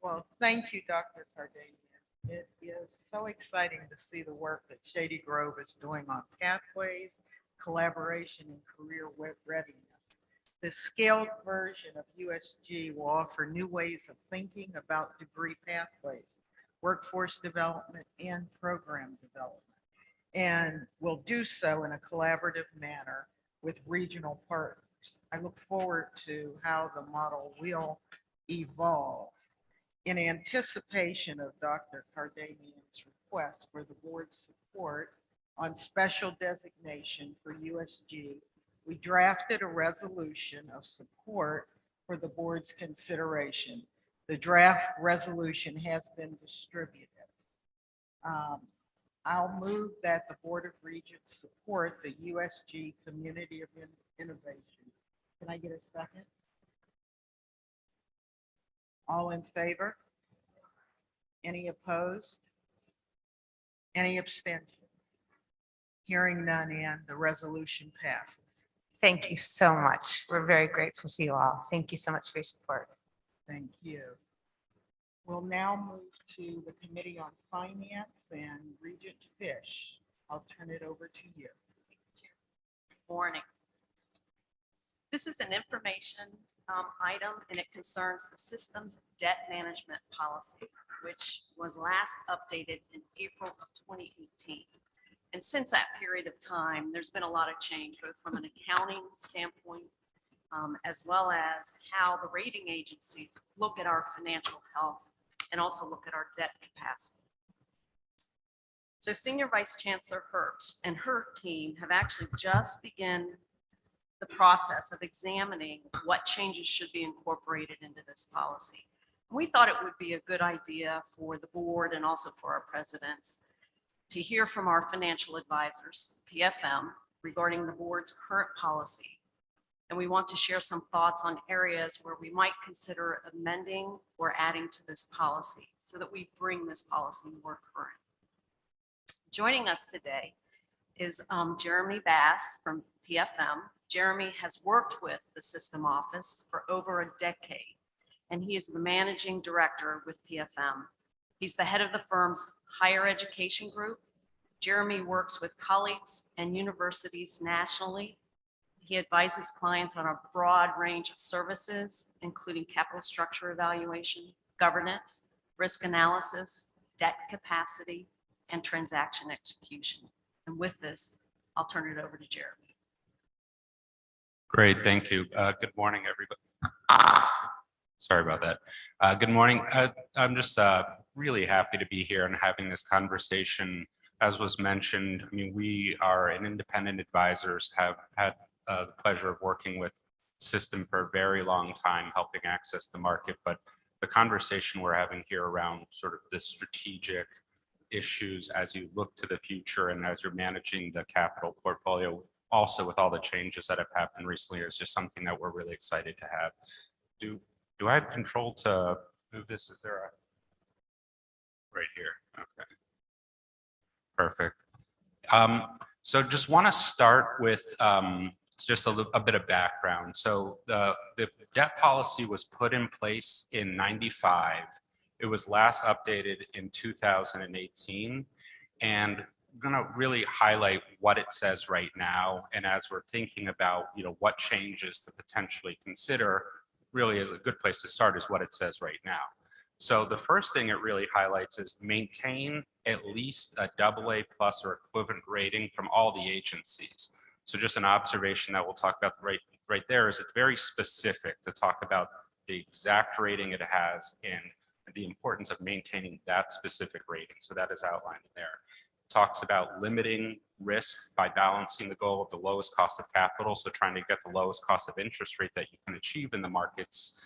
Well, thank you, Dr. Cardanian. It is so exciting to see the work that Shady Grove is doing on pathways, collaboration, and career readiness. The scaled version of USG will offer new ways of thinking about degree pathways, workforce development, and program development, and will do so in a collaborative manner with regional partners. I look forward to how the model will evolve. In anticipation of Dr. Cardanian's request for the board's support on special designation for USG, we drafted a resolution of support for the board's consideration. The draft resolution has been distributed. I'll move that the Board of Regents support the USG Community of Innovation. Can I get a second? All in favor? Any opposed? Any abstentions? Hearing none, and the resolution passes. Thank you so much. We're very grateful to you all. Thank you so much for your support. Thank you. We'll now move to the Committee on Finance and Regent Fish. I'll turn it over to you. Morning. This is an information item, and it concerns the system's debt management policy, which was last updated in April of 2018. And since that period of time, there's been a lot of change, both from an accounting standpoint, as well as how the rating agencies look at our financial health and also look at our debt capacity. So Senior Vice Chancellor Herbst and her team have actually just begun the process of examining what changes should be incorporated into this policy. We thought it would be a good idea for the board and also for our presidents to hear from our financial advisors, PFM, regarding the board's current policy. And we want to share some thoughts on areas where we might consider amending or adding to this policy so that we bring this policy more current. Joining us today is Jeremy Bass from PFM. Jeremy has worked with the system office for over a decade, and he is the managing director with PFM. He's the head of the firm's higher education group. Jeremy works with colleagues and universities nationally. He advises clients on a broad range of services, including capital structure evaluation, governance, risk analysis, debt capacity, and transaction execution. And with this, I'll turn it over to Jeremy. Great, thank you. Good morning, everybody. Sorry about that. Good morning. I'm just really happy to be here and having this conversation. As was mentioned, I mean, we are an independent advisors, have had the pleasure of working with the system for a very long time, helping access the market, but the conversation we're having here around sort of the strategic issues as you look to the future and as you're managing the capital portfolio, also with all the changes that have happened recently, is just something that we're really excited to have. Do I have control to move this? Is there a right here? Okay, perfect. So just want to start with just a bit of background. So the debt policy was put in place in '95. It was last updated in 2018. And I'm going to really highlight what it says right now. And as we're thinking about, what changes to potentially consider, really is a good place to start is what it says right now. So the first thing it really highlights is maintain at least a AA+ or equivalent rating from all the agencies. So just an observation that we'll talk about right there is it's very specific to talk about the exact rating it has and the importance of maintaining that specific rating. So that is outlined there. It talks about limiting risk by balancing the goal of the lowest cost of capital. So trying to get the lowest cost of interest rate that you can achieve in the markets,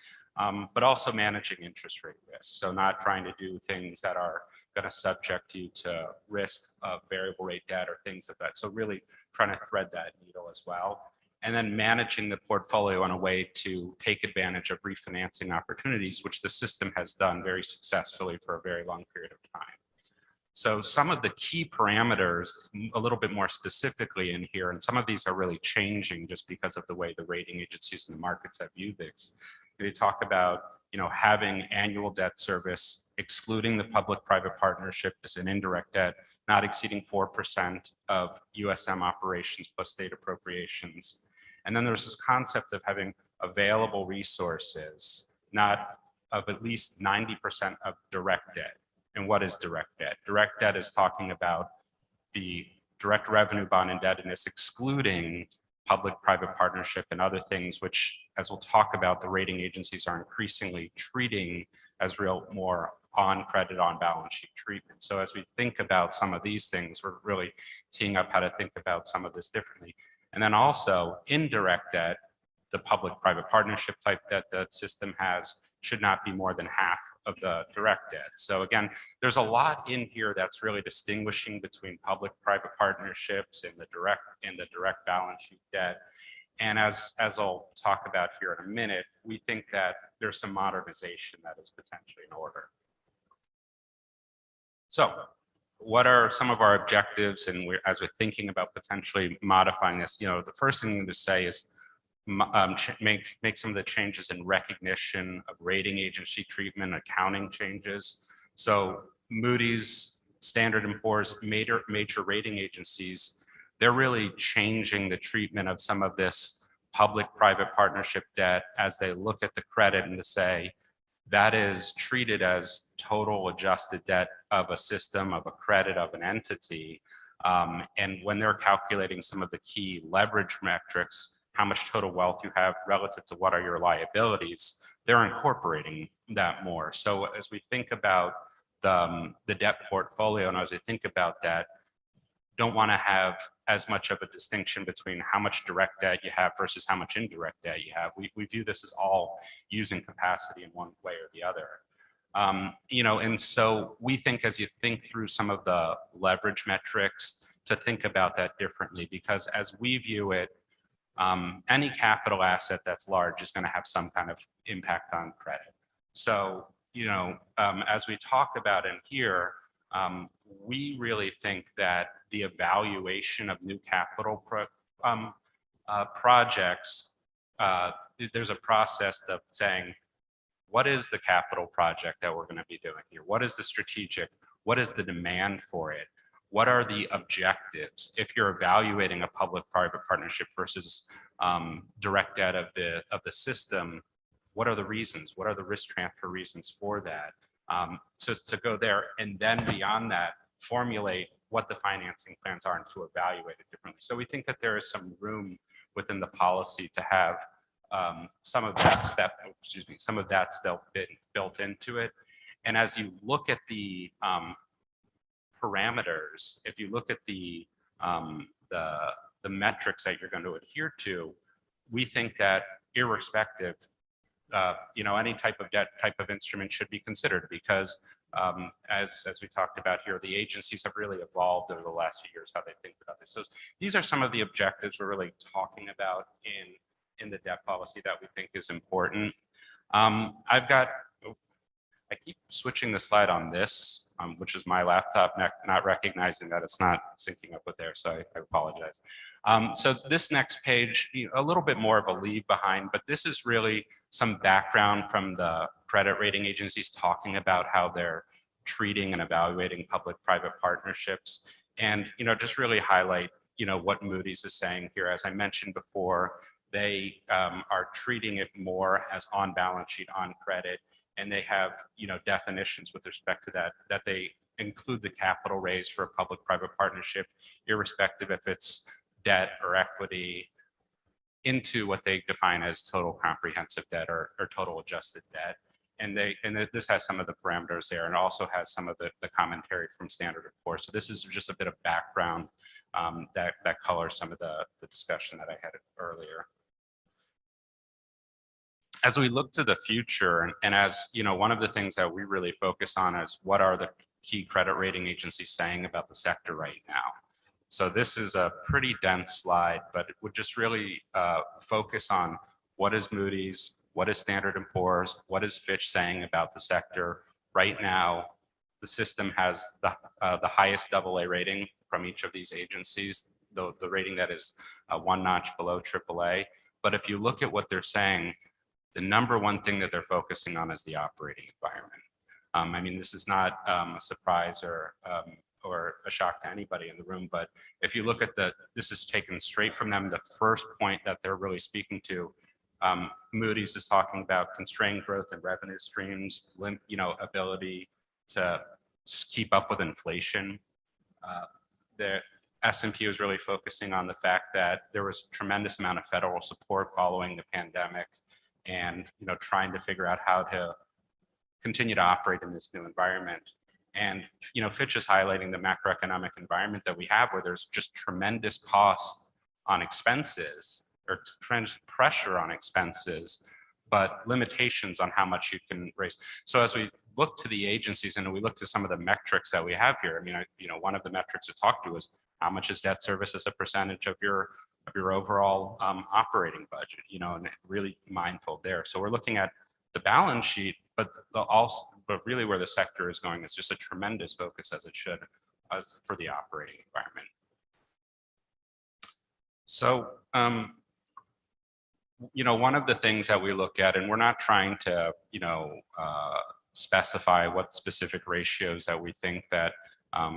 but also managing interest rate risk. So not trying to do things that are going to subject you to risk of variable rate debt or things of that. So really trying to thread that needle as well. And then managing the portfolio in a way to take advantage of refinancing opportunities, which the system has done very successfully for a very long period of time. So some of the key parameters, a little bit more specifically in here, and some of these are really changing just because of the way the rating agencies and the markets have viewed this. They talk about having annual debt service, excluding the public-private partnership as an indirect debt, not exceeding 4% of USM operations plus state appropriations. And then there's this concept of having available resources, not of at least 90% of direct debt. And what is direct debt? Direct debt is talking about the direct revenue bond indebtedness, excluding public-private partnership and other things, which, as we'll talk about, the rating agencies are increasingly treating as real more on credit, on balance sheet treatment. So as we think about some of these things, we're really teeing up how to think about some of this differently. And then also indirect debt, the public-private partnership type debt that system has should not be more than half of the direct debt. So again, there's a lot in here that's really distinguishing between public-private partnerships and the direct balance sheet debt. And as I'll talk about here in a minute, we think that there's some modernization that is potentially in order. So what are some of our objectives? And as we're thinking about potentially modifying this, the first thing to say is make some of the changes in recognition of rating agency treatment, accounting changes. So Moody's, Standard & Poor's, major rating agencies, they're really changing the treatment of some of this public-private partnership debt as they look at the credit and to say that is treated as total adjusted debt of a system, of a credit, of an entity. And when they're calculating some of the key leverage metrics, how much total wealth you have relative to what are your liabilities, they're incorporating that more. So as we think about the debt portfolio, and as we think about that, don't want to have as much of a distinction between how much direct debt you have versus how much indirect debt you have. We view this as all using capacity in one way or the other. And so we think as you think through some of the leverage metrics to think about that differently, because as we view it, any capital asset that's large is going to have some kind of impact on credit. So, as we talk about in here, we really think that the evaluation of new capital projects, there's a process of saying, what is the capital project that we're going to be doing here? What is the strategic? What is the demand for it? What are the objectives? If you're evaluating a public-private partnership versus direct debt of the system, what are the reasons? What are the risk transfer reasons for that? To go there, and then beyond that, formulate what the financing plans are and to evaluate it differently. So we think that there is some room within the policy to have some of that still built into it. And as you look at the parameters, if you look at the metrics that you're going to adhere to, we think that irrespective, any type of debt type of instrument should be considered because as we talked about here, the agencies have really evolved over the last few years how they think about this. So these are some of the objectives we're really talking about in the debt policy that we think is important. I keep switching the slide on this, which is my laptop, not recognizing that it's not syncing up with there, so I apologize. So this next page, a little bit more of a leave behind, but this is really some background from the credit rating agencies talking about how they're treating and evaluating public-private partnerships, and just really highlight what Moody's is saying here. As I mentioned before, they are treating it more as on balance sheet, on credit, and they have definitions with respect to that they include the capital raise for a public-private partnership, irrespective if it's debt or equity, into what they define as total comprehensive debt or total adjusted debt. And this has some of the parameters there, and also has some of the commentary from Standard & Poor's. So this is just a bit of background that colors some of the discussion that I had earlier. As we look to the future, and as one of the things that we really focus on is what are the key credit rating agencies saying about the sector right now. So this is a pretty dense slide, but it would just really focus on what is Moody's, what is Standard & Poor's, what is Fitch saying about the sector right now. The system has the highest AA rating from each of these agencies, the rating that is one notch below AAA. But if you look at what they're saying, the number one thing that they're focusing on is the operating environment. I mean, this is not a surprise or a shock to anybody in the room, but if you look at this is taken straight from them, the first point that they're really speaking to, Moody's is talking about constrained growth in revenue streams, ability to keep up with inflation. The S&P is really focusing on the fact that there was a tremendous amount of federal support following the pandemic, and trying to figure out how to continue to operate in this new environment. And Fitch is highlighting the macroeconomic environment that we have, where there's just tremendous cost on expenses, or tremendous pressure on expenses, but limitations on how much you can raise. So as we look to the agencies and we look to some of the metrics that we have here, I mean, one of the metrics to talk to is how much is debt service as a percentage of your overall operating budget, and really mindful there. So we're looking at the balance sheet, but really where the sector is going is just a tremendous focus, as it should, as for the operating environment. So, one of the things that we look at, and we're not trying to, specify what specific ratios that we think that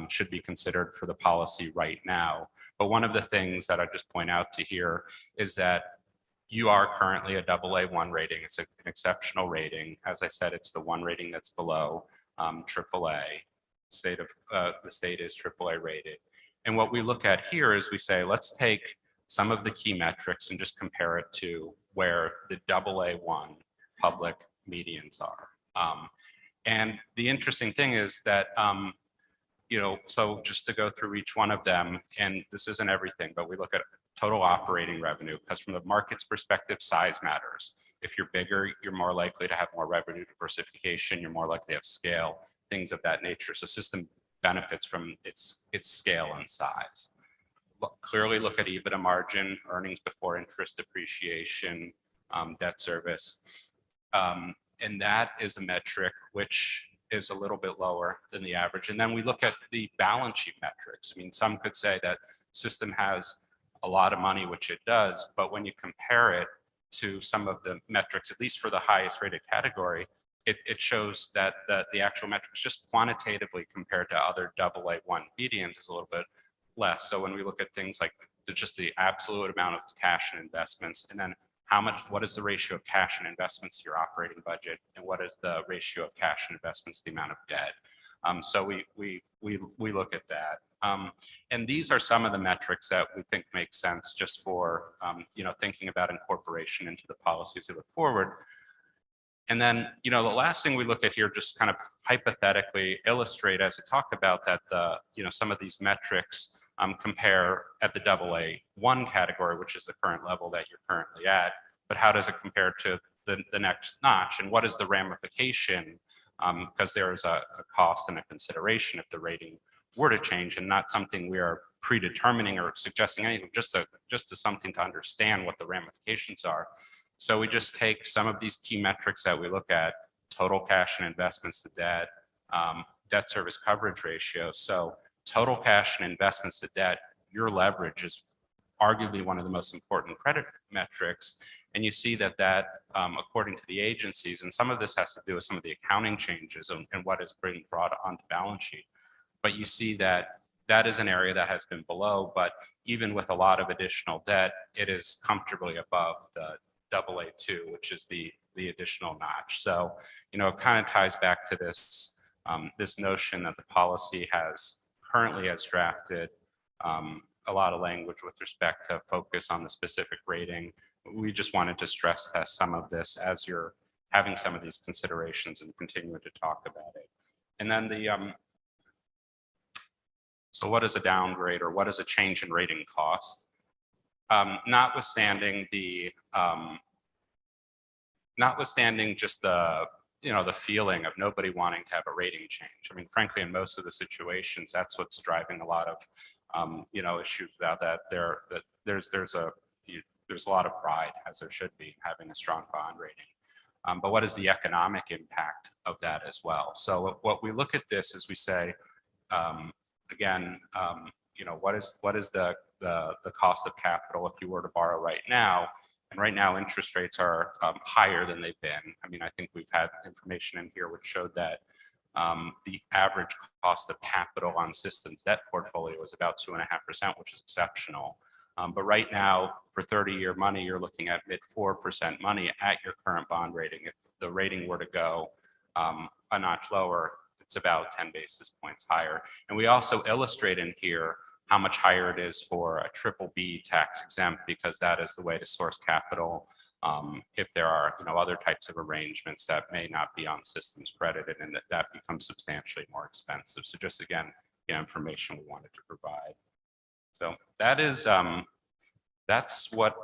should be considered for the policy right now. But one of the things that I just point out to here is that you are currently a AA1 rating. It's an exceptional rating. As I said, it's the one rating that's below AAA. The state is AAA rated. And what we look at here is we say, let's take some of the key metrics and just compare it to where the AA1 public medians are. And the interesting thing is that so just to go through each one of them, and this isn't everything, but we look at total operating revenue, because from the market's perspective, size matters. If you're bigger, you're more likely to have more revenue diversification, you're more likely to have scale, things of that nature. So system benefits from its scale and size. Clearly look at EBITDA margin, earnings before interest, depreciation, debt service. And that is a metric which is a little bit lower than the average. And then we look at the balance sheet metrics. I mean, some could say that system has a lot of money, which it does, but when you compare it to some of the metrics, at least for the highest rated category, it shows that the actual metrics just quantitatively compared to other AA1 medians is a little bit less. So when we look at things like just the absolute amount of cash and investments, and then what is the ratio of cash and investments to your operating budget, and what is the ratio of cash and investments to the amount of debt? So we look at that. And these are some of the metrics that we think make sense just for thinking about incorporation into the policies that look forward. And then the last thing we look at here, just kind of hypothetically illustrate, as I talked about, that some of these metrics compare at the AA1 category, which is the current level that you're currently at, but how does it compare to the next notch, and what is the ramification? Because there is a cost and a consideration if the rating were to change, and not something we are predetermining or suggesting anything, just to something to understand what the ramifications are. So we just take some of these key metrics that we look at: total cash and investments to debt, debt service coverage ratio. So total cash and investments to debt, your leverage is arguably one of the most important credit metrics. And you see that according to the agencies, and some of this has to do with some of the accounting changes and what is being brought onto balance sheet. But you see that that is an area that has been below, but even with a lot of additional debt, it is comfortably above the AA2, which is the additional notch. So, it kind of ties back to this, this notion that the policy currently has drafted a lot of language with respect to focus on the specific rating. We just wanted to stress test some of this as you're having some of these considerations and continuing to talk about it. And then so what is a downgrade, or what is a change in rating cost? Notwithstanding just the feeling of nobody wanting to have a rating change. I mean, frankly, in most of the situations, that's what's driving a lot of issues about that. There's a lot of pride, as there should be, having a strong bond rating. But what is the economic impact of that as well? So what we look at this is we say, again, what is the cost of capital if you were to borrow right now? And right now, interest rates are higher than they've been. I mean, I think we've had information in here which showed that the average cost of capital on systems debt portfolio is about 2.5%, which is exceptional. But right now, for 30-year money, you're looking at mid 4% money at your current bond rating. If the rating were to go a notch lower, it's about 10 basis points higher. And we also illustrate in here how much higher it is for a BBB tax exempt, because that is the way to source capital if there are other types of arrangements that may not be on systems credited, and that becomes substantially more expensive. So just again, information we wanted to provide. So that is that's what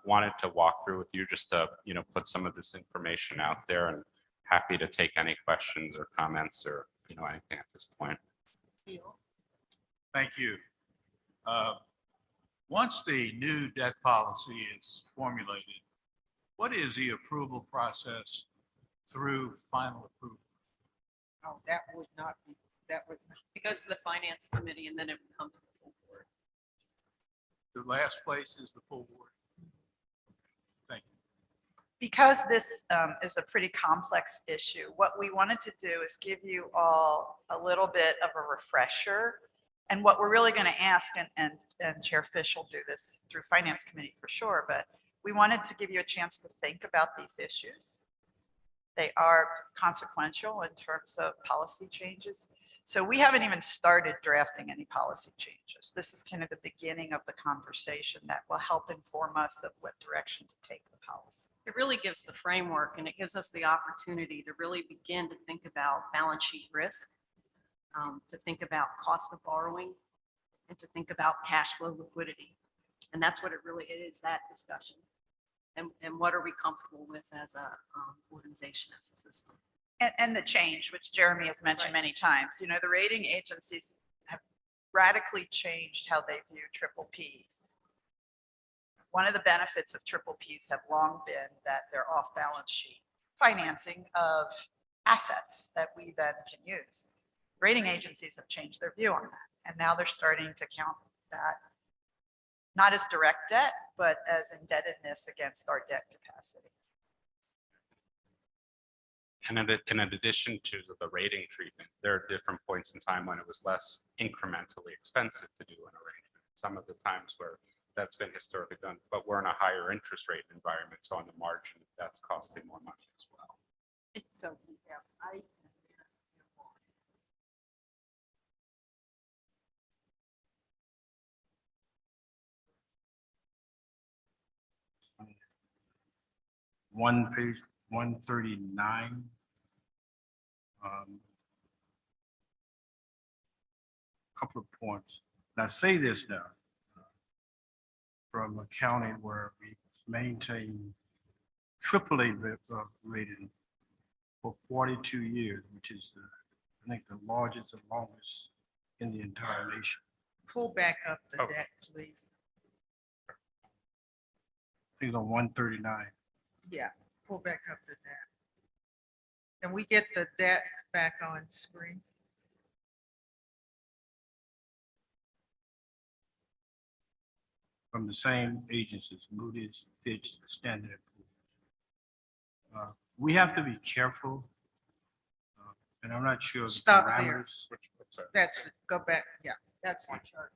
wanted to walk through with you, just to put some of this information out there, and happy to take any questions or comments or anything at this point. Thank you. Once the new debt policy is formulated, what is the approval process through final approval? Oh, that would not be, It goes to the finance committee and then it would come to the full board. The last place is the full board. Thank you. Because this is a pretty complex issue, what we wanted to do is give you all a little bit of a refresher. And what we're really going to ask, and Chair Fish will do this through Finance Committee for sure, but we wanted to give you a chance to think about these issues. They are consequential in terms of policy changes. So we haven't even started drafting any policy changes. This is kind of the beginning of the conversation that will help inform us of what direction to take the policy. It really gives the framework, and it gives us the opportunity to really begin to think about balance sheet risk, to think about cost of borrowing, and to think about cash flow liquidity. And that's what it really is, that discussion. And what are we comfortable with as a organization, as a system? And the change, which Jeremy has mentioned many times, the rating agencies have radically changed how they view triple Ps. One of the benefits of triple Ps have long been that they're off balance sheet financing of assets that we then can use. Rating agencies have changed their view on that. And now they're starting to count that not as direct debt, but as indebtedness against our debt capacity. And in addition to the rating treatment, there are different points in time when it was less incrementally expensive to do an arrangement. Some of the times where that's been historically done, but we're in a higher interest rate environment, so on the margin, that's costing more money as well. It's so, yeah, One page, 139. Couple of points. And I say this now from a county where we maintain rated for 42 years, which is, I think, the largest and longest in the entire nation. Pull back up the deck, please. I think it's on 139. Yeah, pull back up the deck. Can we get the deck back on screen? From the same agencies, Moody's, Fitch, Standard & Poor's. We have to be careful, and I'm not sure. The Stop there. parameters. That's, go back, yeah, that's the chart.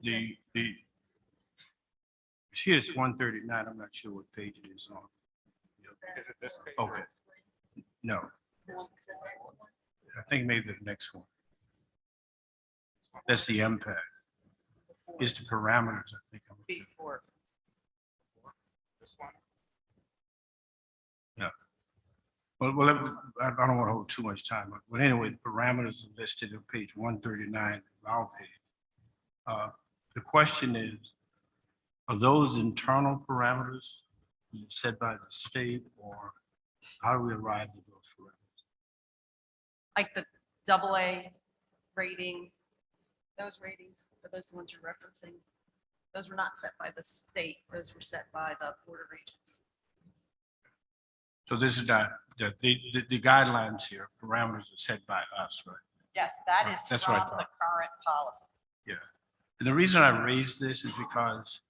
The here's 139. I'm not sure what page it is on. Is it this page? Okay. No. I think maybe the next one. That's the impact. It's the parameters, I think. Before. This one. Yeah. Well, I don't want to hold too much time, but anyway, the parameters are listed on page 139 of our page. The question is, are those internal parameters set by the state, or how do we arrive at those parameters? Like the AA rating, those ratings, are those the ones you're referencing? Those were not set by the state, those were set by the Board of Regents. So this is not, the guidelines here, parameters are set by us, right? Yes, that is That's from what I the thought. current policy. Yeah. And the reason I raised this is because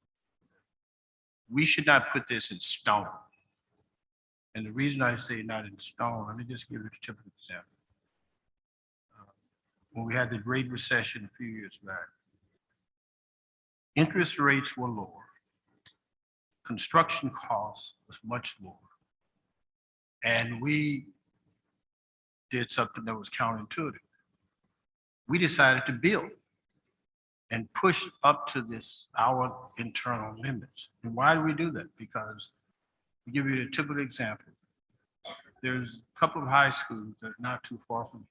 we should not put this in stone. And the reason I say not in stone, let me just give you a typical example. When we had the Great Recession a few years back, interest rates were lower. Construction costs was much lower. And we did something that was counterintuitive. We decided to build and push up to our internal limits. And why do we do that? Because, to give you a typical example, there's a couple of high schools that are not too far from here.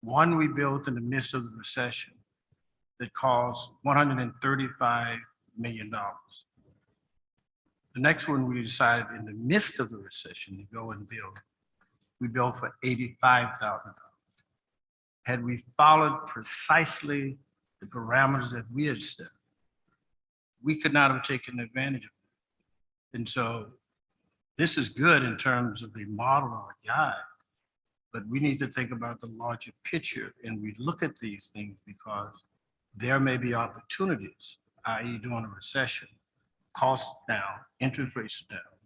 One we built in the midst of the recession that cost $135 million. The next one we decided in the midst of the recession to go and build, we built for $85,000. Had we followed precisely the parameters that we had set, we could not have taken advantage of it. And so this is good in terms of a model or a guide, but we need to think about the larger picture, and we look at these things because there may be opportunities, i.e. during a recession, costs down, interest rates are down.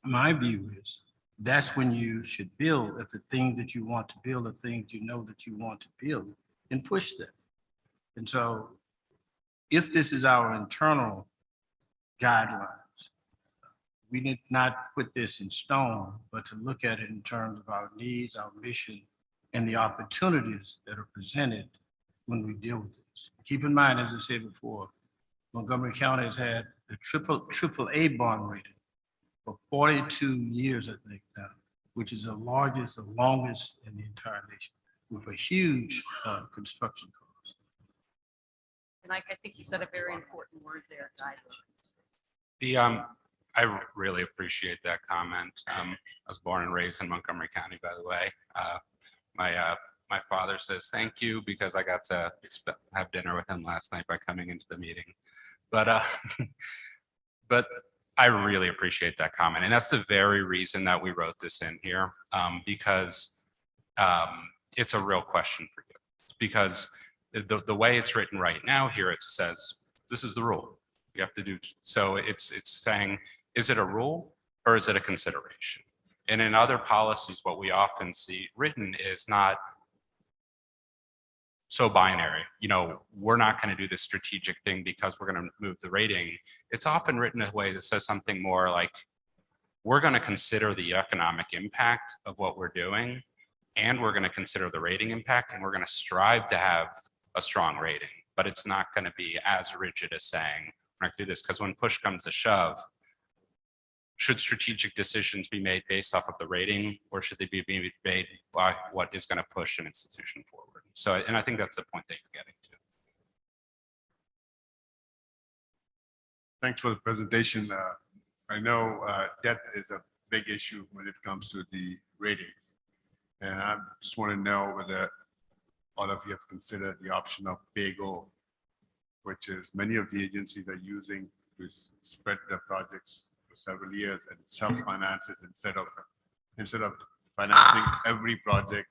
My view is that's when you should build if the thing that you want to build, the things you know that you want to build, and push them. And so if this is our internal guidelines, we need not put this in stone, but to look at it in terms of our needs, our mission, and the opportunities that are presented when we deal with this. Keep in mind, as I said before, Montgomery County has had the triple A bond rating for 42 years, I think now, which is the largest, the longest in the entire nation, with a huge construction cost. And I think you said a very important word there, guidelines. I really appreciate that comment. I was born and raised in Montgomery County, by the way. My father says thank you because I got to have dinner with him last night by coming into the meeting. But I really appreciate that comment, and that's the very reason that we wrote this in here, because it's a real question for you. Because the way it's written right now here, it says this is the rule. You have to do so. It's saying, is it a rule or is it a consideration? And in other policies, what we often see written is not so binary. You know, we're not going to do this strategic thing because we're going to move the rating. It's often written in a way that says something more like, we're going to consider the economic impact of what we're doing, and we're going to consider the rating impact, and we're going to strive to have a strong rating. But it's not going to be as rigid as saying, we're not going to do this, because when push comes to shove, should strategic decisions be made based off of the rating, or should they be made by what is going to push an institution forward? So, and I think that's the point that you're getting to. Thanks for the presentation. I know debt is a big issue when it comes to the ratings. And I just want to know whether all of you have considered the option of pay-go, which is many of the agencies are using to spread their projects for several years and self-finances instead of financing every project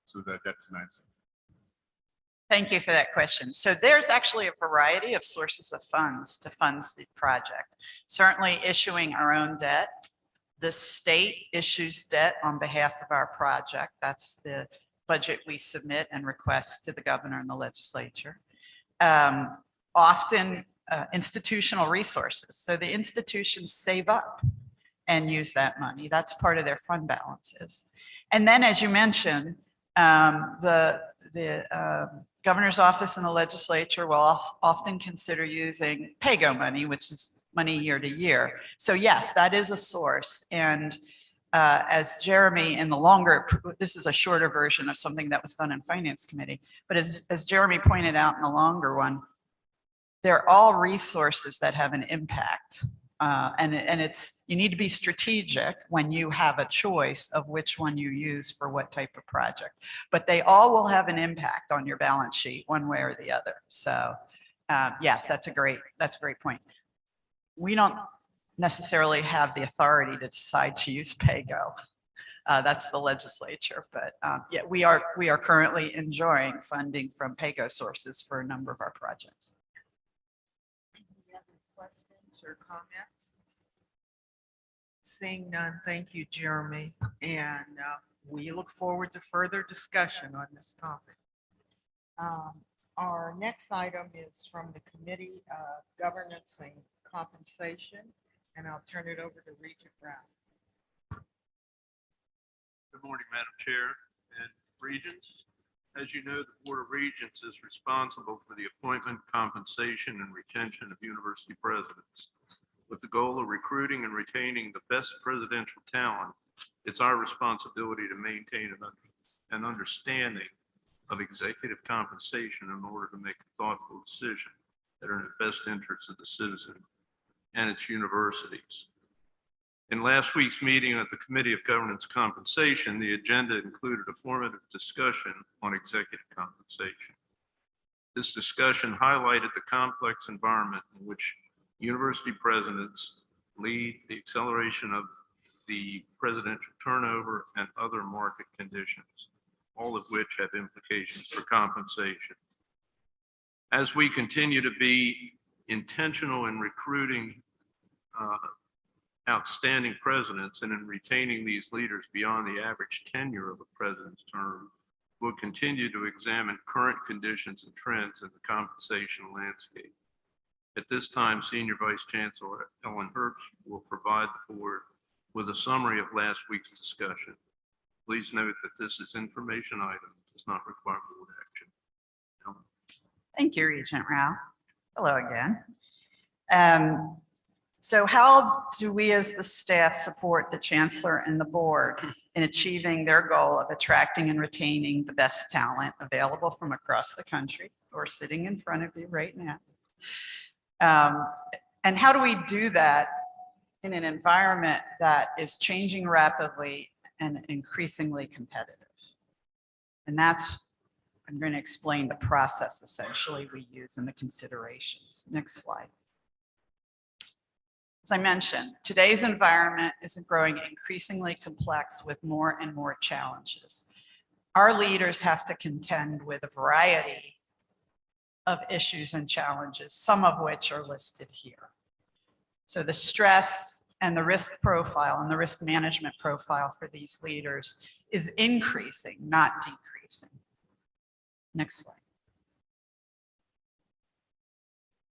through the debt financing. Thank you for that question. So there's actually a variety of sources of funds to fund the project. Certainly issuing our own debt. The state issues debt on behalf of our project. That's the budget we submit and request to the governor and the legislature. Often institutional resources. So the institutions save up and use that money. That's part of their fund balances. And then, as you mentioned, the governor's office and the legislature will often consider using pay-go money, which is money year to year. So yes, that is a source. And as Jeremy in the longer, this is a shorter version of something that was done in Finance Committee, but as Jeremy pointed out in the longer one, they're all resources that have an impact. And it's, you need to be strategic when you have a choice of which one you use for what type of project. But they all will have an impact on your balance sheet one way or the other. So yes, that's a great point. We don't necessarily have the authority to decide to use pay-go. That's the legislature, but yeah, we are currently enjoying funding from pay-go sources for a number of our projects. Any other questions or comments? Seeing none, thank you, Jeremy. And we look forward to further discussion on this topic. Our next item is from the Committee of Governance and Compensation, and I'll turn it over to Regent Brown. Good morning, Madam Chair and Regents. As you know, the Board of Regents is responsible for the appointment, compensation, and retention of university presidents. With the goal of recruiting and retaining the best presidential talent, it's our responsibility to maintain an understanding of executive compensation in order to make a thoughtful decision that are in the best interest of the citizen and its universities. In last week's meeting at the Committee of Governance Compensation, the agenda included a formative discussion on executive compensation. This discussion highlighted the complex environment in which university presidents lead, the acceleration of the presidential turnover, and other market conditions, all of which have implications for compensation. As we continue to be intentional in recruiting outstanding presidents and in retaining these leaders beyond the average tenure of a president's term, we'll continue to examine current conditions and trends in the compensation landscape. At this time, Senior Vice Chancellor Ellen Herbst will provide the board with a summary of last week's discussion. Please note that this is information item, does not require board action. Ellen. Thank you, Regent Rao. Hello again. So how do we as the staff support the Chancellor and the board in achieving their goal of attracting and retaining the best talent available from across the country or sitting in front of you right now? And how do we do that in an environment that is changing rapidly and increasingly competitive? And that's, I'm going to explain the process essentially we use in the considerations. Next slide. As I mentioned, today's environment is growing increasingly complex with more and more challenges. Our leaders have to contend with a variety of issues and challenges, some of which are listed here. So the stress and the risk profile and the risk management profile for these leaders is increasing, not decreasing. Next slide.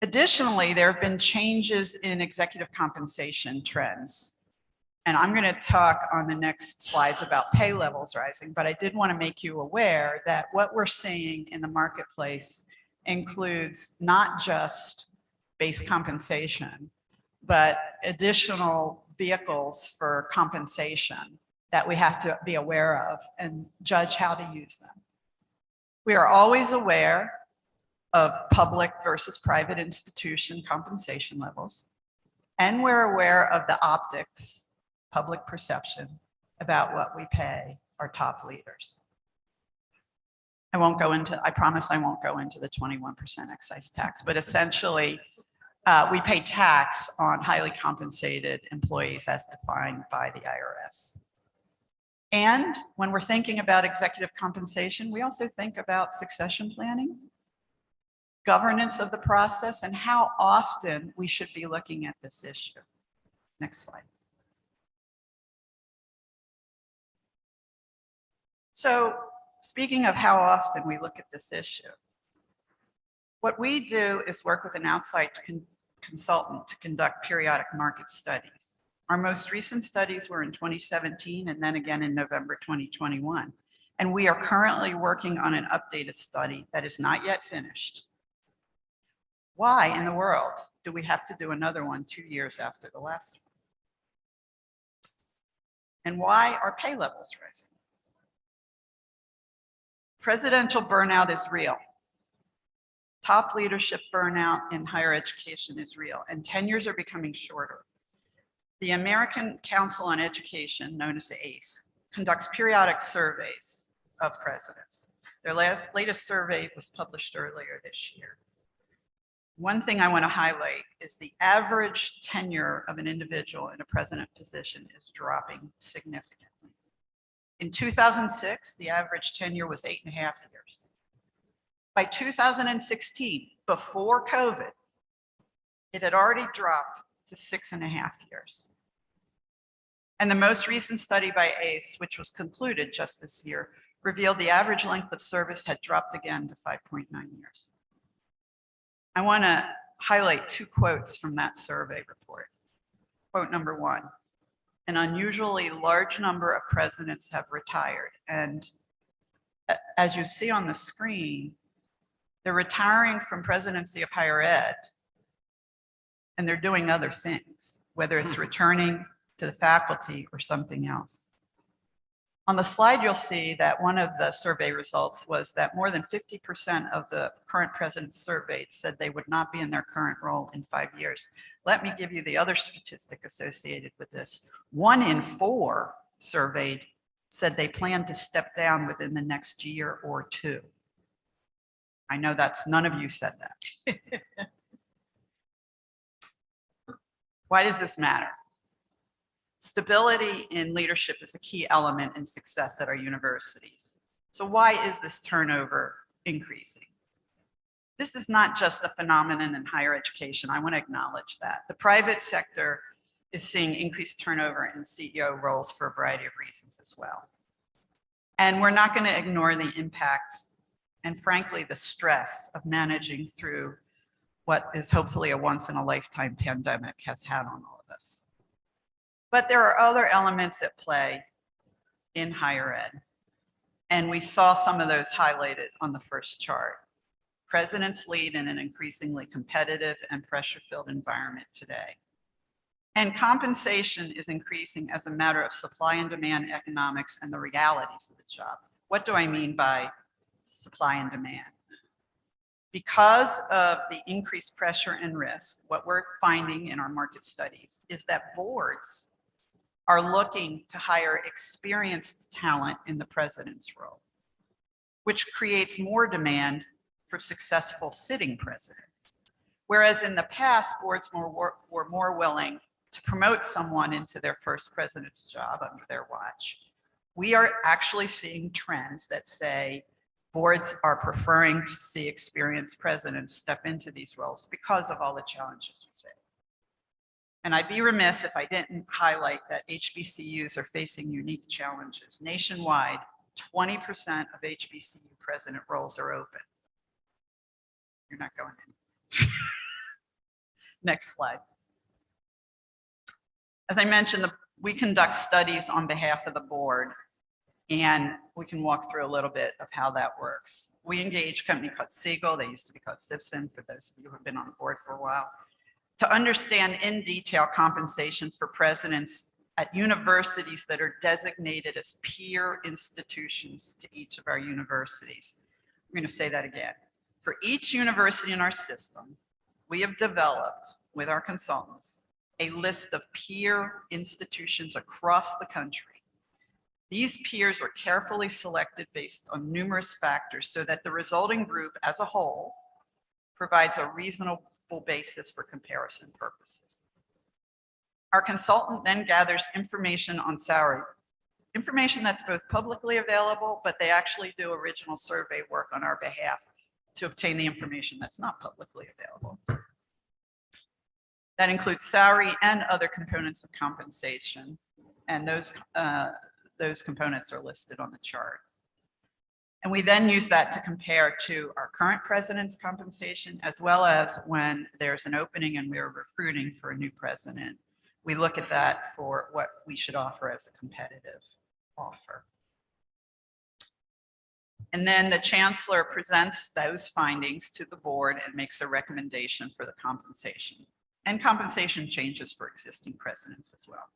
Additionally, there have been changes in executive compensation trends. And I'm going to talk on the next slides about pay levels rising, but I did want to make you aware that what we're seeing in the marketplace includes not just base compensation, but additional vehicles for compensation that we have to be aware of and judge how to use them. We are always aware of public versus private institution compensation levels. And we're aware of the optics, public perception about what we pay our top leaders. I promise I won't go into the 21% excise tax, but essentially we pay tax on highly compensated employees as defined by the IRS. And when we're thinking about executive compensation, we also think about succession planning, governance of the process, and how often we should be looking at this issue. Next slide. So speaking of how often we look at this issue, what we do is work with an outside consultant to conduct periodic market studies. Our most recent studies were in 2017 and then again in November 2021. And we are currently working on an updated study that is not yet finished. Why in the world do we have to do another one 2 years after the last one? And why are pay levels rising? Presidential burnout is real. Top leadership burnout in higher education is real, and tenures are becoming shorter. The American Council on Education, known as ACE, conducts periodic surveys of presidents. Their latest survey was published earlier this year. One thing I want to highlight is the average tenure of an individual in a president position is dropping significantly. In 2006, the average tenure was 8.5 years. By 2016, before COVID, it had already dropped to 6.5 years. And the most recent study by ACE, which was concluded just this year, revealed the average length of service had dropped again to 5.9 years. I want to highlight 2 quotes from that survey report. Quote number 1, an unusually large number of presidents have retired. And as you see on the screen, they're retiring from presidency of higher ed, and they're doing other things, whether it's returning to the faculty or something else. On the slide, you'll see that one of the survey results was that more than 50% of the current presidents surveyed said they would not be in their current role in 5 years. Let me give you the other statistic associated with this. 1 in 4 surveyed said they plan to step down within the next year or 2. I know that's none of you said that. Why does this matter? Stability in leadership is a key element in success at our universities. So why is this turnover increasing? This is not just a phenomenon in higher education. I want to acknowledge that. The private sector is seeing increased turnover in CEO roles for a variety of reasons as well. And we're not going to ignore the impact and frankly, the stress of managing through what is hopefully a once-in-a-lifetime pandemic has had on all of us. But there are other elements at play in higher ed. And we saw some of those highlighted on the first chart. Presidents lead in an increasingly competitive and pressure-filled environment today. And compensation is increasing as a matter of supply and demand economics and the realities of the job. What do I mean by supply and demand? Because of the increased pressure and risk, what we're finding in our market studies is that boards are looking to hire experienced talent in the president's role, which creates more demand for successful sitting presidents. Whereas in the past, boards were more willing to promote someone into their first president's job under their watch. We are actually seeing trends that say boards are preferring to see experienced presidents step into these roles because of all the challenges we see. And I'd be remiss if I didn't highlight that HBCUs are facing unique challenges. Nationwide, 20% of HBCU president roles are open. You're not going in. Next slide. As I mentioned, we conduct studies on behalf of the board, and we can walk through a little bit of how that works. We engage a company called Siegel. They used to be called Simpson, for those of you who have been on the board for a while, to understand in detail compensation for presidents at universities that are designated as peer institutions to each of our universities. I'm going to say that again. For each university in our system, we have developed with our consultants a list of peer institutions across the country. These peers are carefully selected based on numerous factors so that the resulting group as a whole provides a reasonable basis for comparison purposes. Our consultant then gathers information on salary, information that's both publicly available, but they actually do original survey work on our behalf to obtain the information that's not publicly available. That includes salary and other components of compensation, and those components are listed on the chart. And we then use that to compare to our current president's compensation, as well as when there's an opening and we're recruiting for a new president. We look at that for what we should offer as a competitive offer. And then the chancellor presents those findings to the board and makes a recommendation for the compensation. And compensation changes for existing presidents as well.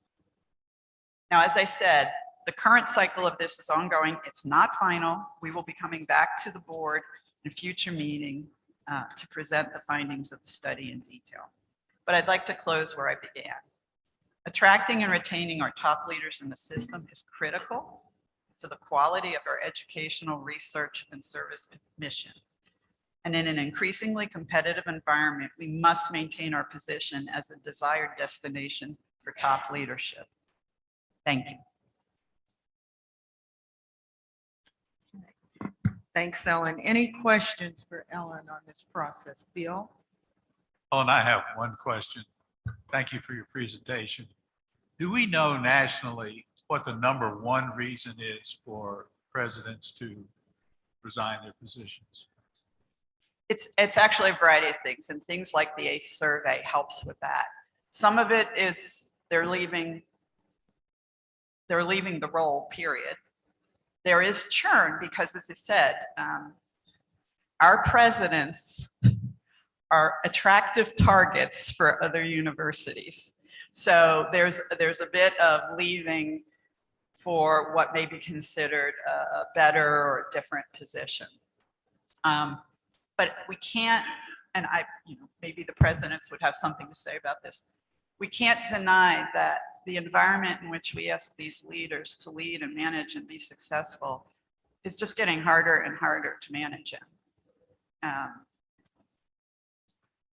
Now, as I said, the current cycle of this is ongoing. It's not final. We will be coming back to the board in a future meeting to present the findings of the study in detail. But I'd like to close where I began. Attracting and retaining our top leaders in the system is critical to the quality of our educational research and service mission. And in an increasingly competitive environment, we must maintain our position as a desired destination for top leadership. Thank you. Thanks, Ellen. Any questions for Ellen on this process? Bill? Oh, and I have one question. Thank you for your presentation. Do we know nationally what the #1 reason is for presidents to resign their positions? It's actually a variety of things, and things like the ACE survey helps with that. Some of it is they're leaving the role, period. There is churn because, as I said, our presidents are attractive targets for other universities. So there's a bit of leaving for what may be considered a better or different position. But we can't, and maybe the presidents would have something to say about this. We can't deny that the environment in which we ask these leaders to lead and manage and be successful is just getting harder and harder to manage in.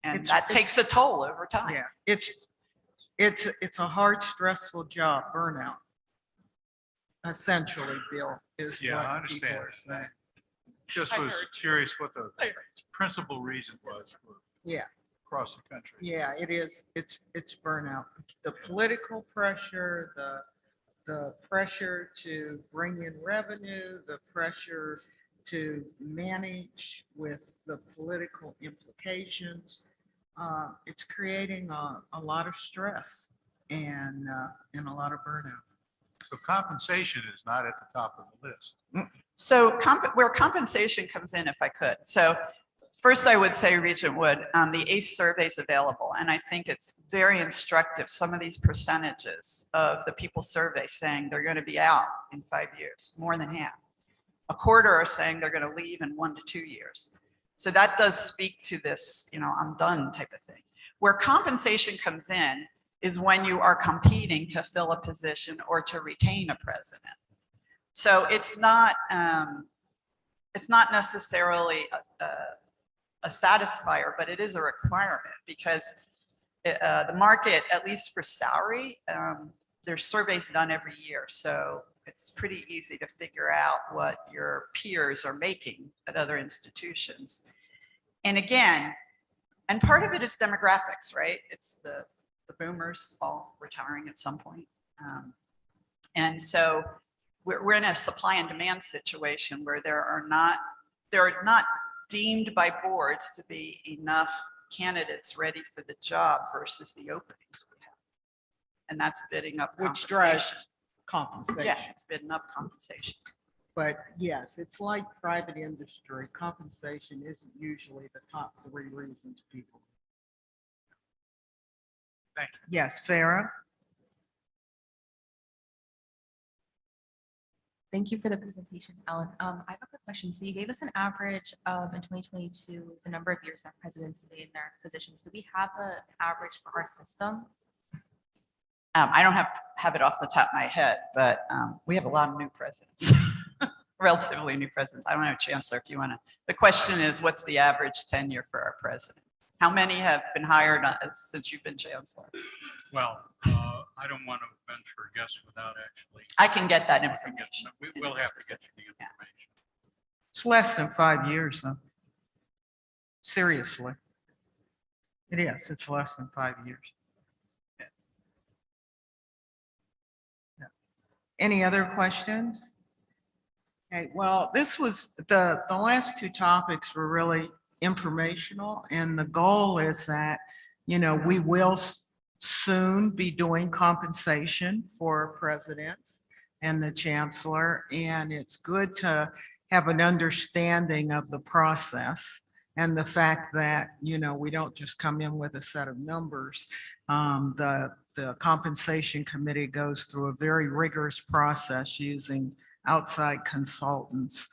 And that takes a toll over time. Yeah, it's a hard, stressful job, burnout. Essentially, Bill, is Yeah, I what people understand. are saying. Just was curious what the principal reason was for Yeah. across the country. Yeah, it is. It's burnout. The political pressure, the pressure to bring in revenue, the pressure to manage with the political implications. It's creating a lot of stress and a lot of burnout. So compensation is not at the top of the list. So where compensation comes in, if I could. So first I would say, Regent Wood, the ACE survey is available, and I think it's very instructive. Some of these percentages of the people surveyed saying they're going to be out in 5 years, more than half. A quarter are saying they're going to leave in 1 to 2 years. So that does speak to this, I'm done type of thing. Where compensation comes in is when you are competing to fill a position or to retain a president. So it's not necessarily a satisfier, but it is a requirement because the market, at least for salary, there's surveys done every year. So it's pretty easy to figure out what your peers are making at other institutions. And again, and part of it is demographics, right? It's the boomers all retiring at some point. And so we're in a supply and demand situation where there are not deemed by boards to be enough candidates ready for the job versus the openings we have. And that's bidding up Which compensation. drives compensation. Yeah, it's bidding up compensation. But yes, it's like private industry. Compensation isn't usually the top 3 reasons people. Thank you. Yes, Farah? Thank you for the presentation, Ellen. I have a quick question. So you gave us an average of, in 2022, the number of years that presidents stayed in their positions. Do we have an average for our system? I don't have it off the top of my head, but we have a lot of new presidents, relatively new presidents. I don't know, Chancellor, if you want to. The question is, what's the average tenure for our president? How many have been hired since you've been Chancellor? Well, I don't want to venture a guess without actually. I can get that information. We will have to get you the information. It's less than 5 years, though. Seriously. It is. It's less than 5 years. Yeah. Any other questions? Okay, well, this was, the last two topics were really informational, and the goal is that, you know, we will soon be doing compensation for presidents and the chancellor, and it's good to have an understanding of the process and the fact that, you know, we don't just come in with a set of numbers. The compensation committee goes through a very rigorous process using outside consultants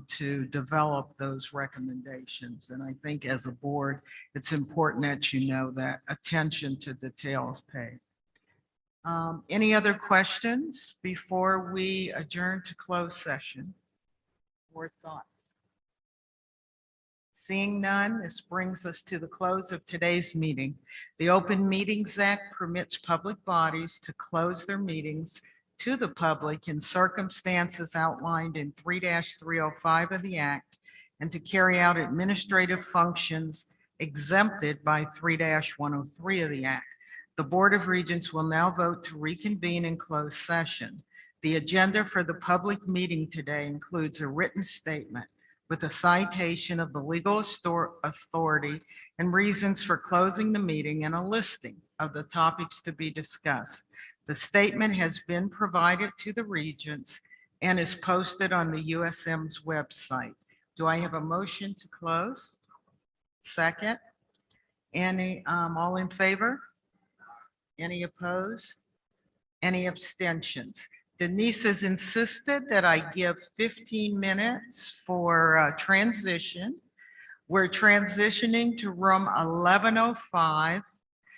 to develop those recommendations. And I think as a board, it's important that you know that attention to detail is paid. Any other questions before we adjourn to closed session or thoughts? Seeing none, this brings us to the close of today's meeting. The Open Meetings Act permits public bodies to close their meetings to the public in circumstances outlined in 3-305 of the Act and to carry out administrative functions exempted by 3-103 of the Act. The Board of Regents will now vote to reconvene in closed session. The agenda for the public meeting today includes a written statement with a citation of the legal authority and reasons for closing the meeting and a listing of the topics to be discussed. The statement has been provided to the Regents and is posted on the USM's website. Do I have a motion to close? Second? Any, all in favor? Any opposed? Any abstentions? Denise has insisted that I give 15 minutes for transition. We're transitioning to room 1105